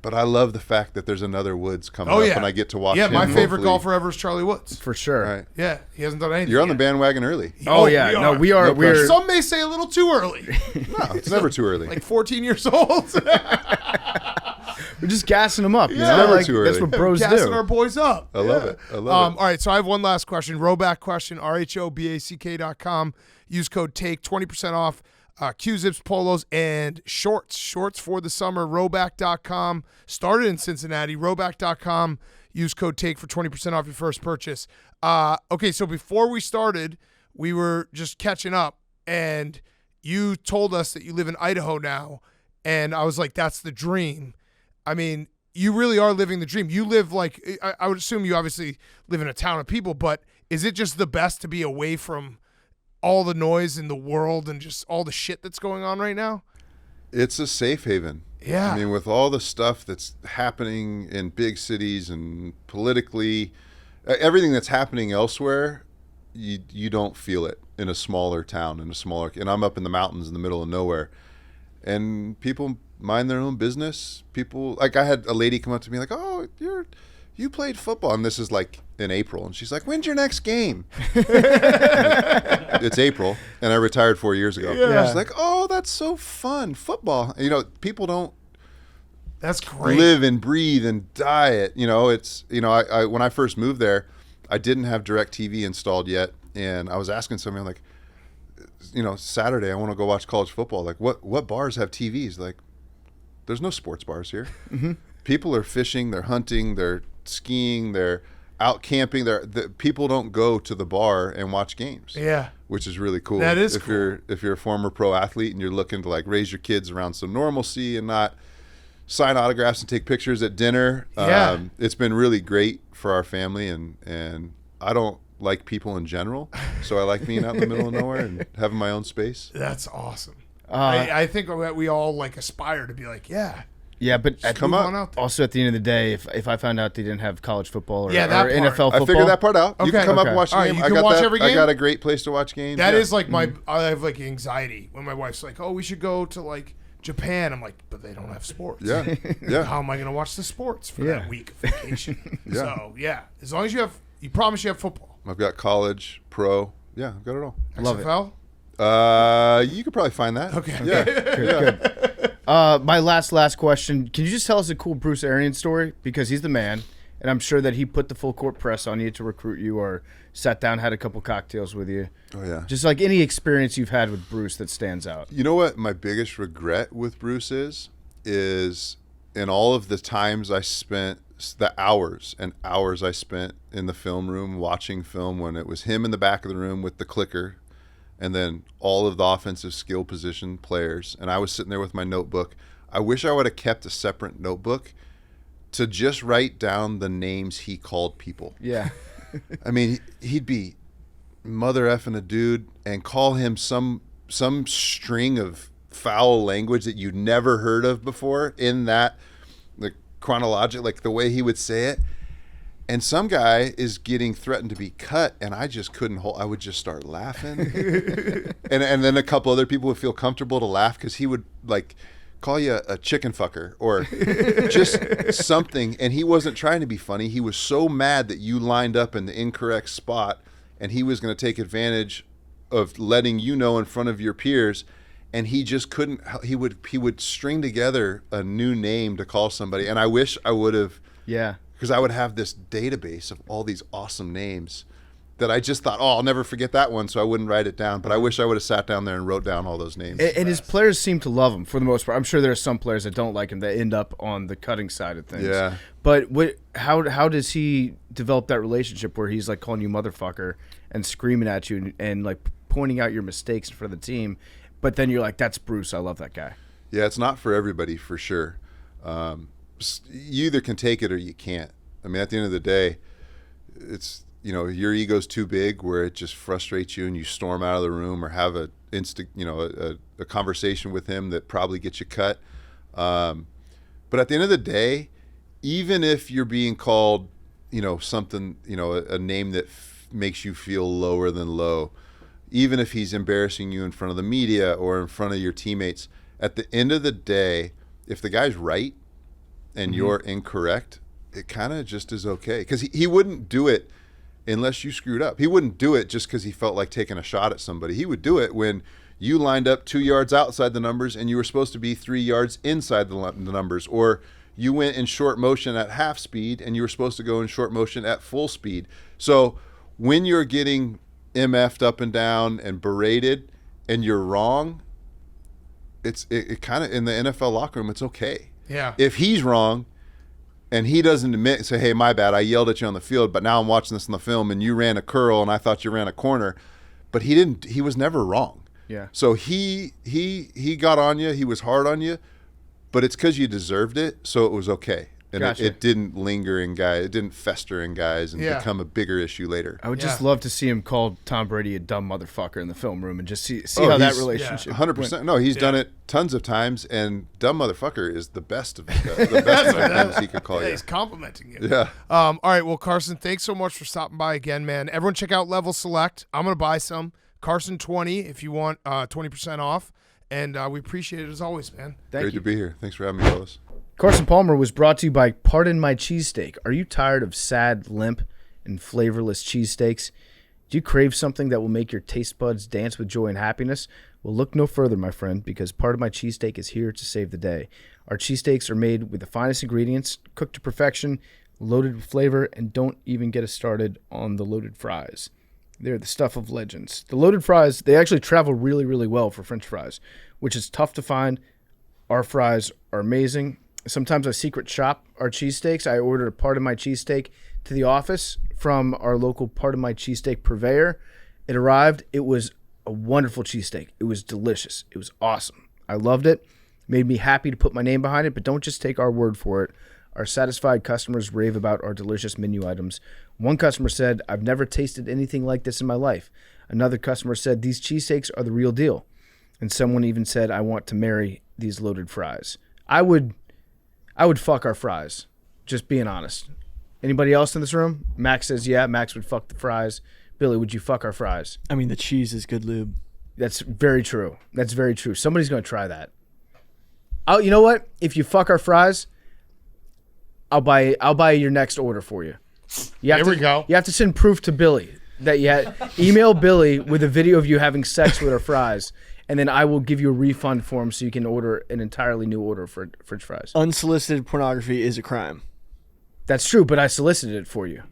but I love the fact that there's another Woods coming up, and I get to watch. Yeah, him, my favorite hopefully. golfer ever is Charlie Woods. For sure. Right. Yeah, he hasn't done anything. You're on the yet. bandwagon early. Oh, yeah. No, we are. No We're pressure. Some may say a little too early. No, it's never too early. Like 14 years old. we're just gassing them up. You Yeah. know? Never Like, too that's early. what bros Gassing do. our boys up. I love it. I love it. All right, so I have one last question. Rhoback question, RHOBACK.com. Use code TAKE, 20% off Q-Zips, polos, and shorts. Shorts for the summer, Rhoback.com. Started in Cincinnati, Rhoback.com. Use code TAKE for 20% off your first purchase. Okay, so before we started, we were just catching up, and you told us that you live in Idaho now, and I was like, that's the dream. I mean, you really are living the dream. You live like, I would assume you obviously live in a town of people, but is it just the best to be away from all the noise in the world and just all the shit that's going on right now? It's a safe haven. Yeah. I mean, with all the stuff that's happening in big cities and politically, everything that's happening elsewhere, you don't feel it in a smaller town, and I'm up in the mountains in the middle of nowhere, and people mind their own business. People, like, I had a lady come up to me like, oh, you played football, and this is like in April, and she's like, when's your next game? It's April, and I retired 4 years ago. Yeah. She's like, oh, that's so fun, football. You know, people don't That's great. live and breathe and diet. You know, it's, you know, I when I first moved there, I didn't have DirecTV installed yet, and I was asking somebody, I'm like, you know, Saturday I want to go watch college football. Like, what bars have TVs? Like, there's no sports bars here. Mm-hmm. People are fishing, they're hunting, they're skiing, they're out camping. People don't go to the bar and watch games. Yeah. Which is really cool. That is if cool. If you're a former pro athlete and you're looking to like raise your kids around some normalcy and not sign autographs and take pictures at dinner. Yeah. It's been really great for our family, and I don't like people in general, so I like being out in the middle of nowhere and having my own space. That's awesome. I think that we all like aspire to be like, yeah. Yeah, but Come on out there. also at the end of the day, if I found out they didn't have college football or, Yeah, that or part. NFL football, I figured that part out. You Okay. can come up Okay. and watch the All right, game. you I can got watch that. every I game? got a great place to watch games. That Yeah. is like I have like anxiety when my wife's like, oh, we should go to like Japan. I'm like, but they don't have sports. Yeah, yeah. How am I going to watch the sports for that week of vacation? Yeah. So, yeah, as long as you promise you have football. I've got college, pro. Yeah, I've got it all. Love it. XFL? You could probably find that. Okay. Yeah. Good. My last question. Can you just tell us a cool Bruce Arians story? Because he's the man, and I'm sure that he put the full court press on you to recruit you, or sat down, had a couple cocktails with you. Oh yeah. Just like any experience you've had with Bruce that stands out. You know what my biggest regret with Bruce is and all of the times I spent, the hours and hours I spent in the film room watching film when it was him in the back of the room with the clicker, and then all of the offensive skill position players, and I was sitting there with my notebook. I wish I would have kept a separate notebook to just write down the names he called people. Yeah. I mean, he'd be mother effing a dude and call him some string of foul language that you'd never heard of before in that, the chronologic, like the way he would say it. And some guy is getting threatened to be cut, and I just couldn't hold. I would just start laughing, and then a couple other people would feel comfortable to laugh because he would like call you a chicken fucker or just something, and he wasn't trying to be funny. He was so mad that you lined up in the incorrect spot, and he was going to take advantage of letting you know in front of your peers, and he just couldn't. He would string together a new name to call somebody, and I wish I would have. Yeah. Because I would have this database of all these awesome names that I just thought, I'll never forget that one, so I wouldn't write it down. But I wish I would have sat down there and wrote down all those names. And his players seem to love him for the most part. I'm sure there are some players that don't like him that end up on the cutting side of things. Yeah. But how does he develop that relationship where he's like calling you motherfucker and screaming at you and like pointing out your mistakes in front of the team, but then you're like, that's Bruce. I love that guy. Yeah, it's not for everybody for sure. You either can take it or you can't. I mean, at the end of the day, it's, your ego's too big where it just frustrates you and you storm out of the room or have a conversation with him that probably gets you cut. But at the end of the day, even if you're being called, something, a name that makes you feel lower than low, even if he's embarrassing you in front of the media or in front of your teammates, at the end of the day, if the guy's right and you're incorrect, it kind of just is okay. Because he wouldn't do it unless you screwed up. He wouldn't do it just because he felt like taking a shot at somebody. He would do it when you lined up 2 yards outside the numbers and you were supposed to be 3 yards inside the numbers. Or you went in short motion at half speed and you were supposed to go in short motion at full speed. So when you're getting MF'd up and down and berated and you're wrong, it kind of, in the NFL locker room, it's okay. Yeah. If he's wrong and he doesn't say, hey, my bad, I yelled at you on the field, but now I'm watching this on the film and you ran a curl and I thought you ran a corner, but he was never wrong. Yeah. So he got on you, he was hard on you, but it's because you deserved it, so it was okay. And Gotcha. it didn't linger in guys, it didn't fester in guys and become a bigger issue later. I would just love to see him call Tom Brady a dumb motherfucker in the film room and just see Oh, how that he's- relationship 100%. No, he's done it tons of times, and dumb motherfucker is the best of the best of things he could call Yeah, you. he's complimenting you. Yeah. All right. Well, Carson, thanks so much for stopping by again, man. Everyone check out Level Select. I'm going to buy some. Carson 20 if you want 20% off. And we appreciate it as always, man. Great to be here. Thanks for having me, fellas. Carson Palmer was brought to you by Pardon My Cheesesteak. Are you tired of sad, limp, and flavorless cheesesteaks? Do you crave something that will make your taste buds dance with joy and happiness? Well, look no further, my friend, because Pardon My Cheesesteak is here to save the day. Our cheesesteaks are made with the finest ingredients, cooked to perfection, loaded with flavor, and don't even get us started on the loaded fries. They're the stuff of legends. The loaded fries, they actually travel really, really well for French fries, which is tough to find. Our fries are amazing. Sometimes I secret shop our cheesesteaks. I ordered a Pardon My Cheesesteak to the office from our local Pardon My Cheesesteak purveyor. It arrived. It was a wonderful cheesesteak. It was delicious. It was awesome. I loved it. Made me happy to put my name behind it, but don't just take our word for it. Our satisfied customers rave about our delicious menu items. One customer said, I've never tasted anything like this in my life. Another customer said, these cheesesteaks are the real deal. And someone even said, I want to marry these loaded fries. I would fuck our fries, just being honest. Anybody else in this room? Max says, yeah, Max would fuck the fries. Billy, would you fuck our fries? I mean, the cheese is good lube. That's very true. That's very true. Somebody's going to try that. Oh, you know what? If you fuck our fries, I'll buy your next order for you. There we go. You have to send proof to Billy that you had. Email Billy with a video of you having sex with our fries, and then I will give you a refund form so you can order an entirely new order for French fries. Unsolicited pornography is a crime. That's true, but I solicited it for you.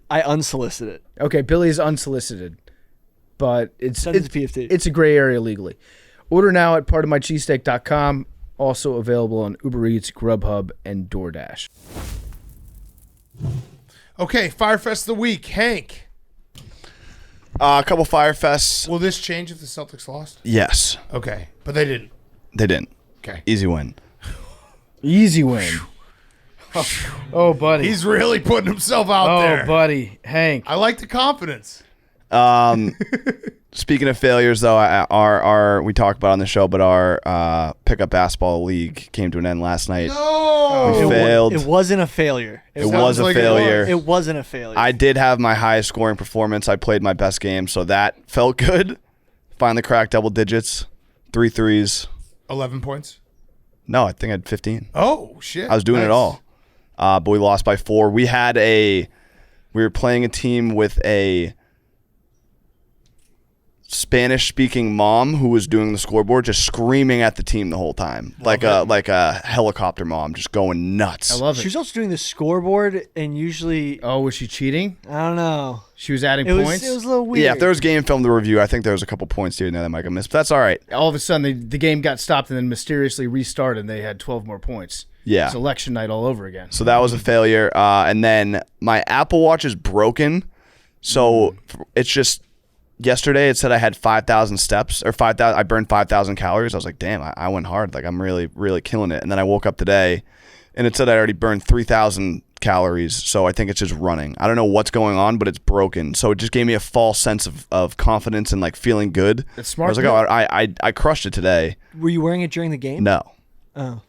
I unsolicited it. Okay, Billy is unsolicited, but Send it to PFT. It's a gray area legally. Order now at pardonmycheesesteak.com. Also available on UberEats, Grubhub, and DoorDash. Okay, Firefest of the week. Hank, A couple Firefests. will this change if the Celtics lost? Yes, Okay, but they didn't. they didn't. Okay. Easy win. Easy win. Oh, buddy. He's really putting himself out there. Oh, buddy. Hank. I like the confidence. Speaking of failures, though, our we talked about on the show, but our pickup basketball league came to an end last night. No. We failed. It wasn't a failure. It was a like it failure. was. It wasn't a failure. I did have my highest scoring performance. I played my best game, so that felt good. Finally cracked double digits, 3 threes. 11 points. No, I think I had 15. Oh, shit. I was doing it Nice. all. But we lost by 4. We were playing a team with a Spanish-speaking mom who was doing the scoreboard, just screaming at the team the whole time, like a helicopter mom, just going nuts. I love it. She was also doing the scoreboard, and usually, Oh, was she cheating? I don't know. She was adding It was points? a little weird. Yeah, if there was game film to review, I think there was a couple points here and there that Mike missed, but that's all right. All of a sudden, the game got stopped and then mysteriously restarted, and they had 12 more points. Yeah. It's election night all over again. So that was a failure. And then my Apple Watch is broken, so it's just. Yesterday it said I had 5,000 steps or 5,000. I burned 5,000 calories. I was like, damn, I went hard. Like I'm really, really killing it. And then I woke up today, and it said I already burned 3,000 calories. So I think it's just running. I don't know what's going on, but it's broken. So it just gave me a false sense of confidence and like feeling good. That's smart, I was like, oh, I crushed it today. Were you wearing it during the game? No, Oh.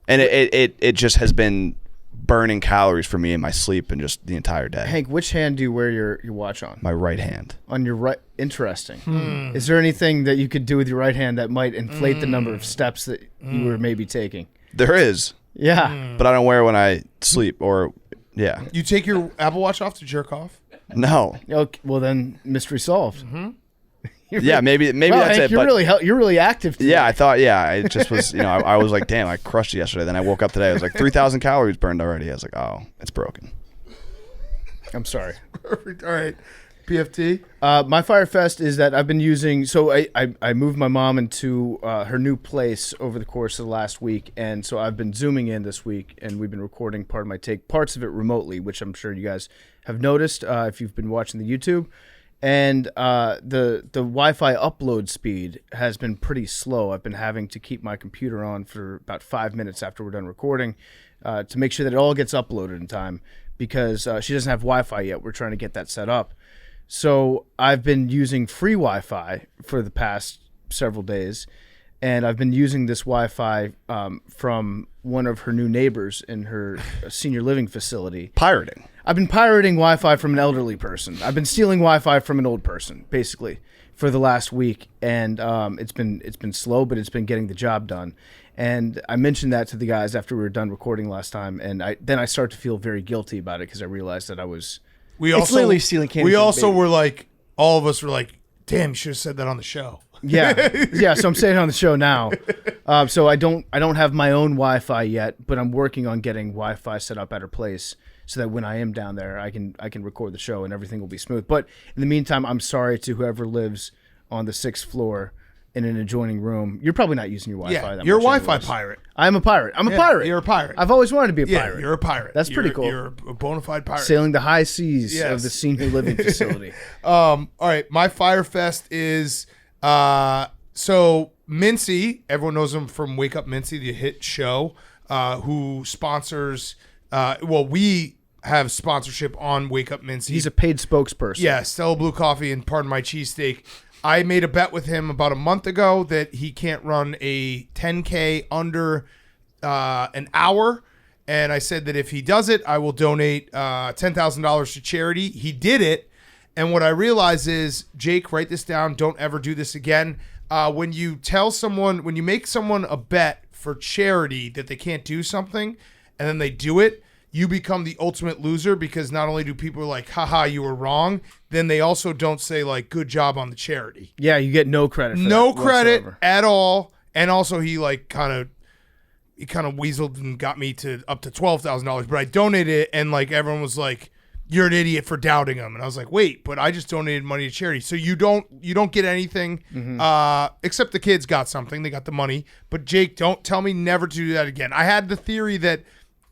and it just has been burning calories for me in my sleep and just the entire day. Hank, which hand do you wear your watch on? My right hand. On your right. Interesting. Is there anything that you could do with your right hand that might inflate the number of steps that you were maybe taking? There is, Yeah. but I don't wear it when I sleep or yeah. You take your Apple Watch off to jerk off? No. Okay, well, then mystery solved. Yeah, maybe Wow, that's Hank, it. you're But you're really active today. yeah, I thought it just was. I was like, damn, I crushed it yesterday. Then I woke up today. I was like 3,000 calories burned already. I was like, oh, it's broken. I'm sorry. Perfect. All right. PFT. My Firefest is that I've been using. So I moved my mom into her new place over the course of the last week, and so I've been zooming in this week, and we've been recording Pardon My Take, parts of it remotely, which I'm sure you guys have noticed if you've been watching the YouTube. And the Wi-Fi upload speed has been pretty slow. I've been having to keep my computer on for about 5 minutes after we're done recording to make sure that it all gets uploaded in time, because she doesn't have Wi-Fi yet. We're trying to get that set up. So I've been using free Wi-Fi for the past several days, and I've been using this Wi-Fi from one of her new neighbors in her senior living facility. Pirating. I've been pirating Wi-Fi from an elderly person. I've been stealing Wi-Fi from an old person, basically, for the last week, and it's been slow, but it's been getting the job done. And I mentioned that to the guys after we were done recording last time, and I start to feel very guilty about it because I realized that I was. It's literally stealing candy We from a also baby. were like, all of us were like, damn, you should have said that on the show. Yeah. So I'm saying it on the show now. So I don't have my own Wi-Fi yet, but I'm working on getting Wi-Fi set up at her place so that when I am down there, I can record the show and everything will be smooth. But in the meantime, I'm sorry to whoever lives on the 6th floor in an adjoining room. You're probably not using your Wi-Fi. Yeah, that you're a much Wi-Fi anyways. pirate. I'm a pirate. I'm a pirate. You're a pirate. I've always wanted to be a Yeah, pirate. you're a pirate. That's pretty cool. You're a bona fide pirate. Sailing the high seas Yes. of the senior living facility. All right, my Firefest is so Mincy. Everyone knows him from Wake Up Mincy, the hit show, who sponsors. We have sponsorship on Wake Up Mincy. He's a paid spokesperson. Yeah, Stella Blue Coffee and Pardon My Cheesesteak. I made a bet with him about a month ago that he can't run a 10K under an hour. And I said that if he does it, I will donate $10,000 to charity. He did it. And what I realize is, Jake, write this down. Don't ever do this again. When you make someone a bet for charity that they can't do something and then they do it, you become the ultimate loser, because not only do people like, haha, you were wrong, then they also don't say like, good job on the charity. Yeah, you get no credit for No that credit whatsoever. at all. And also he kind of weaseled and got me to up to $12,000, but I donated it, and like everyone was like, you're an idiot for doubting him. And I was like, wait, but I just donated money to charity. So you don't get anything, except the kids got something. They got the money. But Jake, don't tell me never to do that again. I had the theory that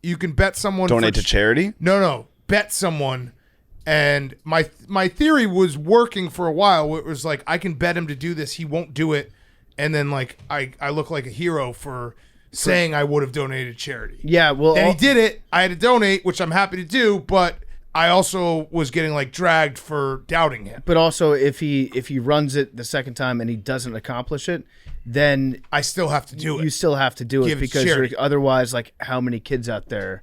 you can bet someone. Donate to charity? No, bet someone. And my theory was working for a while. Where it was like, I can bet him to do this. He won't do it. And then like I look like a hero for saying I would have donated to charity. Yeah, well, Then he did it. I had to donate, which I'm happy to do, but I also was getting like dragged for doubting him. but also if he runs it the second time and he doesn't accomplish it, then I still have to do it. you still have to do it Give it because charity. otherwise, like, how many kids out there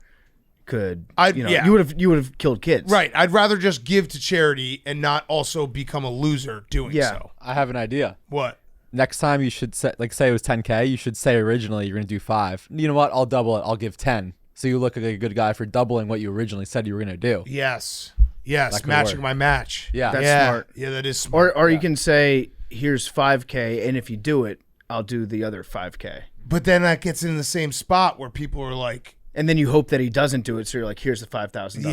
could yeah. you would have killed kids, Right. I'd rather just give to charity and not also become a loser doing Yeah. so. I have an idea. What? Next time you should say, like, say it was 10K, you should say originally you're going to do 5. You know what? I'll double it. I'll give 10. So you look like a good guy for doubling what you originally said you were going to do. Yes. That could Matching work. my match. Yeah. That's yeah. smart. Yeah, that is smart. Or you can say, here's 5K, and if you do it, I'll do the other 5K. But then that gets in the same spot where people are like, And then you hope that he doesn't do it, so you're like, here's the $5,000.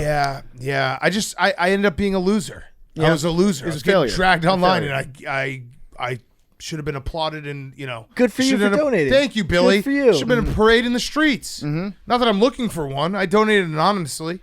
yeah. I ended up being a loser. Yeah. I was a loser. It was I was a getting failure. dragged A online, failure. and I should have been applauded, and Good for you should for have- donating. Thank you, Billy. Good for you. Should have been a parade in the streets. Mm-hmm. Not that I'm looking for one. I donated anonymously,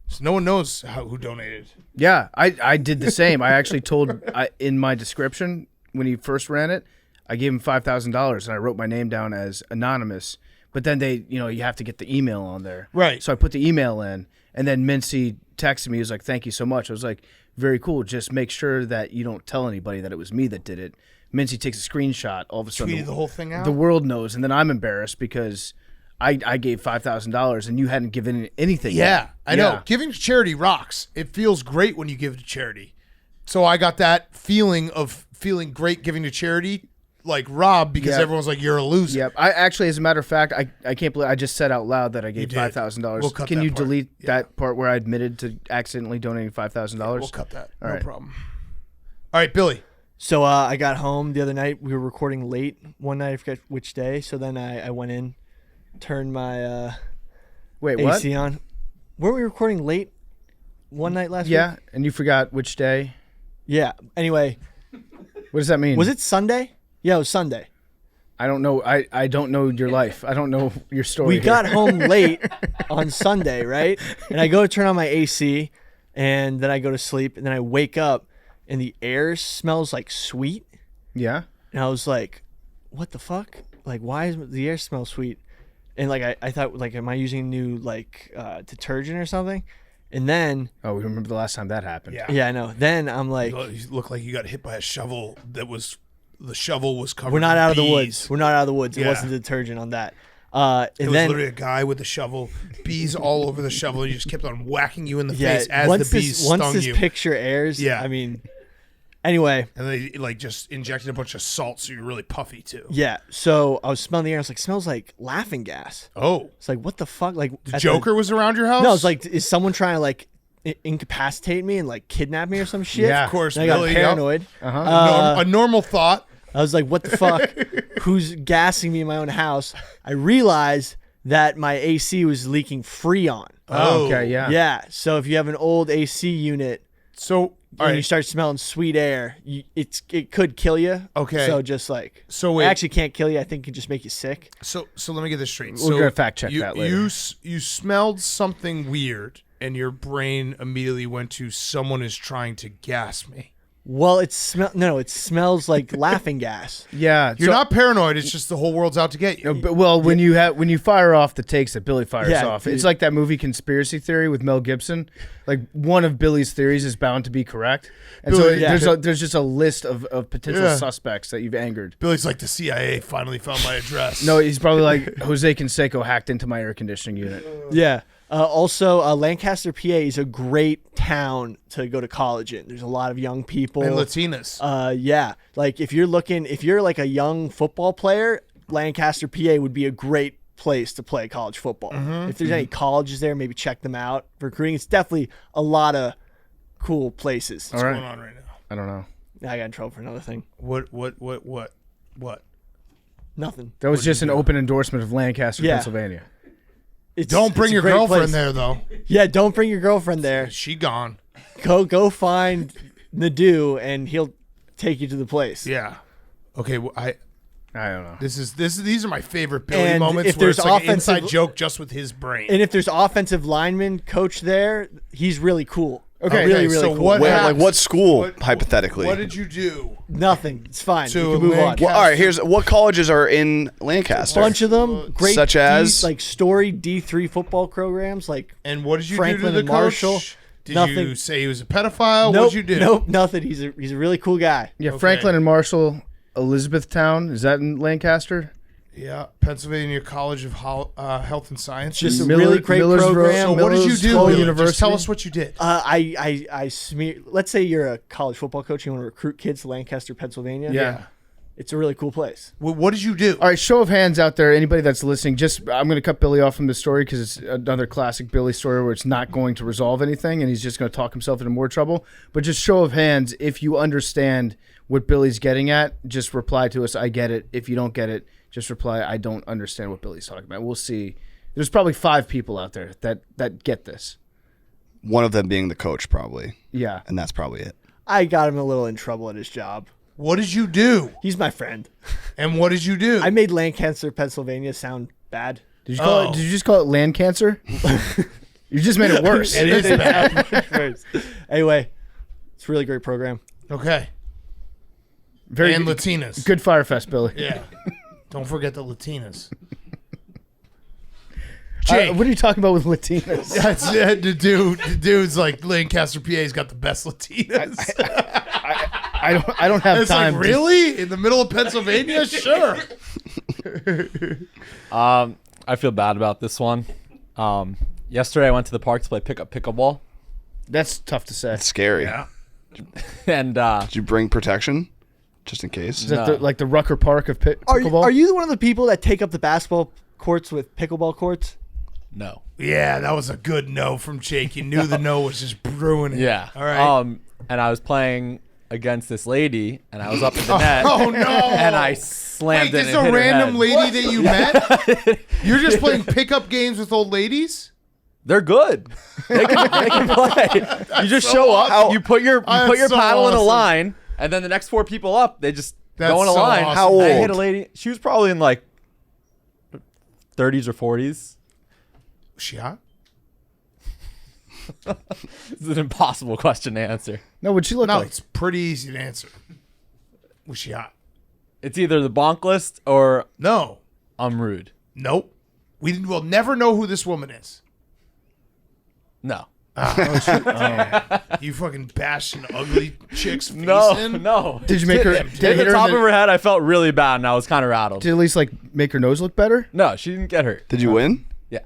so no one knows who donated. Yeah, I did the same. I actually told in my description when he first ran it, I gave him $5,000 and I wrote my name down as anonymous. But then you have to get the email on there. Right. So I put the email in, and then Mincy texted me. He was like, "Thank you so much." I was like, "Very cool. Just make sure that you don't tell anybody that it was me that did it." Mincy takes a screenshot. All of a sudden, Tweeted the whole thing out? The world knows, and then I'm embarrassed because I gave $5,000 and you hadn't given anything. Yeah, yet. I know. Giving to charity rocks. It feels great when you give to charity. So I got that feeling of feeling great giving to charity, like Rob, because Yeah. everyone's like, you're a loser. Yep. I actually, as a matter of fact, I can't believe I just said out loud that I gave did. $5,000. We'll cut Can that you part. delete Yeah. that part where I admitted to accidentally donating $5,000? We'll cut that. All No right. problem. All right, Billy. So I got home the other night. We were recording late one night. I forget which day. So then I went in, turned my Wait, what? AC on. Weren't we recording late one night last Yeah, week? and you forgot which day. Yeah. Anyway, What does that mean? was it Sunday? Yeah, it was Sunday. I don't know. I don't know your life. I don't know your story. We here. got home late on Sunday, right? And I go to turn on my AC, and then I go to sleep, and then I wake up, and the air smells like sweet. Yeah. And I was like, what the fuck? Like, why does the air smell sweet? And like, I thought, like, am I using new like detergent or something? And then, Oh, we remember the last time that happened. Yeah. yeah, I know. Then I'm like, You look like you got hit by a shovel the shovel was covered we're not in out of the bees. woods. We're not out of the woods. It Yeah. wasn't detergent on that. It And was then, literally a guy with a shovel, bees all over the shovel, and he just kept on whacking you in the yeah, face as once the bees this, once stung this you. picture airs, Yeah. I mean, anyway, And they like just injected a bunch of salt, so you're really puffy too. yeah. So I was smelling the air. I was like, smells like laughing gas. Oh, It's like, what the fuck? Like, the Joker was around your house? No, it's like, is someone trying to like incapacitate me and like kidnap me or some shit? Yeah. of course, And I got Billy. paranoid. A normal thought. I was like, what the fuck? Who's gassing me in my own house? I realized that my AC was leaking Freon. Oh, okay. Yeah. Yeah. So if you have an old AC unit So, all and you right. start smelling sweet air, it could kill you. Okay. So just like, So it wait. actually can't kill you. I think it can just make you sick. So let me get this straight. We're gonna fact check you, that later. You smelled something weird, and your brain immediately went to someone is trying to gas me. Well, it smells like laughing gas. Yeah. You're not paranoid. It's just the whole world's out to get you. No, but when you fire off the takes that Billy fires Yeah, off, dude. it's like that movie Conspiracy Theory with Mel Gibson. Like one of Billy's theories is bound to be correct, and so Billy- Yeah. there's just a list of potential Yeah. suspects that you've angered. Billy's like, the CIA finally found my address. No, he's probably like Jose Canseco hacked into my air conditioning unit. Yeah. Also, Lancaster, PA is a great town to go to college in. There's a lot of young people. and Latinas. Yeah. Like if you're like a young football player, Lancaster, PA would be a great place to play college football. If there's any colleges there, maybe check them out for recruiting. It's definitely a lot of cool places. All What's right. going on right now? I don't know. I got in trouble for another thing. What? Nothing. That was just an open endorsement of Lancaster, Yeah. Pennsylvania. Don't bring it's a your great girlfriend place. there, though. Yeah, don't bring your girlfriend there. She gone. Go find Nadeau, and he'll take you to the place. Yeah. Okay. Well, I don't know. These are my favorite Billy And moments if where there's it's like an offensive- inside joke just with his brain. And if there's offensive lineman coach there, he's really cool. Okay, really, so really cool. what Where, happened? like what school, What- hypothetically? What did you do? Nothing. It's fine. To you can move on. Lancaster. Well, all right, here's what colleges are in Lancaster. Bunch of them. Great. Such as? like story D3 football programs. Like And what did you Franklin do to the and coach? Marshall. Did Nothing. you say he was a pedophile? nope, What'd you do? Nope, nothing. He's a really cool guy. Yeah, Okay. Franklin and Marshall, Elizabethtown. Is that in Lancaster? Yeah, Pennsylvania College of Health and Science. Just a Miller- really great Millersville- program. So what did you do? Miller's Billy? University? Just tell us what you did. I smear. Let's say you're a college football coach. You want to recruit kids to Lancaster, Pennsylvania. Yeah. It's a really cool place. What did you do? All right, show of hands out there. Anybody that's listening, I'm going to cut Billy off from the story because it's another classic Billy story where it's not going to resolve anything and he's just going to talk himself into more trouble. But just show of hands, if you understand what Billy's getting at, just reply to us, I get it. If you don't get it, just reply, I don't understand what Billy's talking about. We'll see. There's probably 5 people out there that get this. One of them being the coach, probably, Yeah. and that's probably it. I got him a little in trouble at his job. What did you do? He's my friend. And what did you do? I made Lancaster, Pennsylvania sound bad. Did you just call it land cancer? You just made it worse. It is bad. Anyway, it's a really great program. Okay. Very And good, Latinas. good Firefest, Billy. Yeah. Don't forget the Latinas. Jake. What are you talking about with Latinas? That's the dude's like Lancaster, PA's got the best Latinas. I don't have It's time. like, really? In the middle of Pennsylvania? Sure. I feel bad about this one. Yesterday I went to the park to play pickleball, That's tough to say. It's scary. Yeah. and Did you bring protection, just in case? Is that No. like the Rucker Park of Are pickleball? you one of the people that take up the basketball courts with pickleball courts? no. Yeah, that was a good no from Jake. You knew the no was just brewing it. Yeah. All right. And I was playing against this lady, and I was up in the net. Oh, no. And I slammed Wait, it. this is and a hit her random head. lady that you met? You're just playing pickup games with old ladies? They're good. They can play. You just so show up. awesome. You put your That's so paddle in a awesome. line, and then the next 4 people up, they just That's go in a so line. awesome. How I hit old? a lady. She was probably in like 30s or 40s. Was she hot? This is an impossible question to answer. No, what'd she look No, like? it's pretty easy to answer. Was she hot? It's either the bonk list or No. I'm rude. Nope. We'll never know who this woman is. No. You fucking bashing ugly chicks face No. in? No. Did you make her? Hit Did the it hit her top in of her head. I felt really bad, and I was kind of rattled. Did at least like make her nose look better? No, she didn't get hurt. Did you win? Yeah.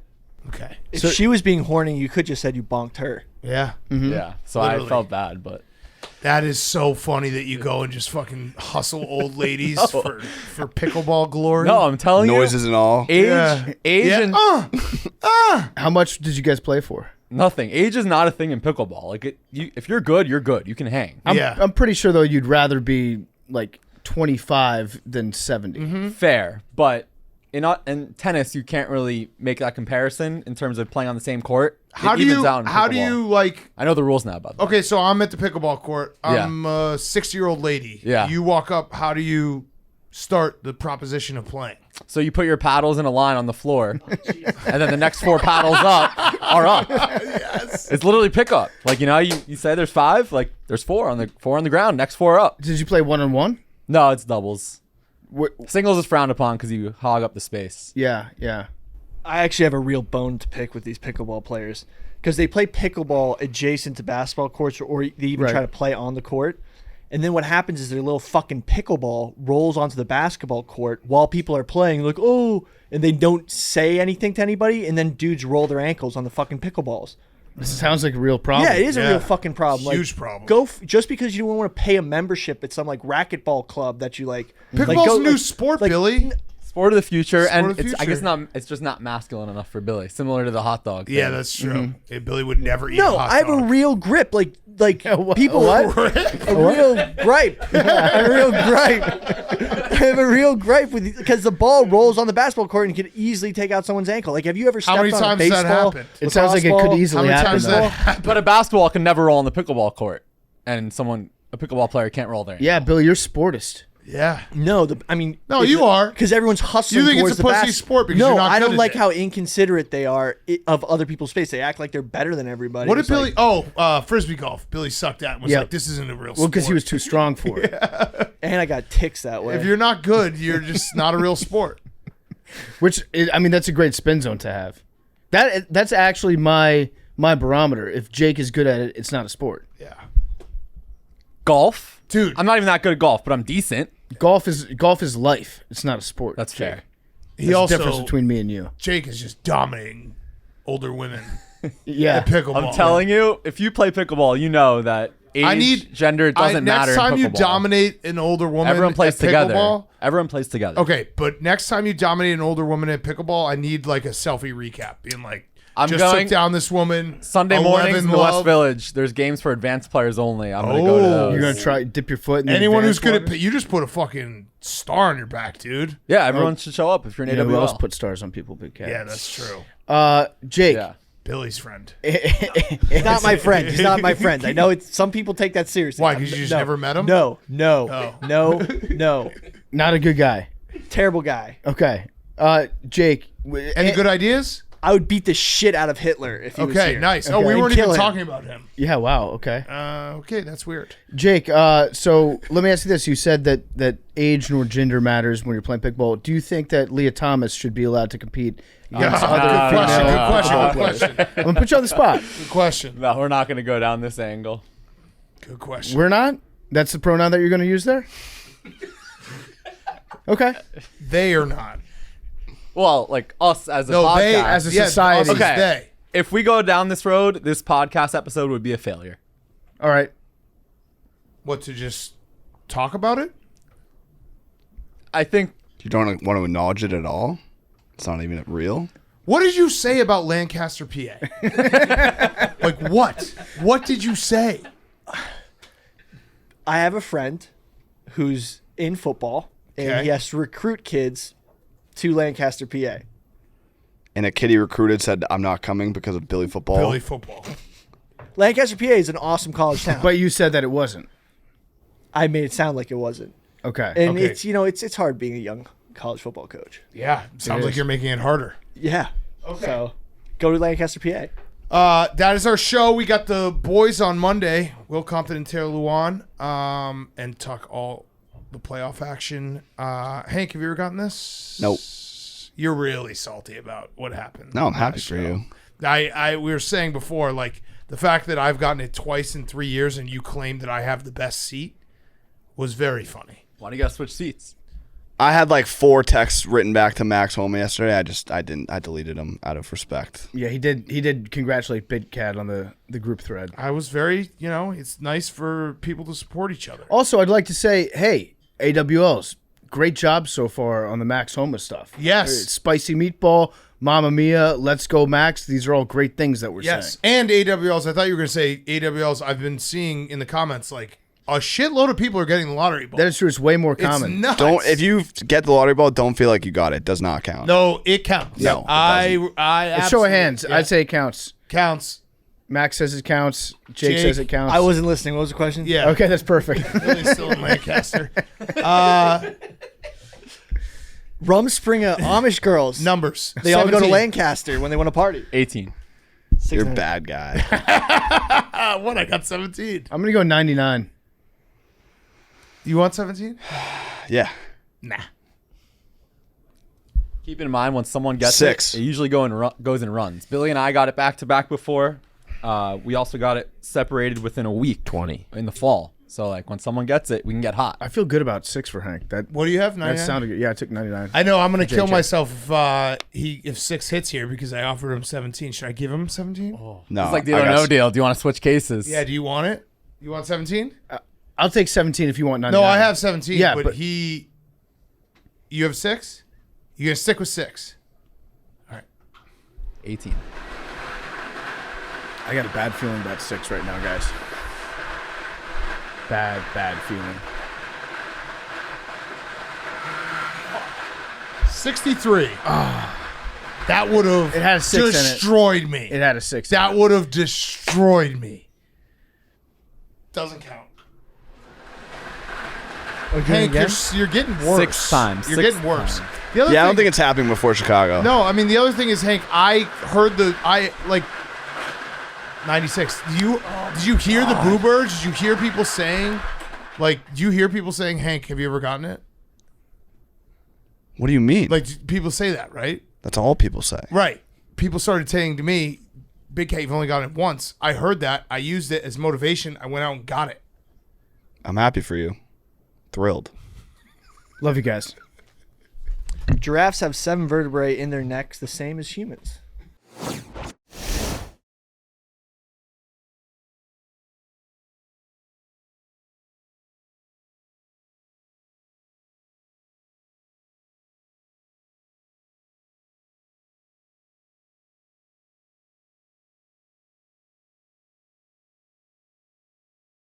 Okay. If she was being horny, you could just said you bonked her. Yeah. Yeah. So Literally. I felt bad, but That is so funny that you go and just fucking hustle old ladies for pickleball glory. no, I'm telling Noises and all. you, age, Yeah. age, Yeah. and How much did you guys play for? nothing. Age is not a thing in pickleball. Like, if you're good, you're good. You can hang. Yeah. I'm pretty sure though you'd rather be like 25 than 70. Fair, but in tennis, you can't really make that comparison in terms of playing on the same court. How It do evens you out in how do pickleball. you like I know the rules now about that. okay, so I'm at the pickleball court. Yeah. I'm a 60-year-old lady. Yeah. You walk up, how do you start the proposition of playing? So you put your paddles in a line on the floor, and then the next 4 paddles up are up. Yes. It's literally pickup. Like, you say there's 5, like there's 4 on the ground. Next 4 up. Did you play 1-on-1? No, it's doubles. What? Singles is frowned upon because you hog up the space. Yeah, yeah. I actually have a real bone to pick with these pickleball players because they play pickleball adjacent to basketball courts, or they even Right. try to play on the court. And then what happens is their little fucking pickleball rolls onto the basketball court while people are playing, like, oh, and they don't say anything to anybody, and then dudes roll their ankles on the fucking pickleballs. This sounds like a real problem. Yeah, it is a Yeah. real fucking problem. Huge like, problem. Just because you don't want to pay a membership at some like racquetball club that you like. Pickleball's go, a new like- sport, like, Billy. Sport of the future, Sport and of the it's I future. guess it's just not masculine enough for Billy. Similar to the hot dog. Yeah, thing. that's true. Billy would never eat No, a hot I have dog. a real grip. Like like people a real gripe. A real gripe. I have a real gripe with because the ball rolls on the basketball court and could easily take out someone's ankle. Like, have you ever stepped How many on times a has that baseball? happened? It sounds like it could easily How many happen. times though. that happened? But a basketball can never roll on the pickleball court, and a pickleball player can't roll there. Yeah, Billy, you're sportist. Yeah. No, No, you are. because everyone's hustling. You think towards it's a the pussy sport because no, you're not I good don't at like it. how inconsiderate they are of other people's space. They act like they're better than everybody. What did It's Billy? like- Frisbee golf. Billy sucked at and was Yeah. like, "This isn't a real Well, sport." because he was too strong for it. and I got ticks that way. If you're not good, you're just not a real sport. Which I mean, that's a great spin zone to have. That's actually my barometer. If Jake is good at it, it's not a sport. Yeah. Golf, Dude. I'm not even that good at golf, but I'm decent. Golf is life. It's not a sport. That's fair. He There's also a difference between me and you. Jake is just dominating older women Yeah. at pickleball. I'm telling you, if you play pickleball, you know that age, gender doesn't matter. Next time in you pickleball. dominate an older woman, everyone plays at together. pickleball- Everyone plays together. Okay, but next time you dominate an older woman at pickleball, I need like a selfie recap, being like, I'm just going- took down this woman Sunday 11 mornings in the love. West Village. There's games for advanced players only. I'm gonna go to Oh. those. You're gonna try dip your foot in the Anyone who's advanced good waters? at you just put a fucking star on your back, dude. Yeah, everyone should show up if you're an Yeah, who else AWL. put stars on people? Big cat. Yeah, that's true. Jake. Yeah. Billy's friend. He's not my friend. He's not my friend. I know it's some people take that seriously. Why? Because you just never met him? No. Oh. No. Not a good guy. Terrible guy. Okay. Jake. Any good ideas? I would beat the shit out of Hitler if he was Okay, here. nice. Oh, Okay. we And weren't kill even him. talking about him. Yeah. Wow. Okay. Okay, that's weird. Jake. So let me ask you this: you said that age nor gender matters when you're playing pickleball. Do you think that Leah Thomas should be allowed to compete against other Good question. female Good question. pickleball Good players? question. I'm gonna put you on the spot. Good question. No, we're not gonna go down this angle. Good question. We're not. That's the pronoun that you're gonna use there. Okay. They are not. Well, like us as a No, podcast. they as a yeah, society. us is Okay. They. If we go down this road, this podcast episode would be a failure. All right. What, to just talk about it? I think You don't want to acknowledge it at all? It's not even real? What did you say about Lancaster, PA? Like what? What did you say? I have a friend who's in football, and Okay. he has to recruit kids to Lancaster, PA. And a kid he recruited said, I'm not coming because of Billy football. Billy football. Lancaster, PA is an awesome college town. But you said that it wasn't. I made it sound like it wasn't. Okay. And Okay. it's hard being a young college football coach. Yeah, sounds It like is. you're making it harder. Yeah. Okay. So go to Lancaster, PA. That is our show. We got the boys on Monday, Will Compton and Taylor Luan, and talk all the playoff action. Hank, have you ever gotten this? Nope. You're really salty about what happened. No, I'm happy last for show. you. We were saying before, like the fact that I've gotten it twice in 3 years and you claim that I have the best seat was very funny. why do you gotta switch seats? I had like 4 texts written back to Max home yesterday. I deleted them out of respect. Yeah, he did congratulate Big Cat on the group thread. I was very, it's nice for people to support each other. Also, I'd like to say, hey, AWLs, great job so far on the Max Homa stuff. Yes. Spicy meatball, Mamma Mia, Let's Go Max. These are all great things that we're Yes, saying. and AWLs. I thought you were going to say AWLs. I've been seeing in the comments like a shitload of people are getting the lottery ball. That is true. It's way more it's common. nuts. If you get the lottery ball, don't feel like you got it. It does not count. No, it counts. No, it I Let's show absolutely- of hands. yeah, I'd say it counts. counts. Max says it counts. Jake Jake, says it counts. I wasn't listening. What was the question? Yeah. Okay, that's perfect. Billy's still in Lancaster. Rumspringa Amish girls. Numbers. They all go to 17. Lancaster when they want to party. 18. You're a bad guy. What? I got 17. I'm going to go 99. You want 17? Yeah. Nah. Keep in mind when someone gets 6. it usually goes in runs. Billy and I got it back to back before. We also got it separated within a week. 20. In the fall. So like when someone gets it, we can get hot. I feel good about 6 for Hank. What do you have? That 99? sounded good. Yeah, I took 99. I know I'm gonna kill JJ. myself if 6 hits here because I offered him 17. Should I give him 17? No. It's like deal I or got no s- deal. Do you want to switch cases? Yeah. Do you want it? You want 17? I'll take 17 if you want 99. No, I have 17. Yeah, but but- you have 6. You gonna stick with 6? 18. I got a bad feeling about 6 right now, guys. bad feeling. 63. That would have It had a 6 in it. destroyed me. It had a 6. That would have destroyed me. Doesn't count. Hank, you're getting worse. 6 times. You're 6 getting worse. times. The other Yeah, I don't thing- think it's happening before Chicago. No, I mean the other thing is, Hank, I heard 96. Did you hear the boo birds? Did you hear people saying, Hank, have you ever gotten it? What do you mean? Like people say that, right? That's all people say. Right. People started saying to me, Big K, you've only gotten it once. I heard that. I used it as motivation. I went out and got it. I'm happy for you. Thrilled. Love you guys. Giraffes have 7 vertebrae in their necks, the same as humans.